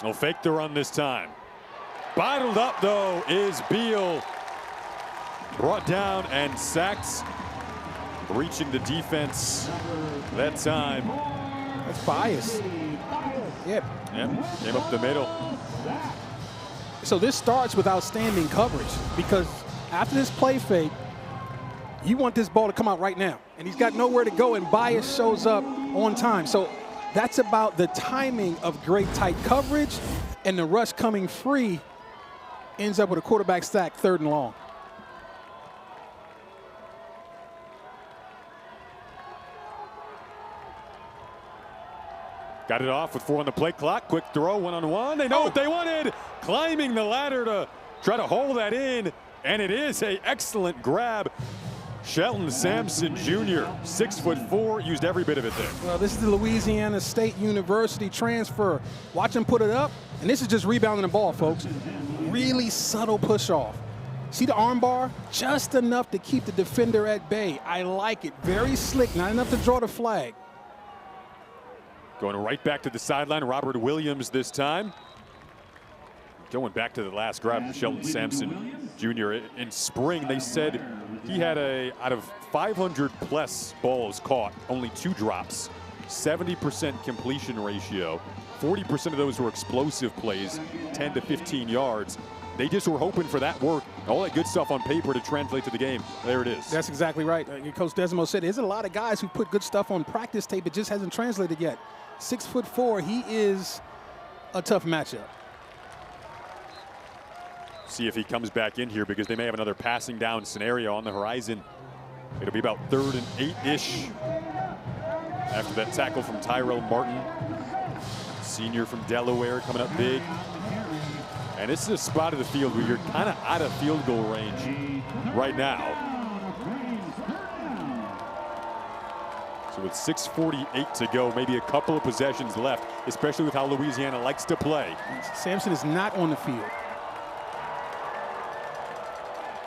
He'll fake the run this time. Bottled up, though, is Beal. Brought down and sacked. Reaching the defense that time. That's bias. Yep. Came up the middle. So this starts with outstanding coverage, because after this play fake, you want this ball to come out right now. And he's got nowhere to go, and bias shows up on time. So that's about the timing of great tight coverage, and the rush coming free ends up with a quarterback sack, 3rd and long. Got it off with 4 on the play clock. Quick throw, 1-on-1. They know what they wanted. Climbing the ladder to try to hold that in. And it is an excellent grab. Shelton Sampson Jr., 6'4", used every bit of it there. Well, this is the Louisiana State University transfer. Watch him put it up. And this is just rebounding the ball, folks. Really subtle push off. See the arm bar? Just enough to keep the defender at bay. I like it. Very slick, not enough to draw the flag. Going right back to the sideline, Robert Williams this time. Going back to the last grab, Shelton Sampson Jr. In spring, they said he had out of 500 plus balls caught, only 2 drops, 70% completion ratio. 40% of those were explosive plays, 10 to 15 yards. They just were hoping for that work, all that good stuff on paper to translate to the game. There it is. That's exactly right. Coach Desimo said there's a lot of guys who put good stuff on practice tape. It just hasn't translated yet. 6'4", he is a tough matchup. See if he comes back in here, because they may have another passing down scenario on the horizon It'll be about 3rd and 8-ish after that tackle from Tyrell Martin, senior from Delaware, coming up big. And this is a spot of the field where you're kind of out of field goal range right now. So with 6:48 to go, maybe a couple of possessions left, especially with how Louisiana likes to play. Sampson is not on the field.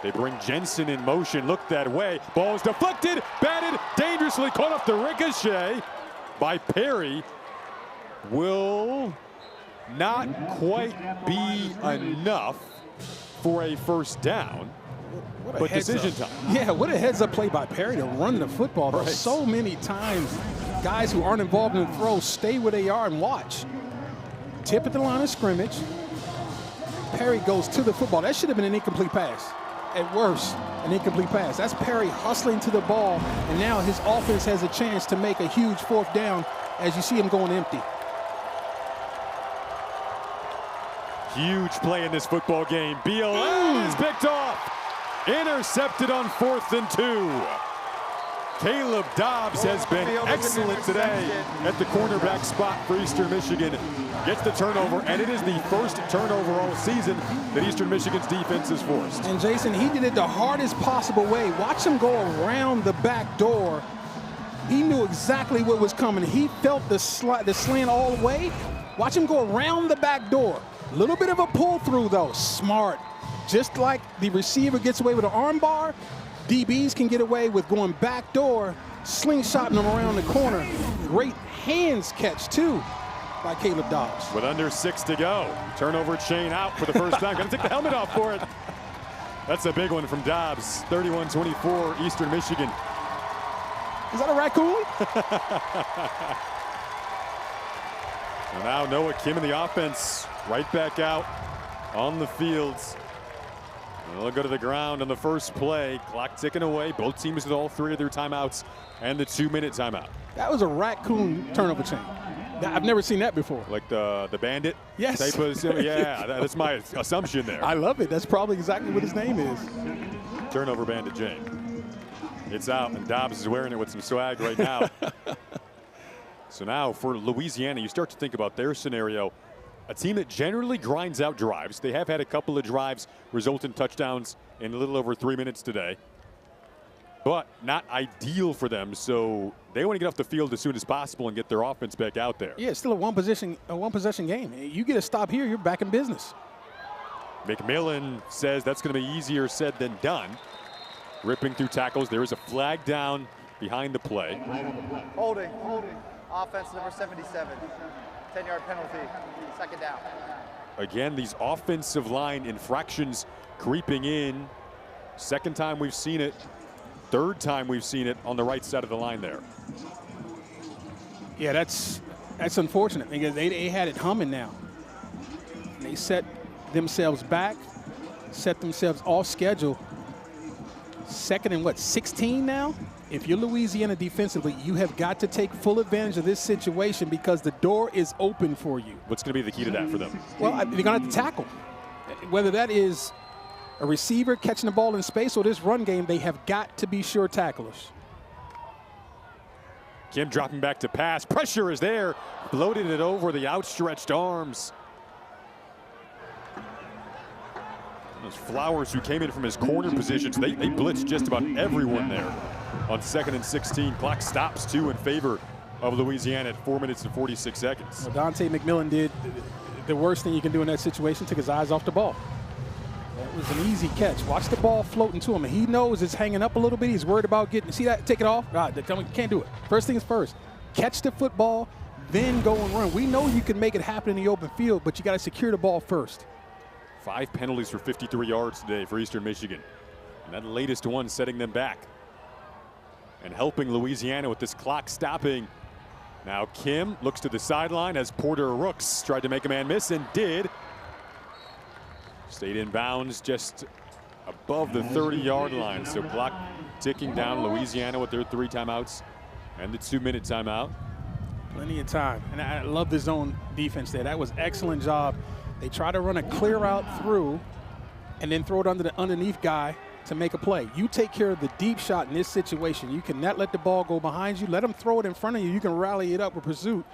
They bring Jensen in motion, look that way. Ball is deflected, batted, dangerously caught off the ricochet by Perry. Will not quite be enough for a first down. But decision time. Yeah, what a heads-up play by Perry to run the football. Right. So many times, guys who aren't involved in the throw stay where they are and watch. Tip at the line of scrimmage. Perry goes to the football. That should have been an incomplete pass. At worst, an incomplete pass. That's Perry hustling to the ball, and now his offense has a chance to make a huge 4th down as you see him going empty. Huge play in this football game. BLM is picked off. Intercepted on 4th and 2. Caleb Dobbs has been excellent today at the cornerback spot for Eastern Michigan. Gets the turnover, and it is the first turnover all season that Eastern Michigan's defense has forced. And Jason, he did it the hardest possible way. Watch him go around the back door. He knew exactly what was coming. He felt the slant all the way. Watch him go around the back door. A little bit of a pull through though, smart. Just like the receiver gets away with an arm bar, DBs can get away with going back door, slingshotting them around the corner. Great hands catch too by Caleb Dobbs. With under 6 to go, turnover chain out for the first time. Gonna take the helmet off for it. That's a big one from Dobbs. 31-24, Eastern Michigan. Is that a raccoon? So now Noah Kim in the offense, right back out on the fields. They'll go to the ground on the first play. Clock ticking away. Both teams with all 3 of their timeouts and the 2-minute timeout. That was a raccoon turnover chain. I've never seen that before. Like the bandit? Yes. Type of, yeah, that's my assumption there. I love it. That's probably exactly what his name is. Turnover bandit Jane. It's out, and Dobbs is wearing it with some swag right now. So now for Louisiana, you start to think about their scenario. A team that generally grinds out drives. They have had a couple of drives result in touchdowns in a little over 3 minutes today. But not ideal for them, so they want to get off the field as soon as possible and get their offense back out there. Yeah, it's still a one-possession game. You get a stop here, you're back in business. McMillan says that's going to be easier said than done. Ripping through tackles. There is a flag down behind the play. Holding. Offense number 77. 10-yard penalty. 2nd down. Again, these offensive line infractions creeping in. 2nd time we've seen it. 3rd time we've seen it on the right side of the line there. Yeah, that's unfortunate because they had it humming now. They set themselves back, set themselves off schedule. 2nd and 16 now? If you're Louisiana defensively, you have got to take full advantage of this situation because the door is open for you. What's going to be the key to that for them? Well, they're going to have to tackle. Whether that is a receiver catching the ball in space or this run game, they have got to be sure tacklers. Kim dropping back to pass. Pressure is there. Floated it over the outstretched arms. Those Flowers who came in from his corner positions, they blitzed just about everyone there on 2nd and 16. Clock stops too in favor of Louisiana at 4 minutes and 46 seconds. Well, Dante McMillan did the worst thing you can do in that situation, took his eyes off the ball. That was an easy catch. Watch the ball floating to him. And he knows it's hanging up a little bit. He's worried about getting, see that, take it off? God, can't do it. First things first, catch the football, then go and run. We know you can make it happen in the open field, but you got to secure the ball first. 5 penalties for 53 yards today for Eastern Michigan. And that latest one setting them back and helping Louisiana with this clock stopping. Now Kim looks to the sideline as Porter Rooks tried to make a man miss and did. Stayed in bounds just above the 30-yard line. So clock ticking down. Louisiana with their 3 timeouts and the 2-minute timeout. Plenty of time. And I love the zone defense there. That was excellent job. They try to run a clear out through and then throw it under the underneath guy to make a play. You take care of the deep shot in this situation. You cannot let the ball go behind you. Let them throw it in front of you. You can rally it up with pursuit.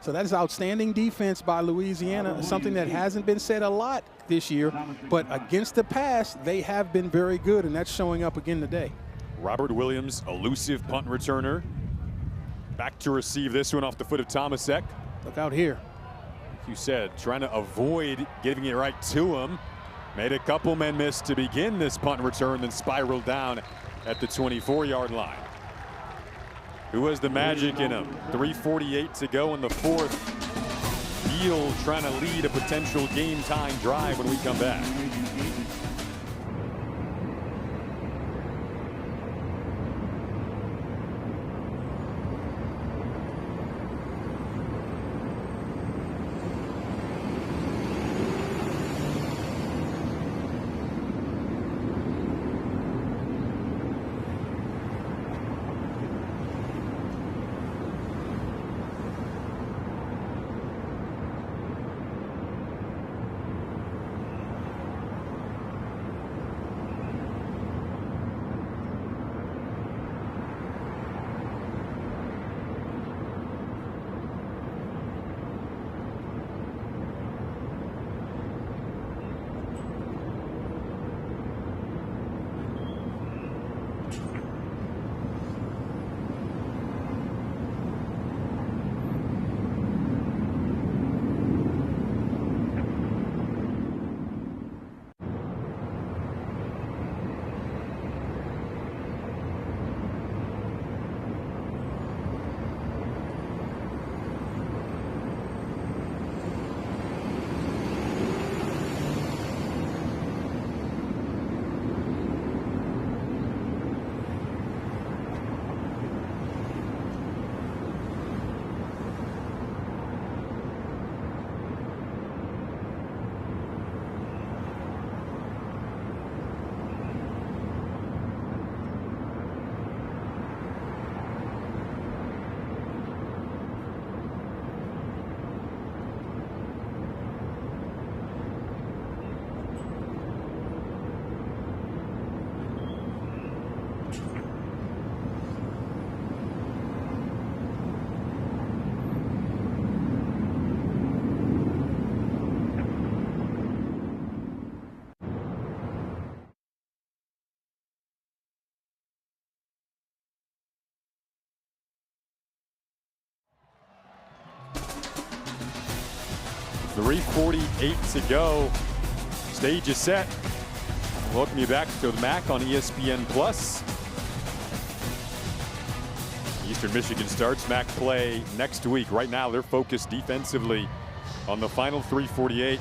So that is outstanding defense by Louisiana, something that hasn't been said a lot this year. But against the pass, they have been very good, and that's showing up again today. Robert Williams, elusive punt returner. Back to receive this one off the foot of Tomasek. Look out here. Like you said, trying to avoid giving it right to him. Made a couple men miss to begin this punt return, then spiraled down at the 24-yard line. Who has the magic in him? 3:48 to go in the fourth. Beal trying to lead a potential game-time drive when we come back. .348 to go. Stage is set. Welcome you back to the MAC on ESPN Plus. Eastern Michigan starts MAC play next week. Right now, they're focused defensively on the final .348.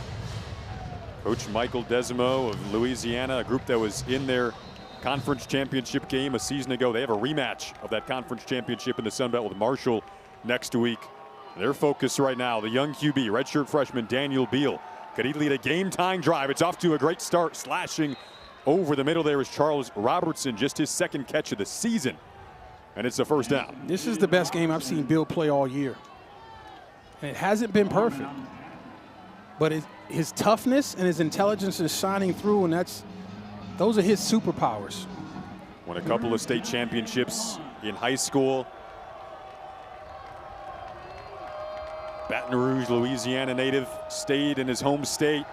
Coach Michael Desimo of Louisiana, a group that was in their conference championship game a season ago. They have a rematch of that conference championship in the Sun Belt with Marshall next week. Their focus right now, the young QB, redshirt freshman Daniel Beal. Could he lead a game-time drive? It's off to a great start. Slashing over the middle there is Charles Robertson, just his second catch of the season. And it's a first down. This is the best game I've seen Bill play all year. And it hasn't been perfect. But his toughness and his intelligence is shining through, and those are his superpowers. Won a couple of state championships in high school. Baton Rouge, Louisiana native, stayed in his home state.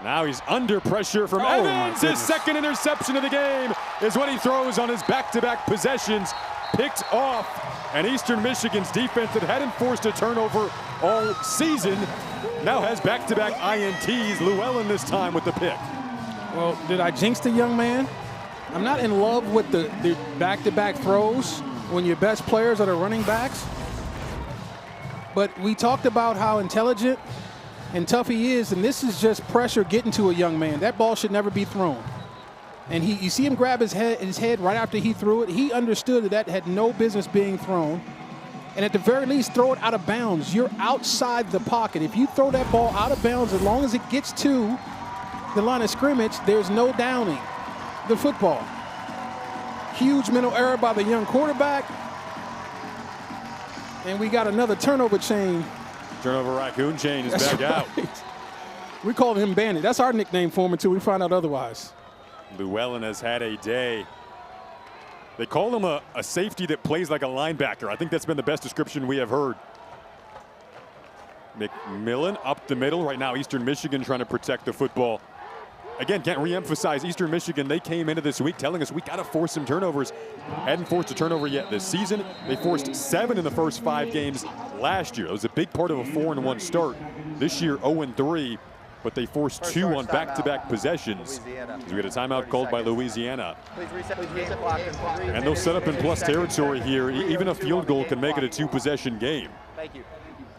Now he's under pressure from Evans. His second interception of the game is what he throws on his back-to-back possessions. Picked off. And Eastern Michigan's defense that hadn't forced a turnover all season now has back-to-back INTs. Llewellyn this time with the pick. Well, did I jinx the young man? I'm not in love with the back-to-back throws when your best players are the running backs. But we talked about how intelligent and tough he is, and this is just pressure getting to a young man. That ball should never be thrown. And you see him grab his head right after he threw it. He understood that had no business being thrown. And at the very least, throw it out of bounds. You're outside the pocket. If you throw that ball out of bounds, as long as it gets to the line of scrimmage, there's no downing the football. Huge mental error by the young quarterback. And we got another turnover chain. Turnover raccoon chain is back out. We call him Bandit. That's our nickname for him until we find out otherwise. Llewellyn has had a day. They call him a safety that plays like a linebacker. I think that's been the best description we have heard. McMillan up the middle. Right now, Eastern Michigan trying to protect the football. Again, can't re-emphasize Eastern Michigan. They came into this week telling us we got to force some turnovers. Hadn't forced a turnover yet this season. They forced 7 in the first 5 games last year. It was a big part of a 4-1 start. This year, 0-3, but they forced 2 on back-to-back possessions. We had a timeout called by Louisiana. Please reset the clock. And they'll set up in plus territory here. Even a field goal can make it a 2-possession game. Thank you.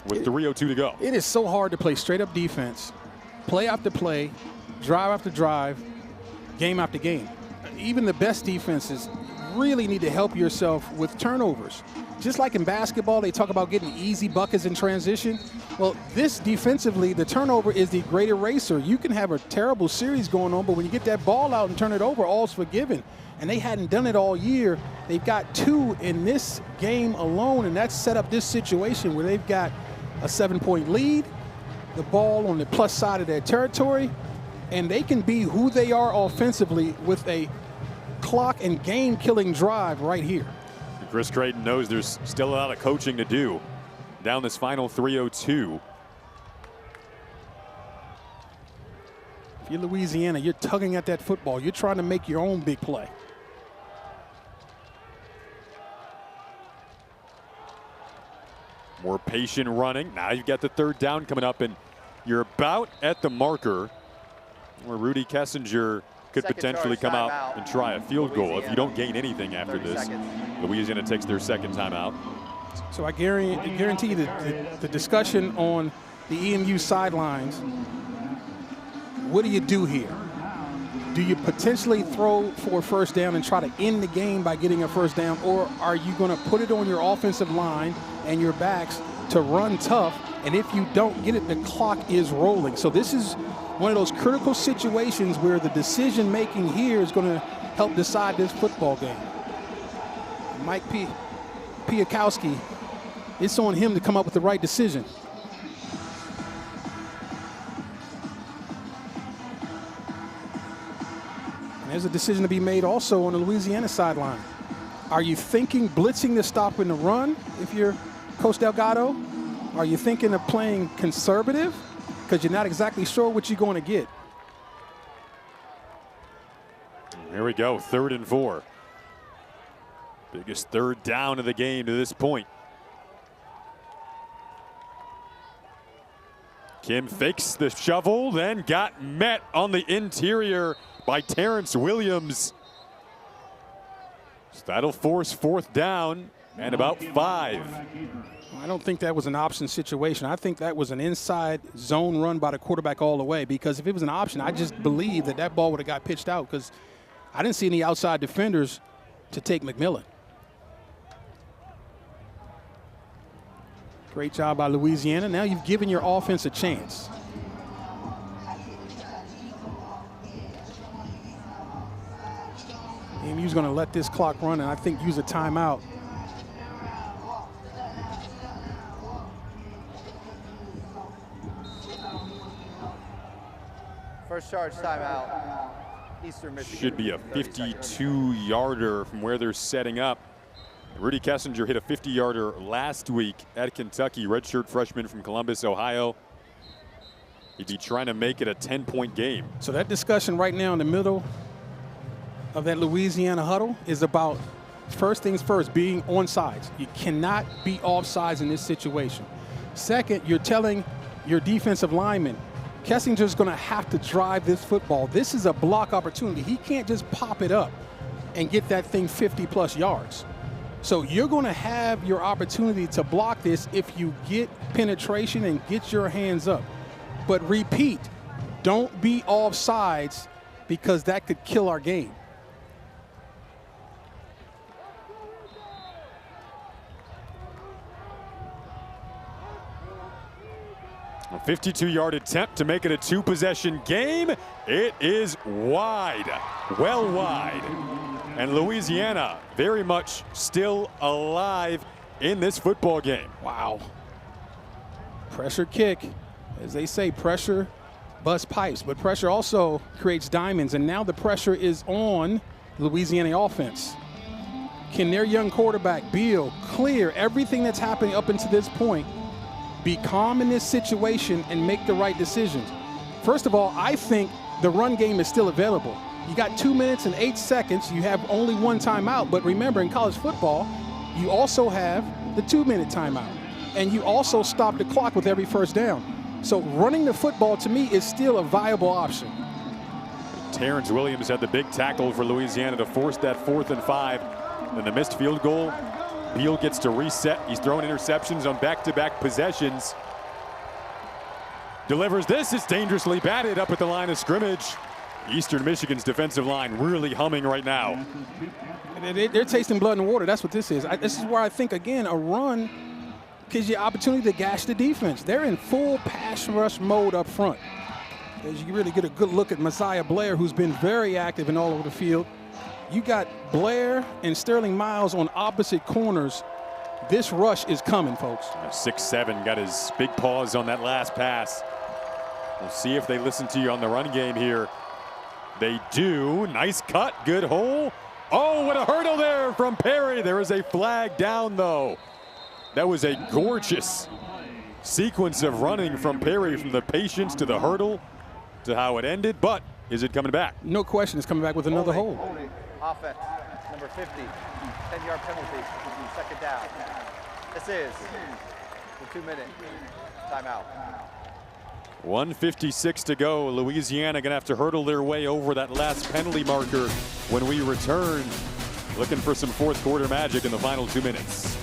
With 3:02 to go. It is so hard to play straight-up defense, play after play, drive after drive, game after game. Even the best defenses really need to help yourself with turnovers. Just like in basketball, they talk about getting easy buckets in transition. Well, this defensively, the turnover is the great eraser. You can have a terrible series going on, but when you get that ball out and turn it over, all's forgiven. And they hadn't done it all year. They've got 2 in this game alone, and that's set up this situation where they've got a 7-point lead, the ball on the plus side of their territory, and they can be who they are offensively with a clock and game-killing drive right here. Chris Creighton knows there's still a lot of coaching to do down this final 3:02. If you're Louisiana, you're tugging at that football. You're trying to make your own big play. More patient running. Now you've got the 3rd down coming up, and you're about at the marker where Rudy Kessinger could potentially come out and try a field goal if you don't gain anything after this. Louisiana takes their 2nd timeout. So I guarantee you the discussion on the EMU sidelines, what do you do here? Do you potentially throw for a 1st down and try to end the game by getting a 1st down, or are you going to put it on your offensive line and your backs to run tough, and if you don't get it, the clock is rolling? So this is one of those critical situations where the decision-making here is going to help decide this football game. Mike Piakowski, it's on him to come up with the right decision. And there's a decision to be made also on the Louisiana sideline. Are you thinking blitzing to stop in the run if you're Coach Delgado? Are you thinking of playing conservative because you're not exactly sure what you're going to get? Here we go, 3rd and 4. Biggest 3rd down of the game to this point. Kim fakes the shovel, then got met on the interior by Terrence Williams. So that'll force 4th down and about 5. I don't think that was an option situation. I think that was an inside zone run by the quarterback all the way, because if it was an option, I just believe that that ball would have got pitched out, because I didn't see any outside defenders to take McMillan. Great job by Louisiana. Now you've given your offense a chance. EMU's going to let this clock run and I think use a timeout. First charge timeout. Eastern Michigan. Should be a 52-yarder from where they're setting up. Rudy Kessinger hit a 50-yarder last week at Kentucky, redshirt freshman from Columbus, Ohio. He'd be trying to make it a 10-point game. So that discussion right now in the middle of that Louisiana huddle is about, first things first, being on sides. You cannot be off sides in this situation. Second, you're telling your defensive lineman, Kessinger's going to have to drive this football. This is a block opportunity. He can't just pop it up and get that thing 50-plus yards. So you're going to have your opportunity to block this if you get penetration and get your hands up. But repeat, don't be off sides, because that could kill our game. A 52-yard attempt to make it a 2-possession game. It is wide, well wide. And Louisiana very much still alive in this football game. Wow. Pressure kick. As they say, pressure bust pipes, but pressure also creates diamonds, and now the pressure is on Louisiana offense. Can their young quarterback, Beal, clear everything that's happening up until this point, be calm in this situation, and make the right decisions? First of all, I think the run game is still available. You got 2 minutes and 8 seconds. You have only one timeout, but remember, in college football, you also have the 2-minute timeout, and you also stop the clock with every first down. So running the football, to me, is still a viable option. Terrence Williams had the big tackle for Louisiana to force that 4th and 5. And the missed field goal. Beal gets to reset. He's throwing interceptions on back-to-back possessions. Delivers this. It's dangerously batted up at the line of scrimmage. Eastern Michigan's defensive line really humming right now. They're tasting blood and water. That's what this is. This is where I think, again, a run gives you opportunity to gash the defense. They're in full pass rush mode up front. As you really get a good look at Messiah Blair, who's been very active and all over the field. You got Blair and Sterling Miles on opposite corners. This rush is coming, folks. 6'7", got his big paws on that last pass. We'll see if they listen to you on the run game here. They do. Nice cut, good hole. Oh, what a hurdle there from Perry. There is a flag down, though. That was a gorgeous sequence of running from Perry, from the patience to the hurdle to how it ended. But is it coming back? No question, it's coming back with another hole. Offense, number 50, 10-yard penalty, 2nd down. This is the 2-minute timeout. 1:56 to go. Louisiana gonna have to hurdle their way over that last penalty marker when we return. Looking for some 4th quarter magic in the final 2 minutes.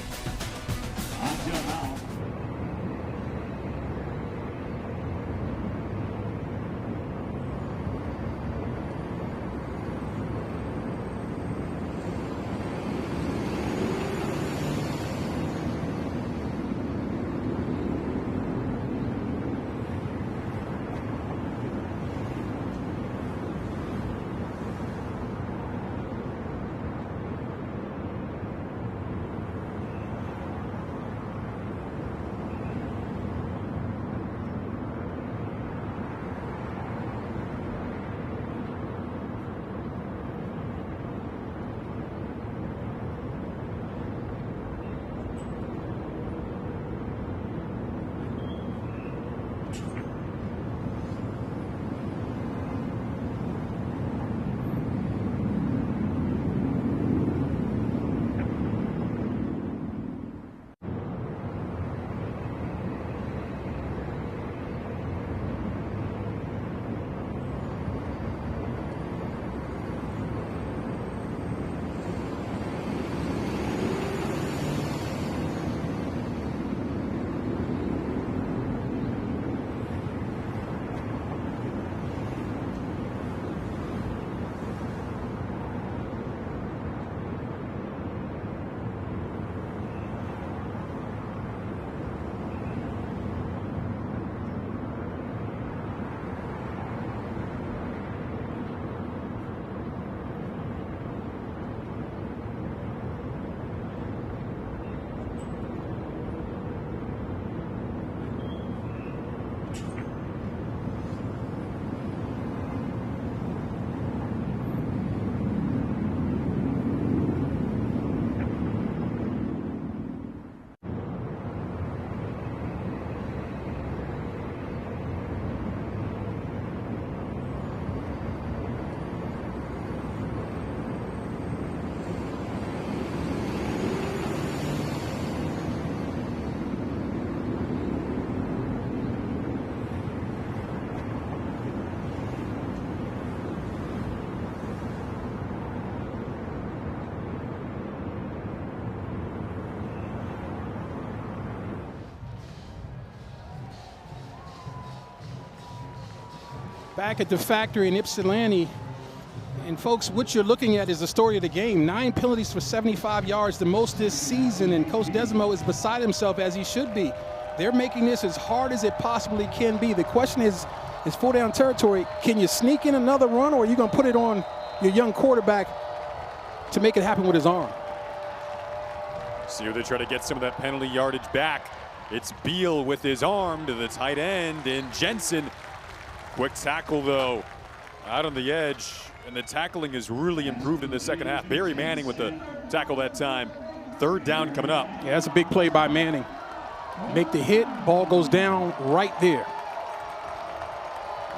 Back at the factory in Ypsilanti. And folks, what you're looking at is the story of the game. 9 penalties for 75 yards, the most this season, and Coach Desimo is beside himself, as he should be. They're making this as hard as it possibly can be. The question is 4-down territory. Can you sneak in another run, or are you going to put it on your young quarterback to make it happen with his arm? See if they try to get some of that penalty yardage back. It's Beal with his arm to the tight end, and Jensen Quick tackle, though, out on the edge. And the tackling has really improved in the second half. Barry Manning with the tackle that time. Third down coming up. Yeah, that's a big play by Manning. Make the hit, ball goes down right there.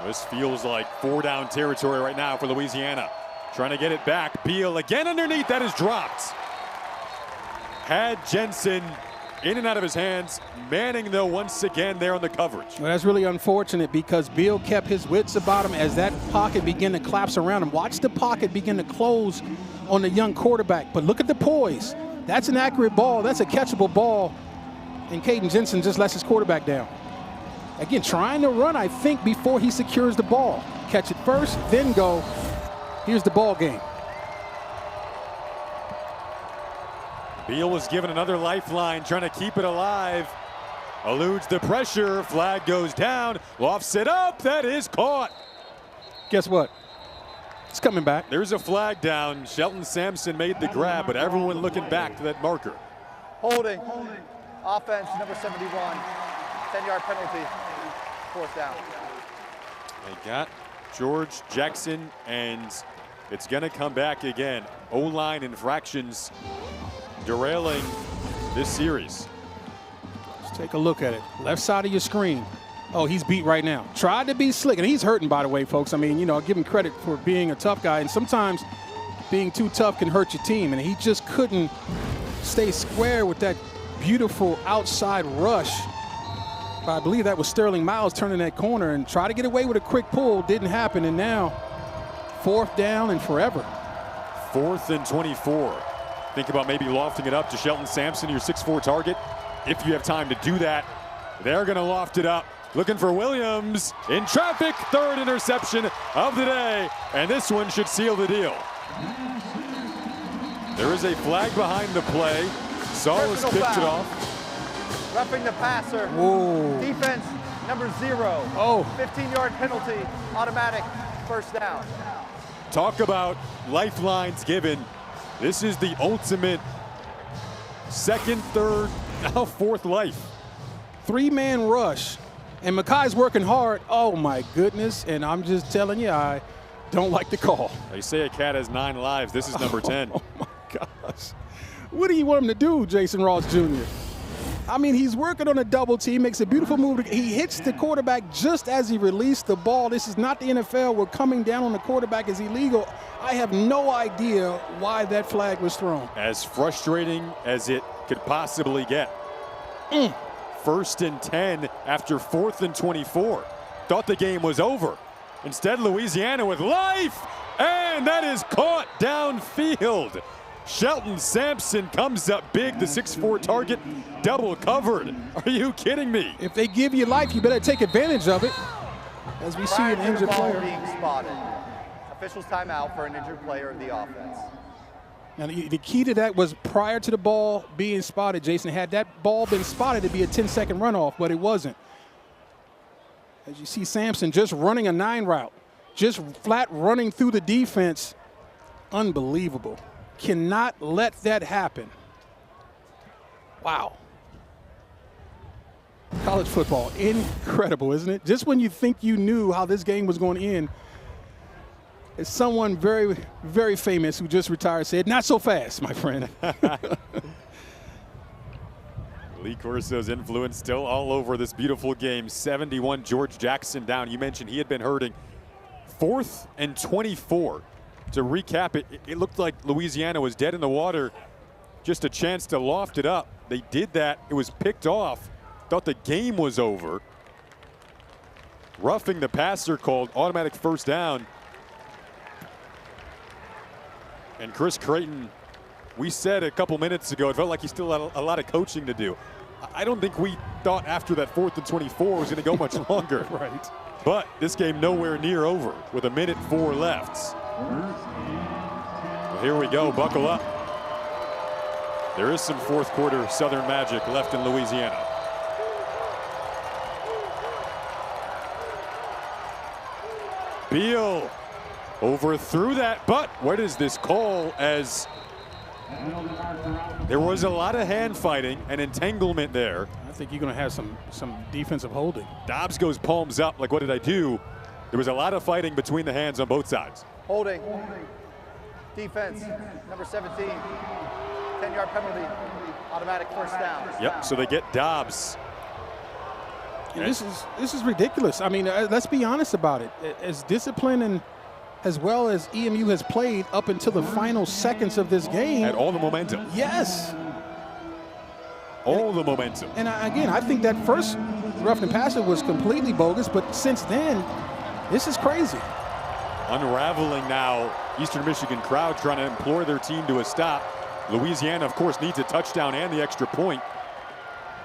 This feels like 4-down territory right now for Louisiana. Trying to get it back. Beal again underneath. That is dropped. Had Jensen in and out of his hands. Manning, though, once again there on the coverage. Well, that's really unfortunate because Beal kept his wits about him as that pocket began to collapse around him. Watch the pocket begin to close on the young quarterback. But look at the poise. That's an accurate ball. That's a catchable ball. And Caden Jensen just lets his quarterback down. Again, trying to run, I think, before he secures the ball. Catch it first, then go. Here's the ball game. Beal was given another lifeline, trying to keep it alive. Eludes the pressure. Flag goes down. Lofts it up. That is caught. Guess what? It's coming back. There's a flag down. Shelton Sampson made the grab, but everyone looking back to that marker. Holding. Offense, number 71. 10-yard penalty. Fourth down. They got George Jackson, and it's going to come back again. O-line infractions derailing this series. Let's take a look at it. Left side of your screen. Oh, he's beat right now. Tried to be slick, and he's hurting, by the way, folks. I mean, you know, give him credit for being a tough guy, and sometimes being too tough can hurt your team, and he just couldn't stay square with that beautiful outside rush. I believe that was Sterling Miles turning that corner and try to get away with a quick pull. Didn't happen, and now fourth down and forever. 4th and 24. Think about maybe lofting it up to Shelton Sampson, your 6'4" target. If you have time to do that, they're going to loft it up. Looking for Williams in traffic. Third interception of the day, and this one should seal the deal. There is a flag behind the play. Salas picked it off. Roughing the passer. Whoa. Defense, number 0. Oh. 15-yard penalty, automatic, first down. Talk about lifelines given. This is the ultimate second, third, now fourth life. 3-man rush, and Makai's working hard. Oh, my goodness, and I'm just telling you, I don't like the call. They say a cat has 9 lives. This is number 10. Oh, my gosh. What do you want him to do, Jason Ross Jr.? I mean, he's working on a double team, makes a beautiful move. He hits the quarterback just as he released the ball. This is not the NFL where coming down on the quarterback is illegal. I have no idea why that flag was thrown. As frustrating as it could possibly get. 1st and 10 after 4th and 24. Thought the game was over. Instead, Louisiana with life, and that is caught downfield. Shelton Sampson comes up big, the 6'4" target, double covered. Are you kidding me? If they give you life, you better take advantage of it. As we see an injured player being spotted. Officials timeout for an injured player of the offense. Now, the key to that was prior to the ball being spotted, Jason. Had that ball been spotted, it'd be a 10-second runoff, but it wasn't. As you see Sampson just running a 9 route, just flat running through the defense. Unbelievable. Cannot let that happen. Wow. College football, incredible, isn't it? Just when you think you knew how this game was going to end, as someone very, very famous who just retired said, not so fast, my friend. Lee Corso's influence still all over this beautiful game. 71, George Jackson down. You mentioned he had been hurting. 4th and 24. To recap it, it looked like Louisiana was dead in the water. Just a chance to loft it up. They did that. It was picked off. Thought the game was over. Roughing the passer called, automatic first down. And Chris Creighton, we said a couple minutes ago, it felt like he still had a lot of coaching to do. I don't think we thought after that 4th and 24 was going to go much longer. Right. But this game nowhere near over with 1:04 left. Well, here we go, buckle up. There is some fourth quarter Southern magic left in Louisiana. Beal overthrew that, but what is this call as there was a lot of hand fighting and entanglement there. I think you're going to have some defensive holding. Dobbs goes palms up like, what did I do? There was a lot of fighting between the hands on both sides. Holding. Defense, number 17. 10-yard penalty. Automatic first down. Yep, so they get Dobbs. And this is ridiculous. I mean, let's be honest about it. As disciplined and as well as EMU has played up until the final seconds of this game. Had all the momentum. Yes. All the momentum. And again, I think that first roughing passer was completely bogus, but since then, this is crazy. Unraveling now, Eastern Michigan crowd trying to implore their team to a stop. Louisiana, of course, needs a touchdown and the extra point.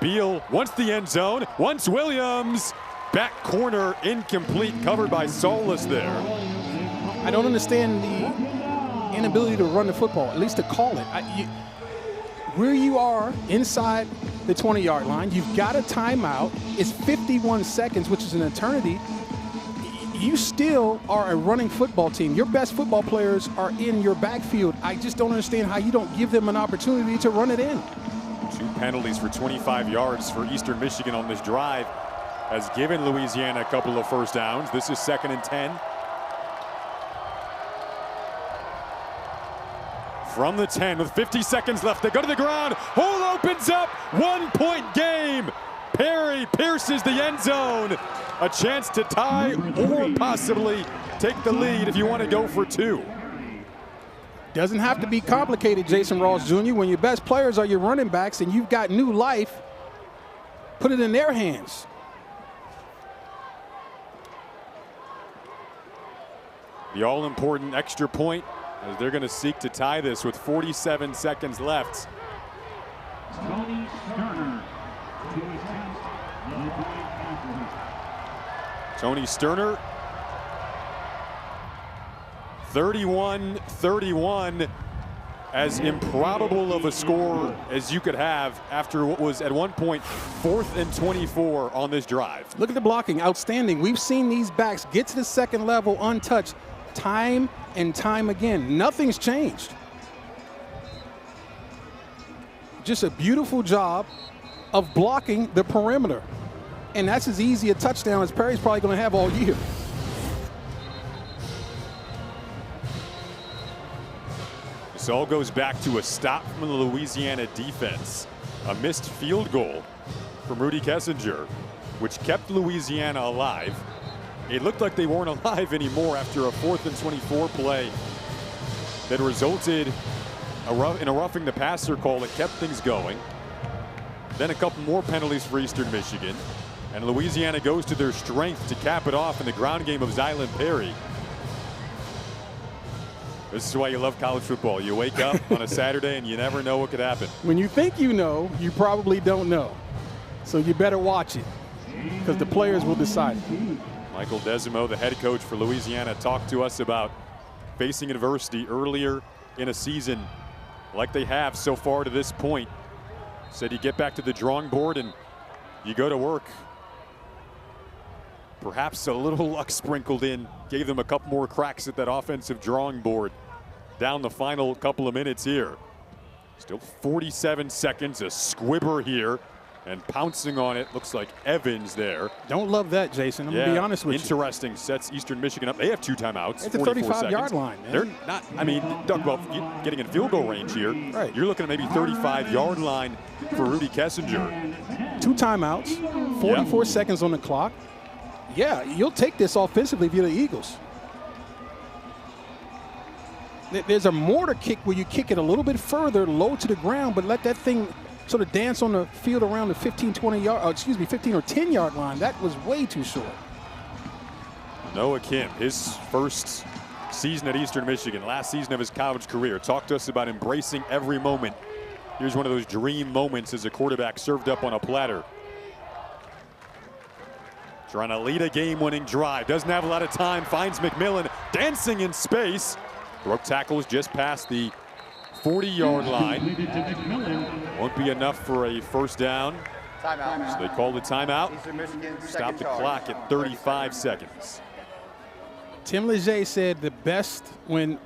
Beal wants the end zone, wants Williams. Back corner incomplete, covered by Solis there. I don't understand the inability to run the football, at least to call it. Where you are inside the 20-yard line, you've got a timeout. It's 51 seconds, which is an eternity. You still are a running football team. Your best football players are in your backfield. I just don't understand how you don't give them an opportunity to run it in. 2 penalties for 25 yards for Eastern Michigan on this drive has given Louisiana a couple of first downs. This is 2nd and 10. From the 10 with 50 seconds left, they go to the ground. Hole opens up, 1-point game. Perry pierces the end zone. A chance to tie or possibly take the lead if you want to go for 2. Doesn't have to be complicated, Jason Ross Jr. When your best players are your running backs and you've got new life, put it in their hands. The all-important extra point as they're going to seek to tie this with 47 seconds left. Tony Sterner to attempt the point after. Tony Sterner, 31-31, as improbable of a score as you could have after what was at one point 4th and 24 on this drive. Look at the blocking, outstanding. We've seen these backs get to the second level untouched time and time again. Nothing's changed. Just a beautiful job of blocking the perimeter. And that's as easy a touchdown as Perry's probably going to have all year. This all goes back to a stop from the Louisiana defense. A missed field goal from Rudy Kessinger, which kept Louisiana alive. It looked like they weren't alive anymore after a 4th and 24 play that resulted in a roughing the passer call that kept things going. Then a couple more penalties for Eastern Michigan. And Louisiana goes to their strength to cap it off in the ground game of Zylan Perry. This is why you love college football. You wake up on a Saturday and you never know what could happen. When you think you know, you probably don't know. So you better watch it because the players will decide it. Michael Desimo, the head coach for Louisiana, talked to us about facing adversity earlier in a season like they have so far to this point. Said you get back to the drawing board and you go to work. Perhaps a little luck sprinkled in, gave them a couple more cracks at that offensive drawing board down the final couple of minutes here. Still 47 seconds, a squibber here, and pouncing on it, looks like Evans there. Don't love that, Jason. I'm going to be honest with you. Interesting, sets Eastern Michigan up. They have 2 timeouts. It's a 35-yard line, man. They're not, I mean, talk about getting in field goal range here. Right. You're looking at maybe 35-yard line for Rudy Kessinger. 2 timeouts, 44 seconds on the clock. Yeah, you'll take this offensively if you're the Eagles. There's a mortar kick where you kick it a little bit further, low to the ground, but let that thing sort of dance on the field around the 15 or 10-yard line. That was way too short. Noah Kim, his first season at Eastern Michigan, last season of his college career, talked to us about embracing every moment. Here's one of those dream moments as a quarterback served up on a platter. Trying to lead a game-winning drive. Doesn't have a lot of time. Finds McMillan dancing in space. Broke tackles just past the 40-yard line. Won't be enough for a first down. Timeout. So they call the timeout. Eastern Michigan, Stop the second clock at 35 seconds. Tim Leger said the best when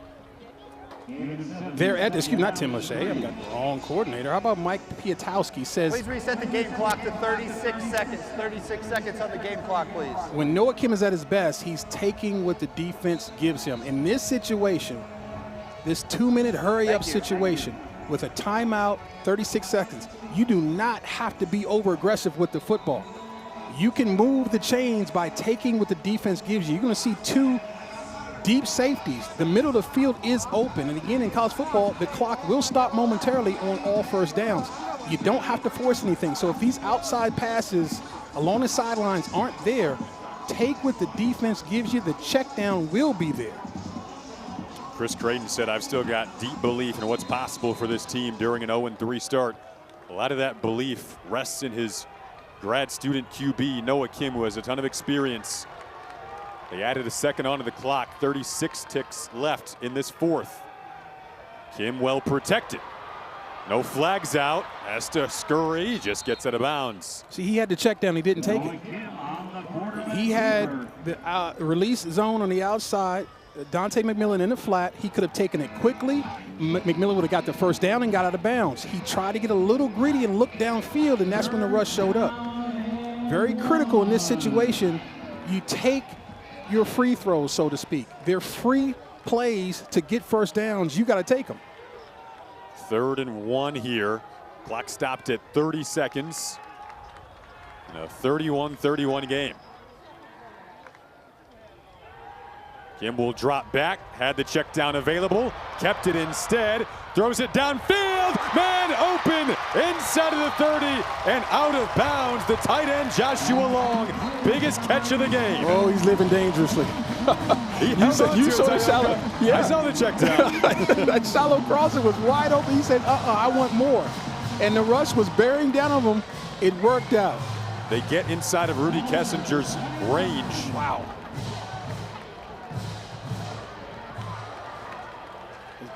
They're at, excuse me, not Tim Lachey. I've got the wrong coordinator. How about Mike Piatowski says, Please reset the game clock to 36 seconds. 36 seconds on the game clock, please. when Noah Kim is at his best, he's taking what the defense gives him. In this situation, this 2-minute hurry-up situation with a timeout, 36 seconds, you do not have to be over-aggressive with the football. You can move the chains by taking what the defense gives you. You're going to see 2 deep safeties. The middle of the field is open. And again, in college football, the clock will stop momentarily on all first downs. You don't have to force anything. So if these outside passes along the sidelines aren't there, take what the defense gives you. The check down will be there. Chris Creighton said, I've still got deep belief in what's possible for this team during an 0-3 start. A lot of that belief rests in his grad student QB, Noah Kim, who has a ton of experience. They added a second onto the clock, 36 ticks left in this fourth. Kim well protected. No flags out, has to scurry, just gets out of bounds. See, he had the check down, he didn't take it. He had the release zone on the outside, Dante McMillan in the flat. He could have taken it quickly. McMillan would have got the first down and got out of bounds. He tried to get a little greedy and look downfield, and that's when the rush showed up. Very critical in this situation. You take your free throws, so to speak. They're free plays to get first downs. You got to take them. 3rd and 1 here. Clock stopped at 30 seconds. In a 31-31 game. Kim will drop back, had the check down available, kept it instead, throws it downfield, man open, inside of the 30 and out of bounds. The tight end Joshua Long, biggest catch of the game. Oh, he's living dangerously. you saw the shallow. Yeah. I saw the check down. That shallow crosser was wide open. He said, I want more. And the rush was bearing down on him. It worked out. They get inside of Rudy Kessinger's range. Wow.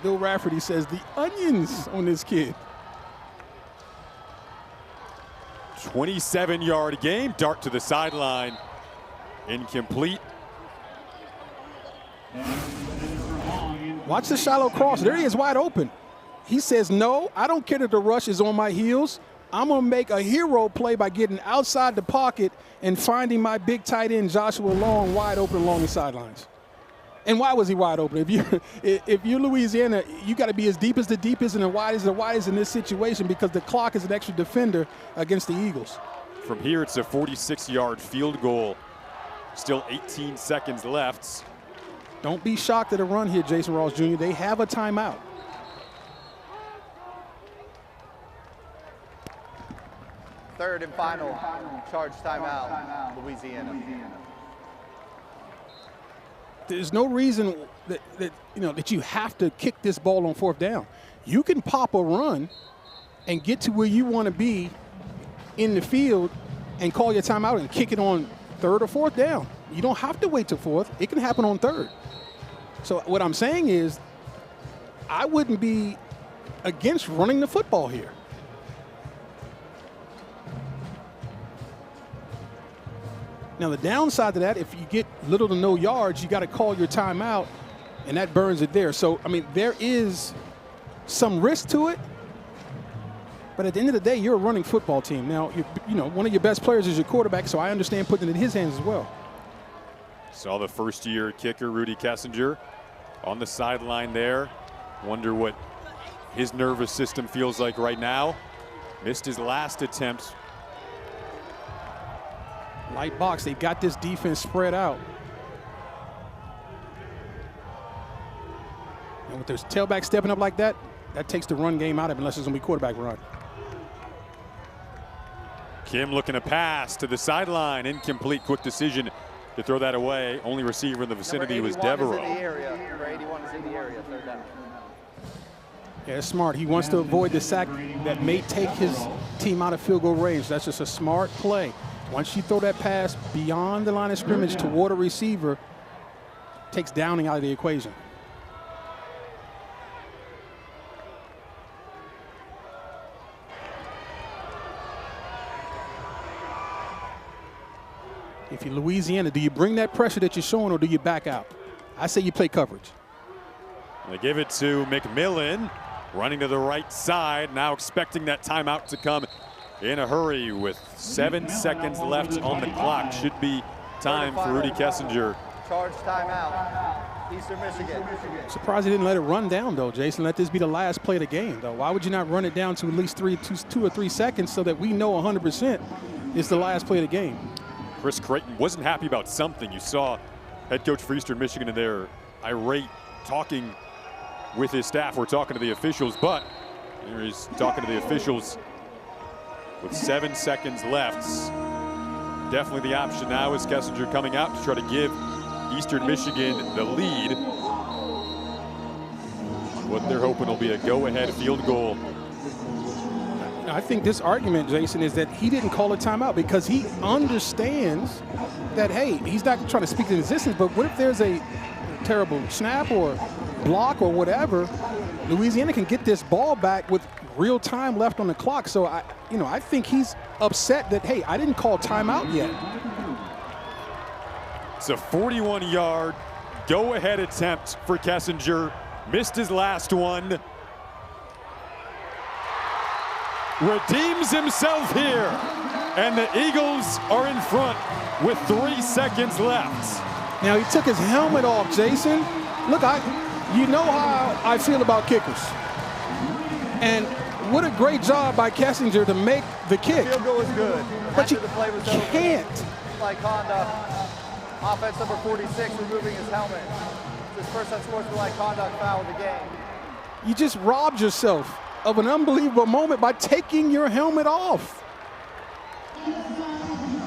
Bill Rafferty says the onions on this kid. 27-yard game, dart to the sideline, incomplete. Watch the shallow cross. There he is, wide open. He says, no, I don't care that the rush is on my heels. I'm going to make a hero play by getting outside the pocket and finding my big tight end, Joshua Long, wide open along the sidelines. And why was he wide open? If you're Louisiana, you got to be as deep as the deepest and as wide as the widest in this situation because the clock is an extra defender against the Eagles. From here, it's a 46-yard field goal. Still 18 seconds left. Don't be shocked at a run here, Jason Ross Jr. They have a timeout. Third and final charge timeout, Louisiana. There's no reason that you have to kick this ball on 4th down. You can pop a run and get to where you want to be in the field and call your timeout and kick it on 3rd or 4th down. You don't have to wait till 4th. It can happen on 3rd. So what I'm saying is I wouldn't be against running the football here. Now, the downside to that, if you get little to no yards, you got to call your timeout, and that burns it there. So, I mean, there is some risk to it, but at the end of the day, you're a running football team. Now, one of your best players is your quarterback, so I understand putting it in his hands as well. Saw the first-year kicker, Rudy Kessinger, on the sideline there. Wonder what his nervous system feels like right now. Missed his last attempt. Light box, they've got this defense spread out. And with their tailback stepping up like that, that takes the run game out of it unless it's going to be quarterback run. Kim looking to pass to the sideline. Incomplete, quick decision to throw that away. Only receiver in the vicinity was Devereaux. Number 81 is in the area, 3rd down. Yeah, it's smart. He wants to avoid the sack that may take his team out of field goal range. That's just a smart play. Once you throw that pass beyond the line of scrimmage toward a receiver, takes downing out of the equation. If you're Louisiana, do you bring that pressure that you're showing or do you back out? I say you play coverage. They give it to McMillan, running to the right side, now expecting that timeout to come in a hurry with 7 seconds left on the clock. Should be time for Rudy Kessinger. Charge timeout. Eastern Michigan. Surprised he didn't let it run down, though, Jason. Let this be the last play of the game, though. Why would you not run it down to at least 2 or 3 seconds so that we know 100% it's the last play of the game? Chris Creighton wasn't happy about something. You saw head coach for Eastern Michigan in there irate, talking with his staff. We're talking to the officials, but here he's talking to the officials with 7 seconds left. Definitely the option now is Kessinger coming out to try to give Eastern Michigan the lead. What they're hoping will be a go-ahead field goal. I think this argument, Jason, is that he didn't call a timeout because he understands that, hey, he's not trying to speak to existence, but what if there's a terrible snap or block or whatever? Louisiana can get this ball back with real time left on the clock. So I think he's upset that, hey, I didn't call timeout yet. It's a 41-yard go-ahead attempt for Kessinger. Missed his last one. Redeems himself here. And the Eagles are in front with 3 seconds left. Now, he took his helmet off, Jason. Look, you know how I feel about kickers. And what a great job by Kessinger to make the kick. The field goal was good. But you the play was over. can't. Like conduct. Offense number 46 removing his helmet. It's his first unsportsmanlike conduct foul of the game. You just robbed yourself of an unbelievable moment by taking your helmet off.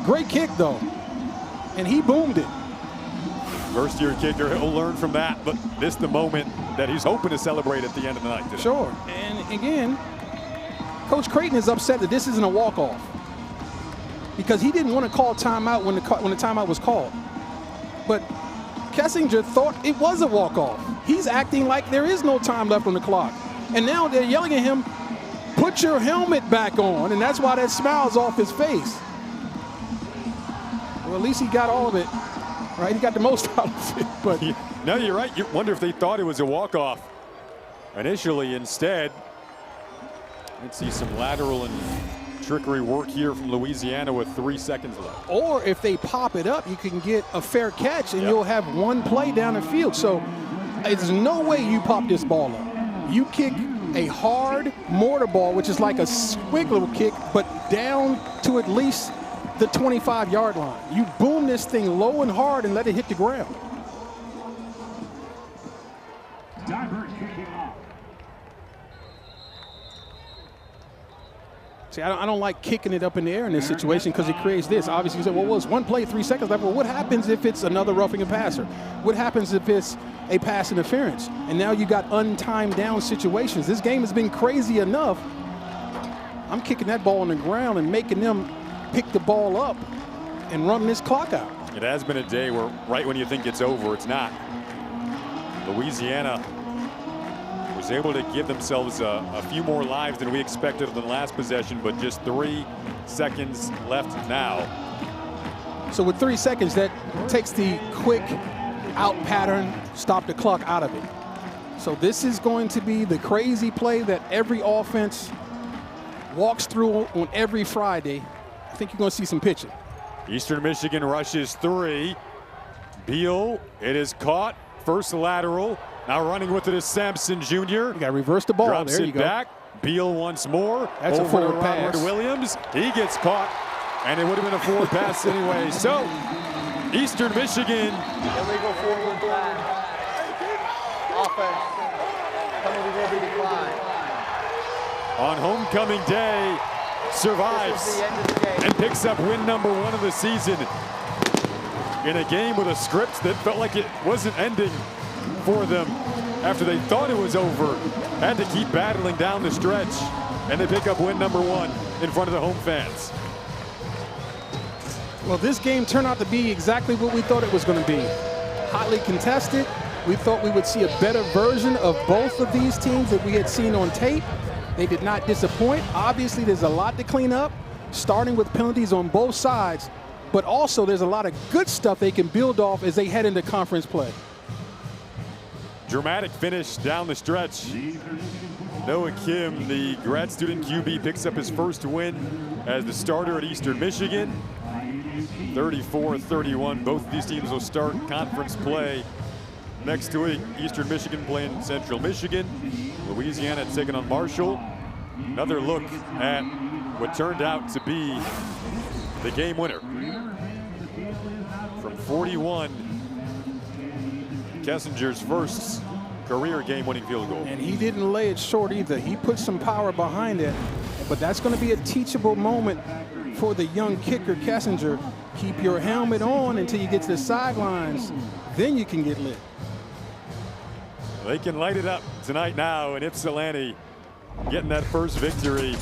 Great kick, though. And he boomed it. First-year kicker, he'll learn from that, but this the moment that he's hoping to celebrate at the end of the night today. Sure. And again, Coach Creighton is upset that this isn't a walk-off because he didn't want to call timeout when the timeout was called. But Kessinger thought it was a walk-off. He's acting like there is no time left on the clock. And now they're yelling at him, put your helmet back on, and that's why that smile's off his face. Well, at least he got all of it, right? He got the most out of it. But no, you're right. You wonder if they thought it was a walk-off initially. Instead, let's see some lateral and trickery work here from Louisiana with 3 seconds left. Or if they pop it up, you can get a fair catch and you'll have one play down the field. So there's no way you pop this ball up. You kick a hard mortar ball, which is like a squiggler kick, but down to at least the 25-yard line. You boom this thing low and hard and let it hit the ground. See, I don't like kicking it up in the air in this situation because it creates this. Obviously, you say, well, it's one play, 3 seconds left. Well, what happens if it's another roughing a passer? What happens if it's a pass interference? And now you got untimed down situations. This game has been crazy enough. I'm kicking that ball on the ground and making them pick the ball up and run this clock out. It has been a day where right when you think it's over, it's not. Louisiana was able to give themselves a few more lives than we expected in the last possession, but just 3 seconds left now. So with 3 seconds, that takes the quick out pattern, stop the clock out of it. So this is going to be the crazy play that every offense walks through on every Friday. I think you're going to see some pitching. Eastern Michigan rushes 3. Beal, it is caught. First lateral. Now running with it is Sampson Jr. You got to reverse the ball. Drops there you it go. back. Beal once more. That's over a forward to pass. Robert Williams. He gets caught, and it would have been a forward pass anyway. So Eastern Michigan. Illegal forward pass. Offense. Penalty will be declined. On homecoming day, survives and picks up win number 1 of the season in a game with a script that felt like it wasn't ending for them after they thought it was over. Had to keep battling down the stretch, and they pick up win number 1 in front of the home fans. Well, this game turned out to be exactly what we thought it was going to be. Hotly contested. We thought we would see a better version of both of these teams that we had seen on tape. They did not disappoint. Obviously, there's a lot to clean up, starting with penalties on both sides, but also there's a lot of good stuff they can build off as they head into conference play. Dramatic finish down the stretch. Noah Kim, the grad student QB, picks up his first win as the starter at Eastern Michigan. 34-31. Both of these teams will start conference play next week. Eastern Michigan playing Central Michigan. Louisiana taking on Marshall. Another look at what turned out to be the game winner. From 41, Kessinger's first career game-winning field goal. And he didn't lay it short either. He put some power behind it, but that's going to be a teachable moment for the young kicker, Kessinger. Keep your helmet on until you get to the sidelines. Then you can get lit. They can light it up tonight now in Ypsilanti, getting that first victory.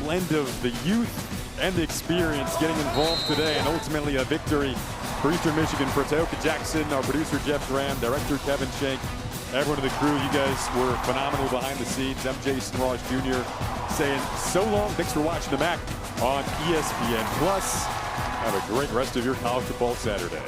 Blend of the youth and the experience getting involved today, and ultimately a victory for Eastern Michigan. For Taoka Jackson, our producer Jeff Graham, director Kevin Shank, everyone in the crew, you guys were phenomenal behind the scenes. I'm Jason Ross Jr. saying so long. Thanks for watching the MAC on ESPN+. Have a great rest of your college football Saturday.